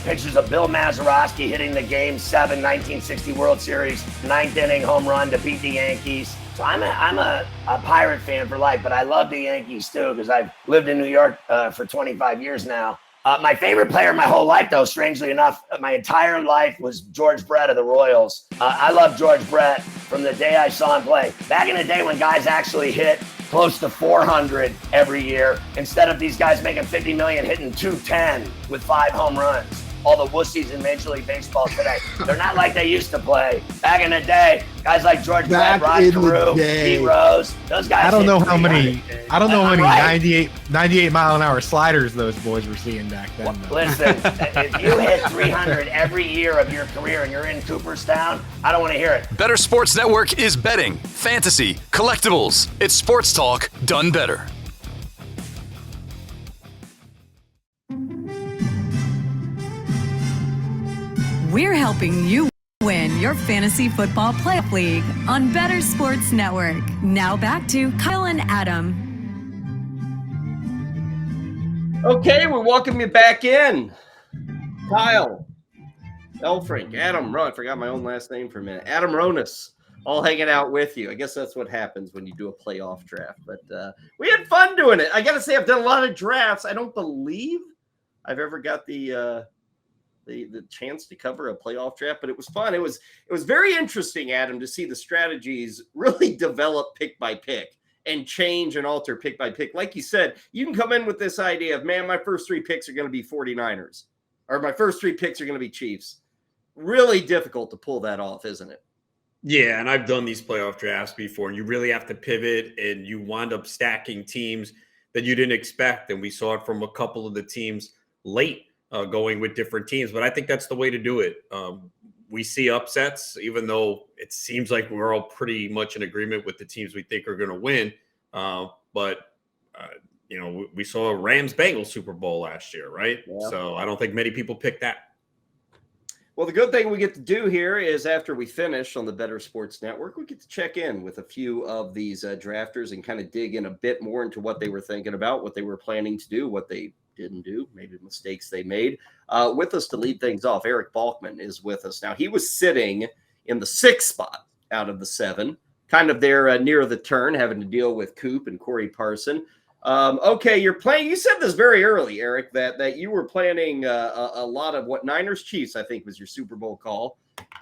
pictures of Bill Mazeroski hitting the Game 7 1960 World Series 9th inning home run to beat the Yankees. So I'm a Pirate fan for life, but I love the Yankees too because I've lived in New York for 25 years now. My favorite player my whole life, though, strangely enough, my entire life was George Brett of the Royals. I love George Brett from the day I saw him play. Back in the day when guys actually hit close to 400 every year, instead of these guys making $50 million hitting 210 with 5 home runs. All the wussies in Major League Baseball today, they're not like they used to play. Back in the day, guys like George Brett, Rod Carew, Pete Rose, those guys. I don't know how many 98 mile an hour sliders those boys were seeing back then. Listen, if you hit 300 every year of your career and you're in Cooperstown, I don't want to hear it. Bettor Sports Network is betting, fantasy, collectibles. It's sports talk done better. We're helping you win your fantasy football playoff league on Bettor Sports Network. Now back to Kyle and Adam. Okay, we welcome you back in. Kyle, Elfrink, Adam, I forgot my own last name for a minute. Adam Ronis, all hanging out with you. I guess that's what happens when you do a playoff draft. But we had fun doing it. I got to say, I've done a lot of drafts. I don't believe I've ever got the chance to cover a playoff draft, but it was fun. It was very interesting, Adam, to see the strategies really develop pick by pick and change and alter pick by pick. Like you said, you can come in with this idea of, man, my first 3 picks are going to be 49ers, or my first 3 picks are going to be Chiefs. Really difficult to pull that off, isn't it? Yeah, and I've done these playoff drafts before, and you really have to pivot, and you wind up stacking teams that you didn't expect, and we saw it from a couple of the teams late. Going with different teams, but I think that's the way to do it. We see upsets, even though it seems like we're all pretty much in agreement with the teams we think are going to win. We saw a Rams-Bengals Super Bowl last year, right? Yeah. So I don't think many people picked that. Well, the good thing we get to do here is after we finish on the Bettor Sports Network, we get to check in with a few of these drafters and kind of dig in a bit more into what they were thinking about, what they were planning to do, what they didn't do, maybe mistakes they made. With us to lead things off, Eric Balkman is with us. Now, he was sitting in the 6th spot out of the 7, kind of there near the turn, having to deal with Coop and Corey Parson. Okay, you're playing. You said this very early, Eric, that you were planning a lot of what Niners Chiefs, I think, was your Super Bowl call.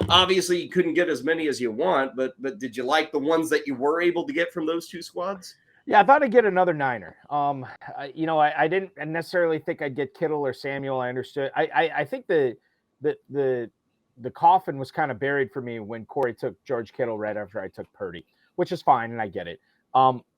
Obviously, you couldn't get as many as you want, but did you like the ones that you were able to get from those 2 squads? Yeah, I thought I'd get another Niner. I didn't necessarily think I'd get Kittle or Samuel. I understood. I think the coffin was kind of buried for me when Corey took George Kittle right after I took Purdy, which is fine, and I get it.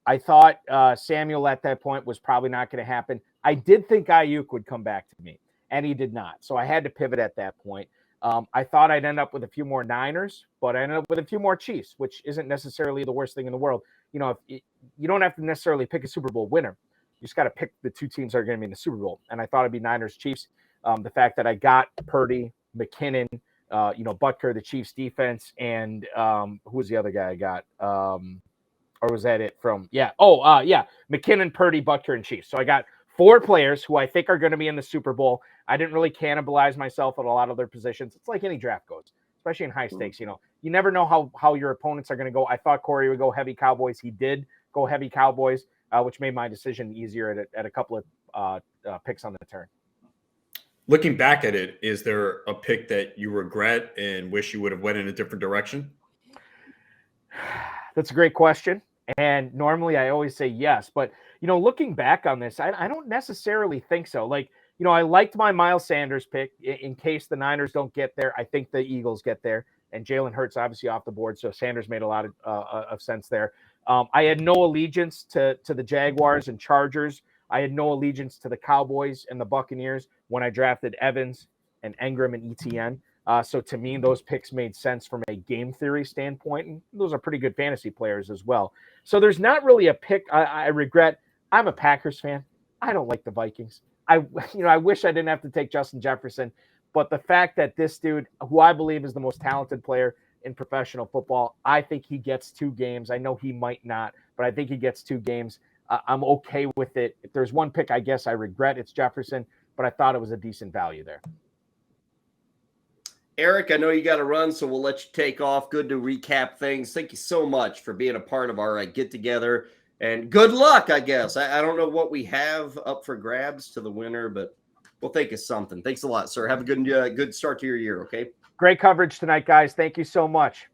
I thought Samuel at that point was probably not going to happen. I did think Ayuk would come back to me, and he did not. So I had to pivot at that point. I thought I'd end up with a few more Niners, but I ended up with a few more Chiefs, which isn't necessarily the worst thing in the world. You don't have to necessarily pick a Super Bowl winner. You just got to pick the two teams that are going to be in the Super Bowl. And I thought it'd be Niners Chiefs. The fact that I got Purdy, McKinnon, Butker, the Chiefs defense, and who was the other guy I got? Or was that it from? Yeah. McKinnon, Purdy, Butker, and Chiefs. So I got 4 players who I think are going to be in the Super Bowl. I didn't really cannibalize myself at a lot of their positions. It's like any draft goes, especially in high stakes. You never know how your opponents are going to go. I thought Corey would go heavy Cowboys. He did go heavy Cowboys, which made my decision easier at a couple of picks on the turn. Looking back at it, is there a pick that you regret and wish you would have went in a different direction? That's a great question. And normally I always say yes. But, looking back on this, I don't necessarily think so. Like, I liked my Miles Sanders pick in case the Niners don't get there. I think the Eagles get there. And Jalen Hurts obviously off the board. So Sanders made a lot of sense there. I had no allegiance to the Jaguars and Chargers. I had no allegiance to the Cowboys and the Buccaneers when I drafted Evans and Engram and ETN. So to me, those picks made sense from a game theory standpoint. And those are pretty good fantasy players as well. So there's not really a pick I regret. I'm a Packers fan. I don't like the Vikings. I wish I didn't have to take Justin Jefferson. But the fact that this dude, who I believe is the most talented player in professional football, I think he gets 2 games. I know he might not, but I think he gets 2 games. I'm okay with it. If there's one pick I guess I regret, it's Jefferson, but I thought it was a decent value there. Eric, I know you got to run, so we'll let you take off. Good to recap things. Thank you so much for being a part of our get-together. And good luck, I guess. I don't know what we have up for grabs to the winner, but we'll think of something. Thanks a lot, sir. Have a good start to your year, okay? Great coverage tonight, guys. Thank you so much.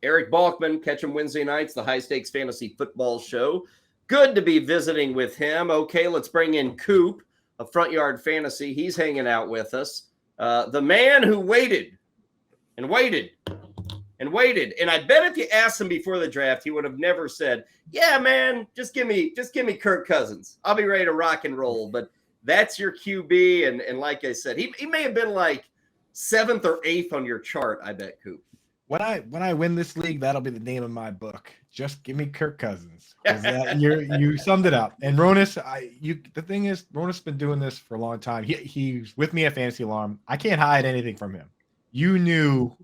Eric Balkman, catch him Wednesday nights, the High Stakes Fantasy Football Show. Good to be visiting with him. Okay, let's bring in Coop of Front Yard Fantasy. He's hanging out with us. The man who waited and waited and waited. And I bet if you asked him before the draft, he would have never said, yeah, man, just give me Kirk Cousins. I'll be ready to rock and roll. But that's your QB. And like I said, he may have been like 7th or 8th on your chart, I bet, Coop. When I win this league, that'll be the name of my book. Just give me Kirk Cousins. You summed it up. And Ronis, the thing is, Ronis been doing this for a long time. He's with me at Fantasy Alarm. I can't hide anything from him. You knew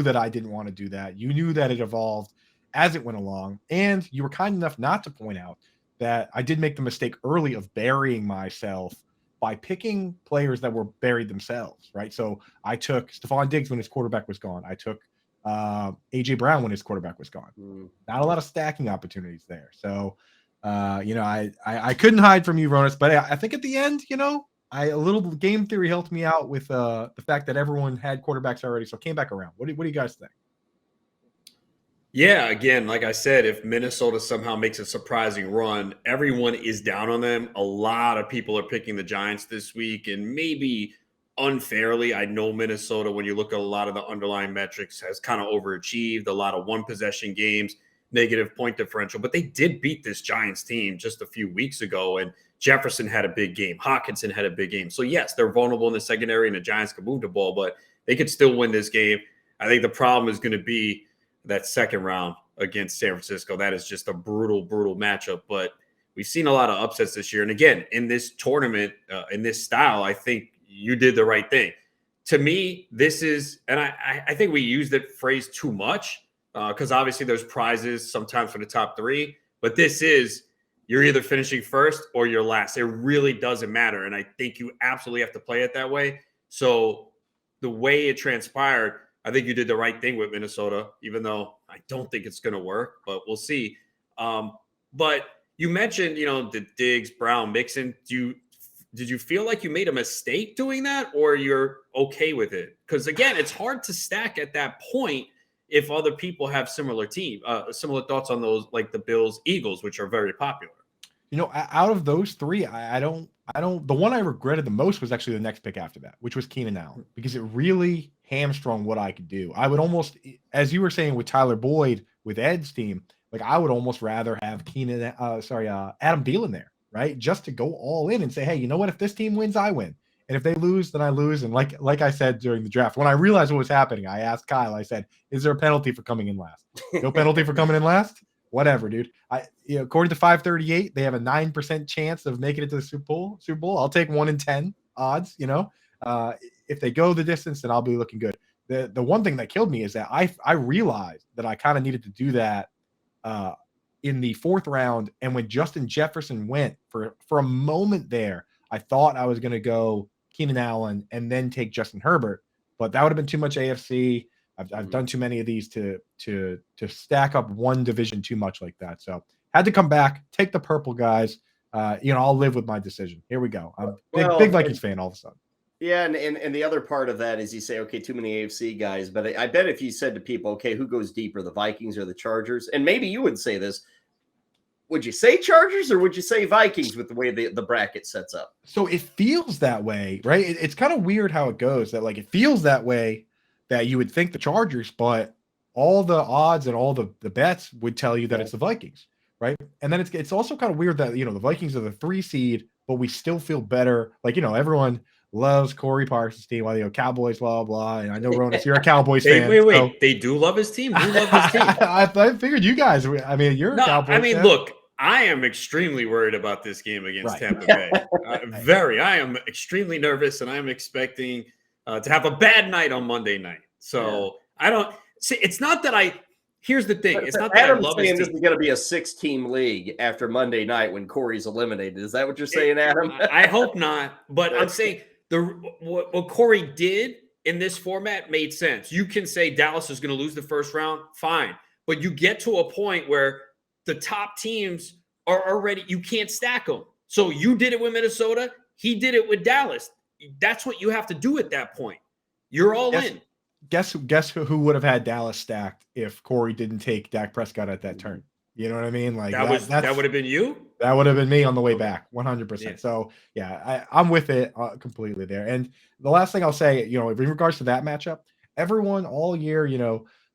that I didn't want to do that. You knew that it evolved as it went along, and you were kind enough not to point out that I did make the mistake early of burying myself by picking players that were buried themselves. Right. So I took Stephon Diggs when his quarterback was gone. I took AJ Brown when his quarterback was gone. Not a lot of stacking opportunities there. So, I couldn't hide from you, Ronis, but I think at the end, a little game theory helped me out with the fact that everyone had quarterbacks already. So I came back around. What do you guys think? Yeah, again, like I said, if Minnesota somehow makes a surprising run, everyone is down on them. A lot of people are picking the Giants this week, and maybe unfairly, I know Minnesota, when you look at a lot of the underlying metrics, has kind of overachieved, a lot of one-possession games, negative point differential, but they did beat this Giants team just a few weeks ago, and Jefferson had a big game. Hawkinson had a big game. So, yes, they're vulnerable in the secondary, and the Giants can move the ball, but they could still win this game. I think the problem is going to be that second round against San Francisco. That is just a brutal, brutal matchup, but we've seen a lot of upsets this year. And, again, in this tournament, in this style, I think you did the right thing. To me, this is, and I think we use that phrase too much because obviously there's prizes sometimes for the top 3, but this is, you're either finishing first or you're last. It really doesn't matter. And I think you absolutely have to play it that way. So the way it transpired, I think you did the right thing with Minnesota, even though I don't think it's going to work, but we'll see. But you mentioned, the Diggs, Brown, Mixon. Did you feel like you made a mistake doing that, or you're okay with it? Because, again, it's hard to stack at that point if other people have similar thoughts on those, like the Bills, Eagles, which are very popular. Out of those 3, I don't. The one I regretted the most was actually the next pick after that, which was Keenan Allen, because it really hamstrung what I could do. I would almost, as you were saying with Tyler Boyd with Ed's team, like I would almost rather have Adam Thielen there. Right, just to go all in and say, hey, you know what? If this team wins, I win, and if they lose, then I lose. And like I said during the draft, when I realized what was happening, I asked Kyle. I said, "Is there a penalty for coming in last?" No penalty for coming in last. whatever, dude. According to 538, they have a 9% chance of making it to the Super Bowl. I'll take 1 in 10 odds. If they go the distance, then I'll be looking good. The one thing that killed me is that I realized that I kind of needed to do that in the 4th round. And when Justin Jefferson went for a moment there, I thought I was going to go Keenan Allen and then take Justin Herbert, but that would have been too much AFC. I've done too many of these to stack up one division too much like that. So had to come back, take the purple guys. I'll live with my decision. Here we go. I'm a big Vikings fan all of a sudden. Yeah, and the other part of that is you say, okay, too many AFC guys, but I bet if you said to people, okay, who goes deeper, the Vikings or the Chargers? And maybe you would say this. Would you say Chargers or would you say Vikings with the way the bracket sets up? So it feels that way, right? It's kind of weird how it goes that it feels that way that you would think the Chargers, but all the odds and all the bets would tell you that it's the Vikings, right? And then it's also kind of weird that, the Vikings are the 3 seed, but we still feel better. Everyone loves Corey Parsons' team, while Cowboys, blah, blah. And I know, Ronas, you're a Cowboys fan. Wait. So. They do love his team. Who loves his team? I figured you guys, you're a Cowboys fan. Look, I am extremely worried about this game against Tampa Bay. I am extremely nervous, and I'm expecting to have a bad night on Monday night. So I don't see. It's not that here's the thing. It's not that Adam's I love saying his this team. is going to be a 6-team league after Monday night when Corey's eliminated. Is that what you're saying, Adam? I hope not. But I'm saying what Corey did in this format made sense. You can say Dallas is going to lose the first round, fine. But you get to a point where the top teams are already, you can't stack them. So you did it with Minnesota. He did it with Dallas. That's what you have to do at that point. You're all in. Guess who would have had Dallas stacked if Corey didn't take Dak Prescott at that turn? You know what I mean? That would have been you. That would have been me on the way back, 100%. Yeah. So I'm with it completely there. And the last thing I'll say, in regards to that matchup, everyone all year,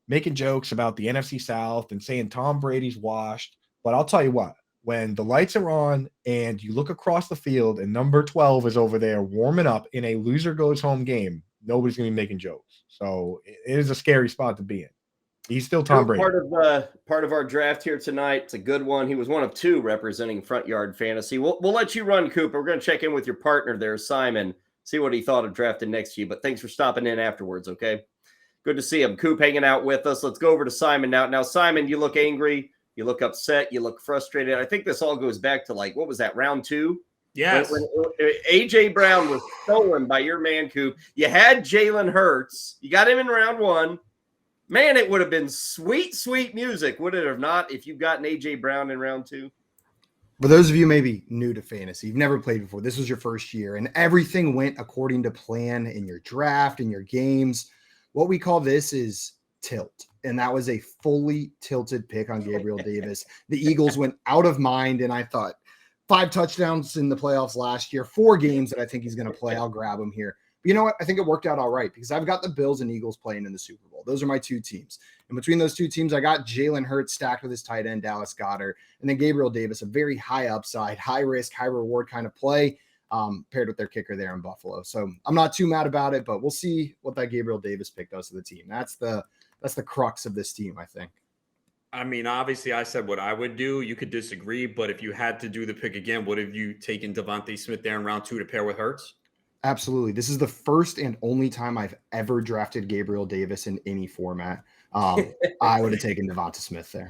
making jokes about the NFC South and saying Tom Brady's washed. But I'll tell you what, when the lights are on and you look across the field and number 12 is over there warming up in a loser goes home game, nobody's going to be making jokes. So it is a scary spot to be in. He's still Tom Brady. Part of our draft here tonight. It's a good one. He was one of 2 representing Front Yard Fantasy. We'll let you run, Cooper. We're going to check in with your partner there, Simon, see what he thought of drafting next to you. But thanks for stopping in afterwards, okay? Good to see him. Coop hanging out with us. Let's go over to Simon now. Now, Simon, you look angry. You look upset. You look frustrated. I think this all goes back to what was that, round 2? Yes. When A.J. Brown was stolen by your man, Coop. You had Jalen Hurts. You got him in round 1. Man, it would have been sweet, sweet music, would it have not, if you'd gotten A.J. Brown in round 2? For those of you maybe new to fantasy, you've never played before, this was your first year, and everything went according to plan in your draft, in your games. What we call this is tilt, and that was a fully tilted pick on Gabriel Davis. The Eagles went out of mind, and I thought 5 touchdowns in the playoffs last year, 4 games that I think he's going to play. I'll grab him here. But you know what? I think it worked out all right because I've got the Bills and Eagles playing in the Super Bowl. Those are my 2 teams. And between those 2 teams, I got Jalen Hurts stacked with his tight end, Dallas Goedert, and then Gabriel Davis, a very high upside, high risk, high reward kind of play, paired with their kicker there in Buffalo. So I'm not too mad about it, but we'll see what that Gabriel Davis pick does to the team. That's the crux of this team, I think. I mean, obviously, I said what I would do. You could disagree, but if you had to do the pick again, would have you taken Devontae Smith there in round 2 to pair with Hurts? Absolutely. This is the first and only time I've ever drafted Gabriel Davis in any format. I would have taken Devonta Smith there.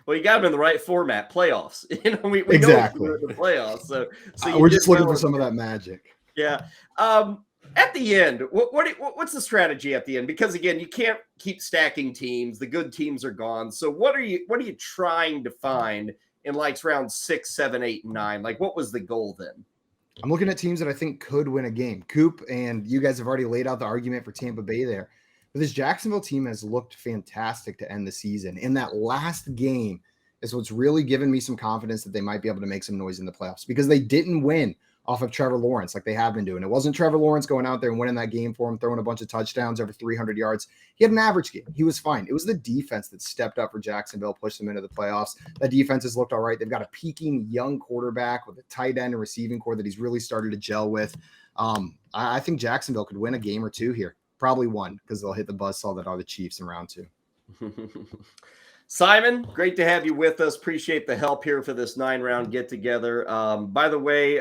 Well, you got him in the right format, playoffs. We exactly know the playoffs. So we're just looking for some of that magic. Yeah. At the end, what's the strategy at the end? Because again, you can't keep stacking teams. The good teams are gone. So what are you trying to find in round 6, 7, 8, and 9? What was the goal then? I'm looking at teams that I think could win a game. Coop and you guys have already laid out the argument for Tampa Bay there. But this Jacksonville team has looked fantastic to end the season. In that last game is what's really given me some confidence that they might be able to make some noise in the playoffs because they didn't win off of Trevor Lawrence like they have been doing. It wasn't Trevor Lawrence going out there and winning that game for him, throwing a bunch of touchdowns over 300 yards. He had an average game. He was fine. It was the defense that stepped up for Jacksonville, pushed them into the playoffs. That defense has looked all right. They've got a peaking young quarterback with a tight end and receiving core that he's really started to gel with. I think Jacksonville could win a game or 2 here. Probably 1 because they'll hit the buzzsaw that are the Chiefs in round 2. Simon, great to have you with us. Appreciate the help here for this 9-round get together. By the way,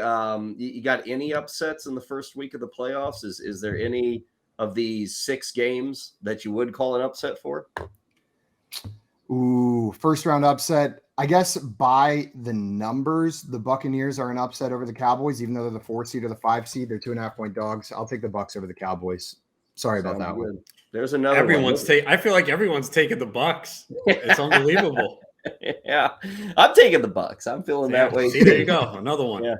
you got any upsets in the first week of the playoffs? Is there any of these 6 games that you would call an upset for? Ooh, first round upset. I guess by the numbers, the Buccaneers are an upset over the Cowboys, even though they're the 4th seed or the 5 seed. They're 2.5-point dogs. I'll take the Bucs over the Cowboys. Sorry about that one. There's another I feel like everyone's taking the Bucs. It's unbelievable. Yeah, I'm taking the Bucs. I'm feeling that way. See, there you go. Another one. Yeah.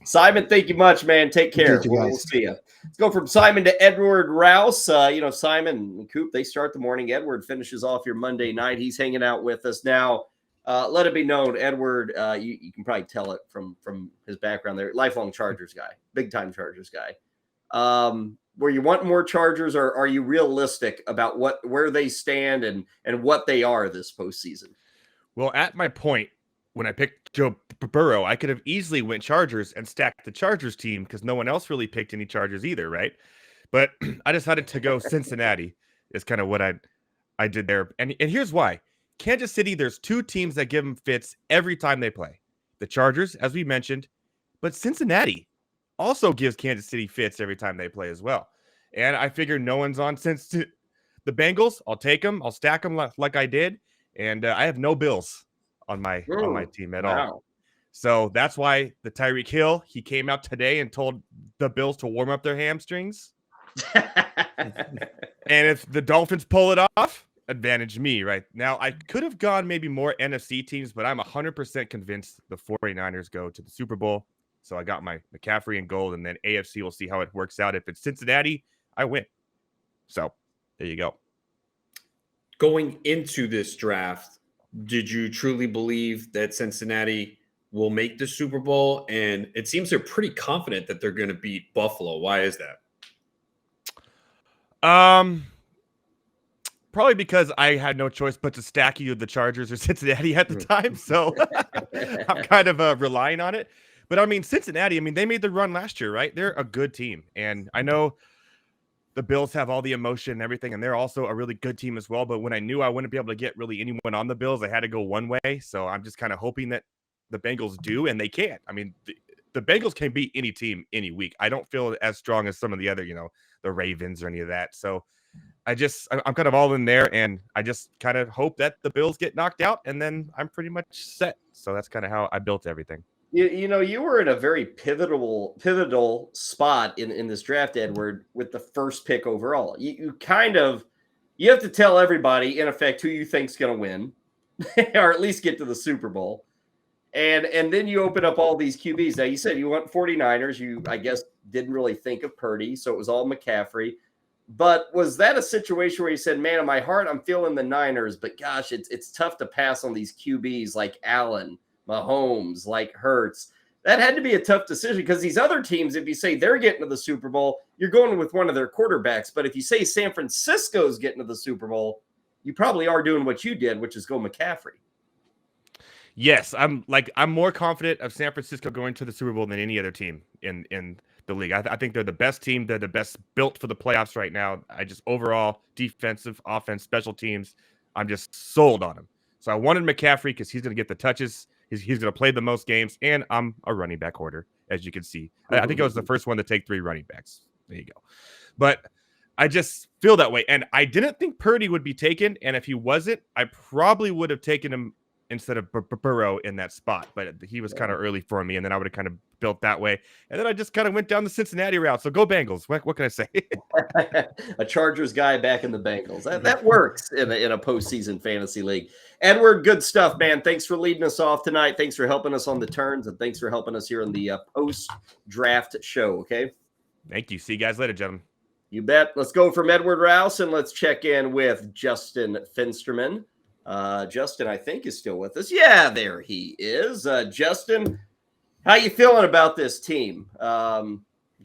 Simon, thank you much, man. Take care. We'll see you. Let's go from Simon to Edward Rouse. Simon and Coop, they start the morning. Edward finishes off your Monday night. He's hanging out with us now. Let it be known, Edward, you can probably tell it from his background there. Lifelong Chargers guy, big-time Chargers guy. Where you want more Chargers, or are you realistic about where they stand and what they are this postseason? Well, at my point, when I picked Joe Burrow, I could have easily went Chargers and stacked the Chargers team because no one else really picked any Chargers either, right? But I decided to go Cincinnati is kind of what I did there. And here's why. Kansas City, there's 2 teams that give them fits every time they play. The Chargers, as we mentioned, but Cincinnati also gives Kansas City fits every time they play as well. And I figured no one's on since the Bengals. I'll take them. I'll stack them like I did. And I have no Bills on my team at all. So that's why the Tyreek Hill, he came out today and told the Bills to warm up their hamstrings. And if the Dolphins pull it off, advantage me right now. I could have gone maybe more NFC teams, but I'm 100% convinced the 49ers go to the Super Bowl. So I got my McCaffrey and gold, and then AFC, we'll see how it works out. If it's Cincinnati, I win. So there you go. Going into this draft, did you truly believe that Cincinnati will make the Super Bowl? And it seems they're pretty confident that they're going to beat Buffalo. Why is that? Probably because I had no choice but to stack either the Chargers or Cincinnati at the time. So I'm kind of relying on it. But I mean, Cincinnati, they made the run last year, right? They're a good team. And I know the Bills have all the emotion and everything, and they're also a really good team as well. But when I knew I wouldn't be able to get really anyone on the Bills, I had to go one way. So I'm just kind of hoping that the Bengals do, and they can't. The Bengals can beat any team any week. I don't feel as strong as some of the other, the Ravens or any of that. So I'm kind of all in there, and I just kind of hope that the Bills get knocked out, and then I'm pretty much set. So that's kind of how I built everything. You were in a very pivotal spot in this draft, Edward, with the first pick overall. You have to tell everybody, in effect, who you think's going to win, or at least get to the Super Bowl. And then you open up all these QBs. Now, you said you want 49ers. You, I guess, didn't really think of Purdy, so it was all McCaffrey. But was that a situation where you said, man, in my heart, I'm feeling the Niners, but gosh, it's tough to pass on these QBs like Allen, Mahomes, like Hurts? That had to be a tough decision because these other teams, if you say they're getting to the Super Bowl, you're going with one of their quarterbacks. But if you say San Francisco's getting to the Super Bowl, you probably are doing what you did, which is go McCaffrey. Yes, I'm more confident of San Francisco going to the Super Bowl than any other team in the league. I think they're the best team. They're the best built for the playoffs right now. I just overall defensive, offense, special teams, I'm just sold on them. So I wanted McCaffrey because he's going to get the touches. He's going to play the most games, and I'm a running back hoarder, as you can see. I think I was the first one to take 3 running backs. There you go. But I just feel that way. And I didn't think Purdy would be taken, and if he wasn't, I probably would have taken him instead of Burrow in that spot. But he was kind of early for me, and then I would have kind of built that way. And then I just kind of went down the Cincinnati route. So go Bengals. What can I say? A Chargers guy back in the Bengals. That works in a postseason fantasy league. Edward, good stuff, man. Thanks for leading us off tonight. Thanks for helping us on the turns, and thanks for helping us here on the post-draft show, okay? Thank you. See you guys later, gentlemen. You bet. Let's go from Edward Rouse, and let's check in with Justin Finsterman. Justin, I think, is still with us. Yeah, there he is. Justin, how you feeling about this team?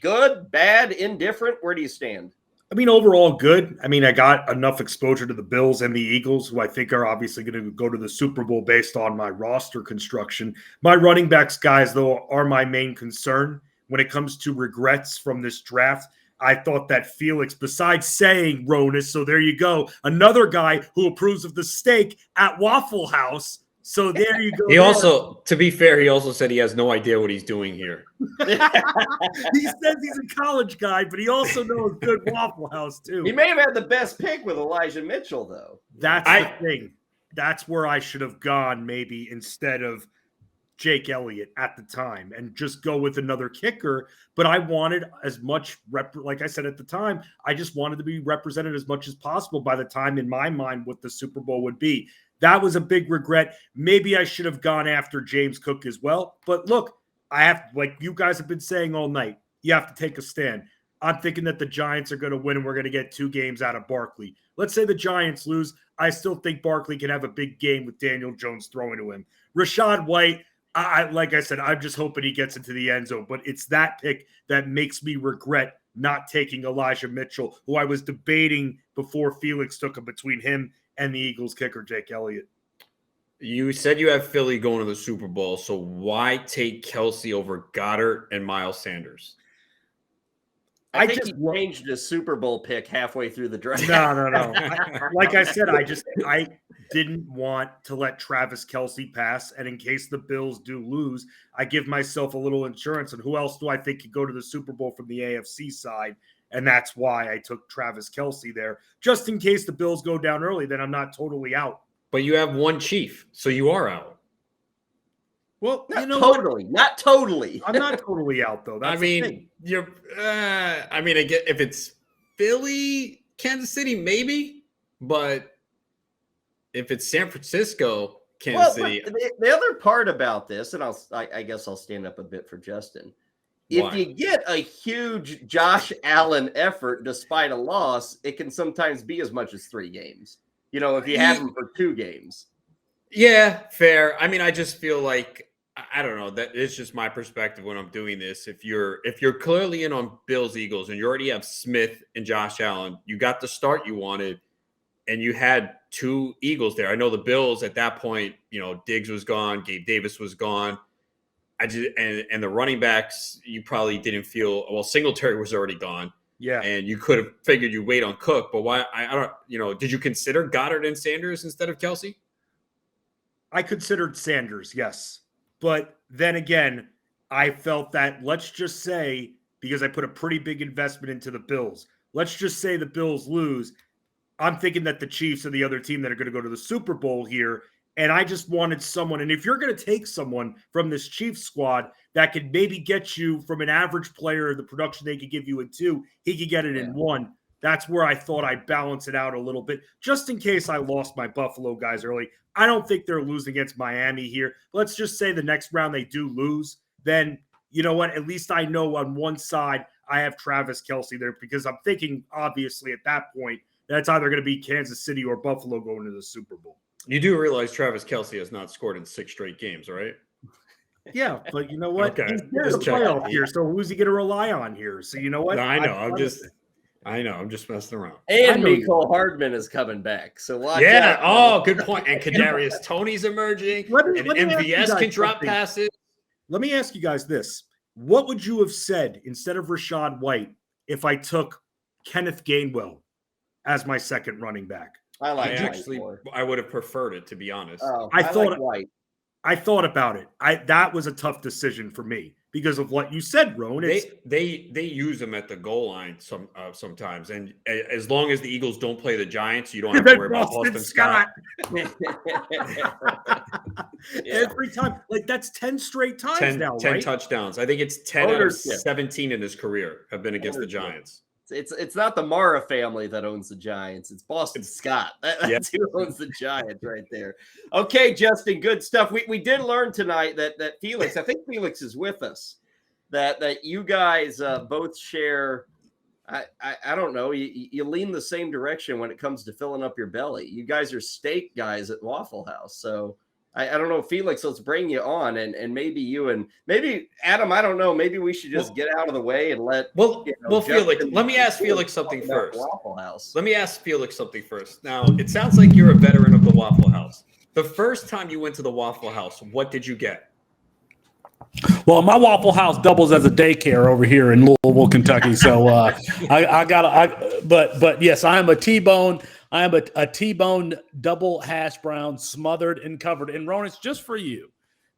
Good, bad, indifferent? Where do you stand? Overall good. I got enough exposure to the Bills and the Eagles, who I think are obviously going to go to the Super Bowl based on my roster construction. My running backs guys, though, are my main concern when it comes to regrets from this draft. I thought that Felix, besides saying Ronus, so there you go, another guy who approves of the steak at Waffle House. So there you go. He also, to be fair, he also said he has no idea what he's doing here. He says he's a college guy, but he also knows good Waffle House too. He may have had the best pick with Elijah Mitchell, though. That's the thing. That's where I should have gone maybe instead of Jake Elliott at the time and just go with another kicker. But I wanted as much like I said at the time, I just wanted to be represented as much as possible by the time in my mind what the Super Bowl would be. That was a big regret. Maybe I should have gone after James Cook as well. But look, I have, like you guys have been saying all night, you have to take a stand. I'm thinking that the Giants are going to win and we're going to get 2 games out of Barkley. Let's say the Giants lose. I still think Barkley can have a big game with Daniel Jones throwing to him. Rashad White, like I said, I'm just hoping he gets into the end zone. But it's that pick that makes me regret not taking Elijah Mitchell, who I was debating before Felix took him between him and the Eagles kicker, Jake Elliott. You said you have Philly going to the Super Bowl, so why take Kelsey over Goddard and Miles Sanders? I think he changed his Super Bowl pick halfway through the draft. No. Like I said, I didn't want to let Travis Kelsey pass, and in case the Bills do lose, I give myself a little insurance. And who else do I think could go to the Super Bowl from the AFC side? And that's why I took Travis Kelsey there, just in case the Bills go down early. Then I'm not totally out. But you have one chief, so you are out. Well, not totally. I'm not totally out though. That's the thing. You're. I get if it's Philly, Kansas City, maybe, but if it's San Francisco, Kansas City. The other part about this, and I guess I'll stand up a bit for Justin. If you get a huge Josh Allen effort despite a loss, it can sometimes be as much as 3 games. If you have them for 2 games. Yeah, fair. I just feel like I don't know. That is just my perspective when I'm doing this. If you're clearly in on Bills Eagles and you already have Smith and Josh Allen, you got the start you wanted, and you had 2 Eagles there. I know the Bills at that point, Diggs was gone, Gabe Davis was gone. And the running backs, you probably didn't feel well. Singletary was already gone. Yeah, and you could have figured you wait on Cook, but why? I don't. Did you consider Goddard and Sanders instead of Kelsey? I considered Sanders, yes. But then again, I felt that let's just say, because I put a pretty big investment into the Bills, let's just say the Bills lose. I'm thinking that the Chiefs are the other team that are going to go to the Super Bowl here. And I just wanted someone. And if you're going to take someone from this Chiefs squad that could maybe get you from an average player, the production they could give you in 2, he could get it in 1. That's where I thought I'd balance it out a little bit, just in case I lost my Buffalo guys early. I don't think they're losing against Miami here. Let's just say the next round they do lose. Then, you know what? At least I know on one side I have Travis Kelsey there, because I'm thinking, obviously, at that point, that's either going to be Kansas City or Buffalo going to the Super Bowl. You do realize Travis Kelsey has not scored in 6 straight games, right? Yeah, but you know what? Okay. He's there to playoff here, so who's he going to rely on here? So you know what? No, I know. I'm just messing around. And Mecole Hardman is coming back, so watch out. Oh, good point. And Kadarius Toney's emerging. And MVS can drop passes. Let me ask you guys this: what would you have said instead of Rashad White if I took Kenneth Gainwell as my second running back? I would have preferred it, to be honest. I thought about it. That was a tough decision for me because of what you said, Roan. They use them at the goal line sometimes, and as long as the Eagles don't play the Giants, you don't have to worry about Boston Scott. Every time, like that's 10 straight times now, 10 right? touchdowns. I think it's 10 out of 17 in his career have been against the Giants. It's not the Mara family that owns the Giants. It's Boston Scott. That's who owns the Giants right there. Okay, Justin, good stuff. We did learn tonight that Felix, I think Felix is with us, that you guys both share, I don't know, you lean the same direction when it comes to filling up your belly. You guys are steak guys at Waffle House. So I don't know, Felix, let's bring you on, and maybe you and maybe Adam, I don't know, maybe we should just get out of the way and let Felix, let me ask Felix something first. Waffle House. Let me ask Felix something first. Now, it sounds like you're a veteran of the Waffle House. The first time you went to the Waffle House, what did you get? Well, my Waffle House doubles as a daycare over here in Louisville, Kentucky. So but yes, I am a T-bone. I am a T-bone double hash brown smothered and covered. And Ron, it's just for you.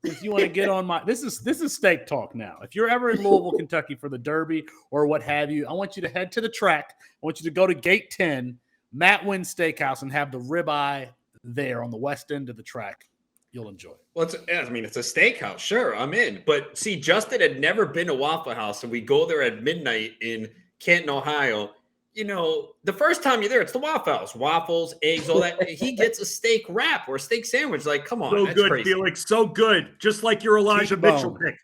If you want to get on this is steak talk now. If you're ever in Louisville, Kentucky for the Derby or what have you, I want you to head to the track. I want you to go to Gate 10, Matt Wynn Steakhouse, and have the ribeye there on the west end of the track. You'll enjoy it. Well, it's a steakhouse. Sure, I'm in. But see, Justin had never been to Waffle House, and we go there at midnight in Canton, Ohio. You know, the first time you're there, it's the Waffle House. Waffles, eggs, all that. He gets a steak wrap or a steak sandwich. Like, come on. So that's good, crazy. Felix. So good. Just like your Elijah Mitchell pick.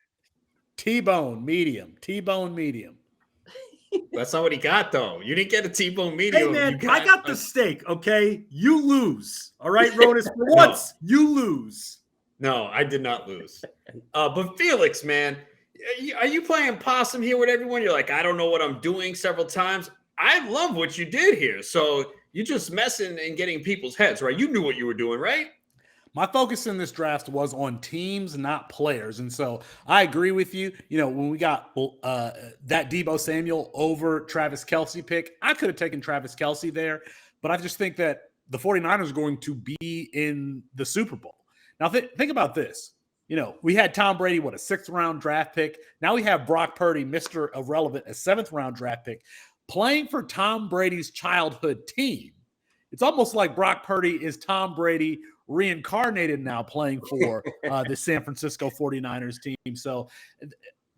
T-bone medium. T-bone medium. That's not what he got, though. You didn't get a T-bone medium. Hey, man, I got the steak, okay? You lose. All right, Ronas? For once, you lose. No, I did not lose. But Felix, man, are you playing possum here with everyone? You're like, I don't know what I'm doing several times. I love what you did here. So you're just messing and getting people's heads, right? You knew what you were doing, right? My focus in this draft was on teams, not players. And so I agree with you. You know, when we got that Deebo Samuel over Travis Kelce pick, I could have taken Travis Kelce there. But I just think that the 49ers are going to be in the Super Bowl. Now, think about this. You know, we had Tom Brady, a 6th-round draft pick. Now we have Brock Purdy, Mr. Irrelevant, a 7th-round draft pick, playing for Tom Brady's childhood team. It's almost like Brock Purdy is Tom Brady reincarnated now playing for the San Francisco 49ers team. So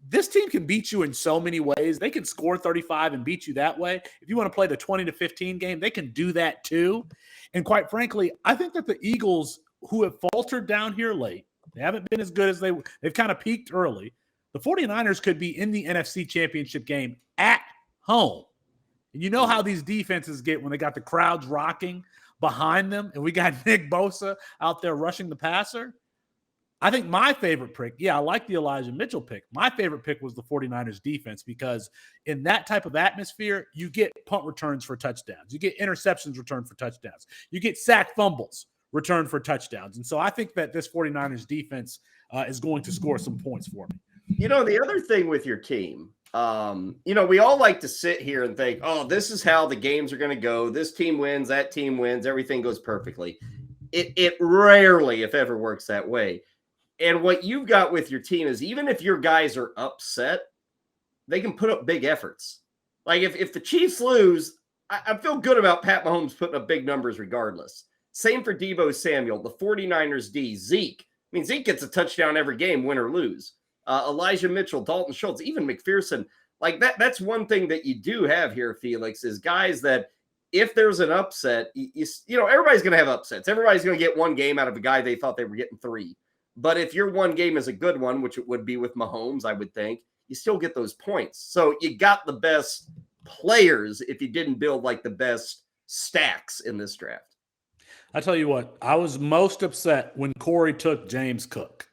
this team can beat you in so many ways. They can score 35 and beat you that way. If you want to play the 20-15 game, they can do that too. And quite frankly, I think that the Eagles, who have faltered down here late, they haven't been as good as they've kind of peaked early. The 49ers could be in the NFC Championship game at home. And you know how these defenses get when they got the crowds rocking behind them, and we got Nick Bosa out there rushing the passer. I think my favorite pick, I like the Elijah Mitchell pick. My favorite pick was the 49ers defense, because in that type of atmosphere, you get punt returns for touchdowns. You get interceptions returned for touchdowns. You get sack fumbles returned for touchdowns. And so I think that this 49ers defense is going to score some points for me. You know, the other thing with your team, you know, we all like to sit here and think, oh, this is how the games are going to go. This team wins, that team wins, everything goes perfectly. It rarely, if ever, works that way. And what you've got with your team is, even if your guys are upset, they can put up big efforts. Like if the Chiefs lose, I feel good about Pat Mahomes putting up big numbers regardless. Same for Deebo Samuel, the 49ers D, Zeke. I mean, Zeke gets a touchdown every game, win or lose. Elijah Mitchell, Dalton Schultz, even McPherson. Like that's one thing that you do have here, Felix, is guys that if there's an upset, you know, everybody's going to have upsets. Everybody's going to get one game out of a guy they thought they were getting 3. But if your one game is a good one, which it would be with Mahomes, I would think, you still get those points. So you got the best players if you didn't build like the best stacks in this draft. I tell you what, I was most upset when Corey took James Cook,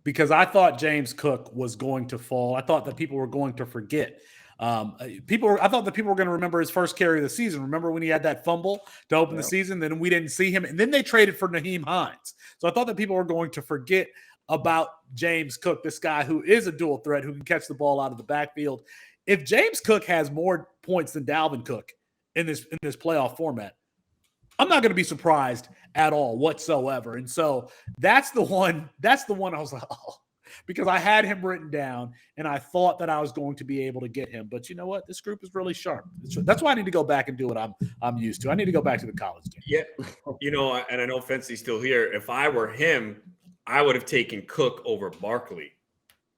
because I thought James Cook was going to fall. I thought that people were going to forget. I thought that people were going to remember his first carry of the season. Remember when he had that fumble to open the season? Then we didn't see him. And then they traded for Naheem Hines. So I thought that people were going to forget about James Cook, this guy who is a dual threat, who can catch the ball out of the backfield. If James Cook has more points than Dalvin Cook in this playoff format, I'm not going to be surprised at all whatsoever. And so that's the one I was like, oh, because I had him written down and I thought that I was going to be able to get him. But you know what? This group is really sharp. That's why I need to go back and do what I'm used to. I need to go back to the college game. Yeah. You know, and I know Fency's still here. If I were him, I would have taken Cook over Barkley.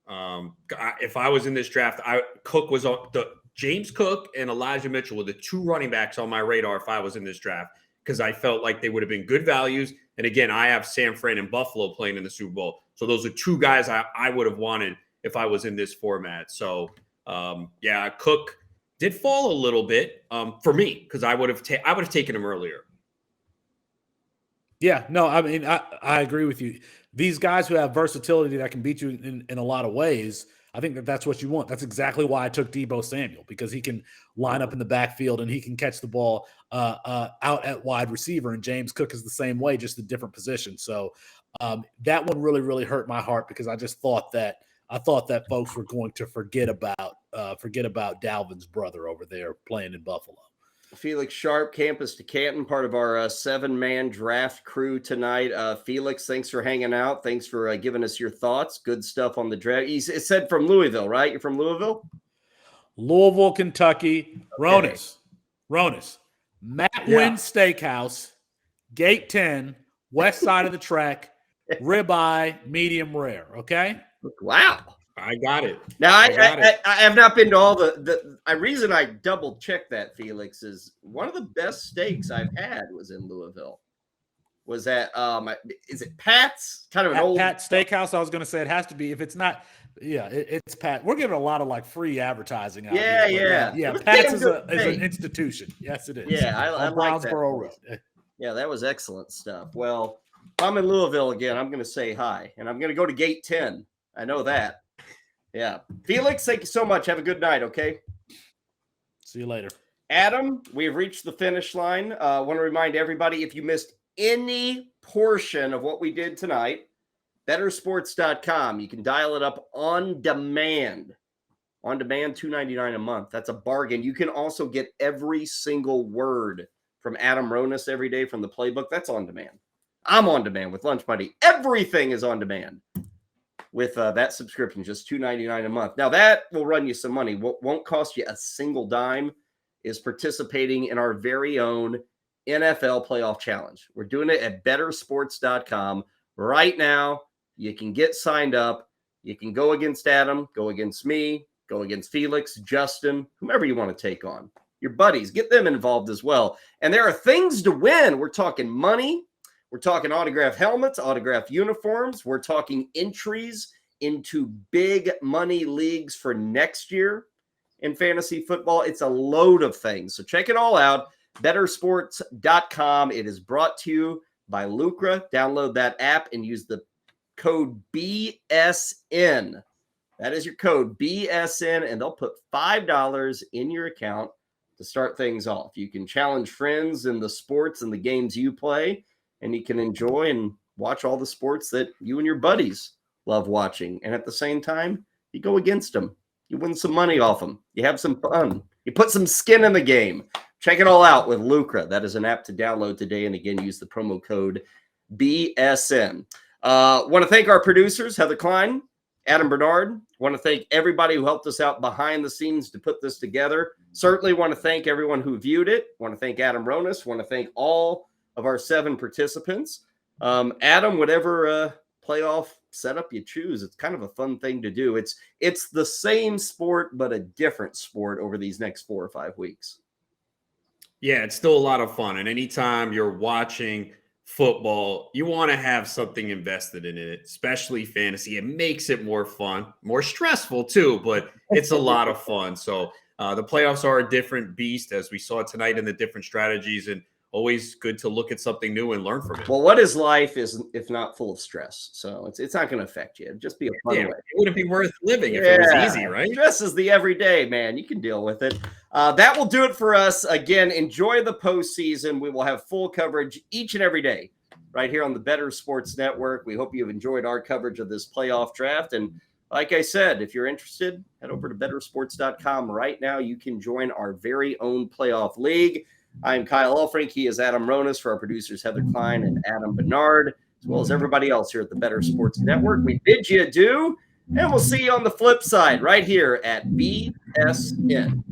If I was in this draft, Cook was on James Cook and Elijah Mitchell were the 2 running backs on my radar if I was in this draft, because I felt like they would have been good values. And again, I have San Fran and Buffalo playing in the Super Bowl. So those are 2 guys I would have wanted if I was in this format. So, Cook did fall a little bit for me, because I would have taken him earlier. Yeah, no, I mean, I agree with you. These guys who have versatility that can beat you in a lot of ways, I think that's what you want. That's exactly why I took Deebo Samuel, because he can line up in the backfield and he can catch the ball out at wide receiver. And James Cook is the same way, just a different position. So that one really, really hurt my heart, because I just thought that I thought that folks were going to forget about Dalvin's brother over there playing in Buffalo. Felix Sharp, Campus to Canton, part of our 7-man draft crew tonight. Felix, thanks for hanging out. Thanks for giving us your thoughts. Good stuff on the draft. It said from Louisville, right? You're from Louisville? Louisville, Kentucky. Okay. Ronas. Matt Wynn Steakhouse, Gate 10, west side of the track, ribeye, medium rare. Okay? Wow. I got it. Now, I have not been to all the reason I double checked that, Felix, is one of the best steaks I've had was in Louisville. Was at, is it Pat's? Kind of an old Pat Steakhouse. I was going to say it has to be. If it's not, it's Pat. We're giving a lot of like free advertising out here. Yeah. Pat's is an institution. Yes, it is. Yeah, I like that. Brownsboro Road. Yeah, that was excellent stuff. Well, if I'm in Louisville again, I'm going to say hi, and I'm going to go to Gate 10. I know that. Yeah. Felix, thank you so much. Have a good night, okay? See you later. Adam, we have reached the finish line. I want to remind everybody, if you missed any portion of what we did tonight, bettorsports.com. You can dial it up on demand. On demand, $2.99 a month. That's a bargain. You can also get every single word from Adam Ronas every day from the playbook. That's on demand. I'm on demand with Lunch Buddy. Everything is on demand. With that subscription, just $2.99 a month. Now, that will run you some money. What won't cost you a single dime is participating in our very own NFL Playoff Challenge. We're doing it at bettorsports.com. Right now, you can get signed up. You can go against Adam, go against me, go against Felix, Justin, whomever you want to take on. Your buddies, get them involved as well. And there are things to win. We're talking money. We're talking autographed helmets, autographed uniforms. We're talking entries into big money leagues for next year in fantasy football. It's a load of things. So check it all out. Bettorsports.com. It is brought to you by Lucra. Download that app and use the code BSN. That is your code BSN, and they'll put $5 in your account to start things off. You can challenge friends in the sports and the games you play, and you can enjoy and watch all the sports that you and your buddies love watching. And at the same time, you go against them. You win some money off them. You have some fun. You put some skin in the game. Check it all out with Lucra. That is an app to download today. And again, use the promo code BSN. Want to thank our producers, Heather Klein, Adam Bernard. Want to thank everybody who helped us out behind the scenes to put this together. Certainly want to thank everyone who viewed it. Want to thank Adam Ronas. Want to thank all of our 7 participants. Adam, whatever playoff setup you choose, it's kind of a fun thing to do. It's the same sport, but a different sport over these next 4 or 5 weeks. Yeah, it's still a lot of fun. And anytime you're watching football, you want to have something invested in it, especially fantasy. It makes it more fun, more stressful too, but it's a lot of fun. So the playoffs are a different beast, as we saw tonight in the different strategies, and always good to look at something new and learn from it. Well, what is life if not full of stress? So it's not going to affect you. It'd just be a fun way. It wouldn't be worth living if it was easy, right? Stress is the everyday, man. You can deal with it. That will do it for us. Again, enjoy the postseason. We will have full coverage each and every day right here on the Bettor Sports Network. We hope you've enjoyed our coverage of this playoff draft. And like I said, if you're interested, head over to bettorsports.com right now. You can join our very own playoff league. I'm Kyle Elfrink. He is Adam Ronas. For our producers, Heather Klein and Adam Bernard, as well as everybody else here at the Bettor Sports Network. We bid you adieu, and we'll see you on the flip side right here at BSN.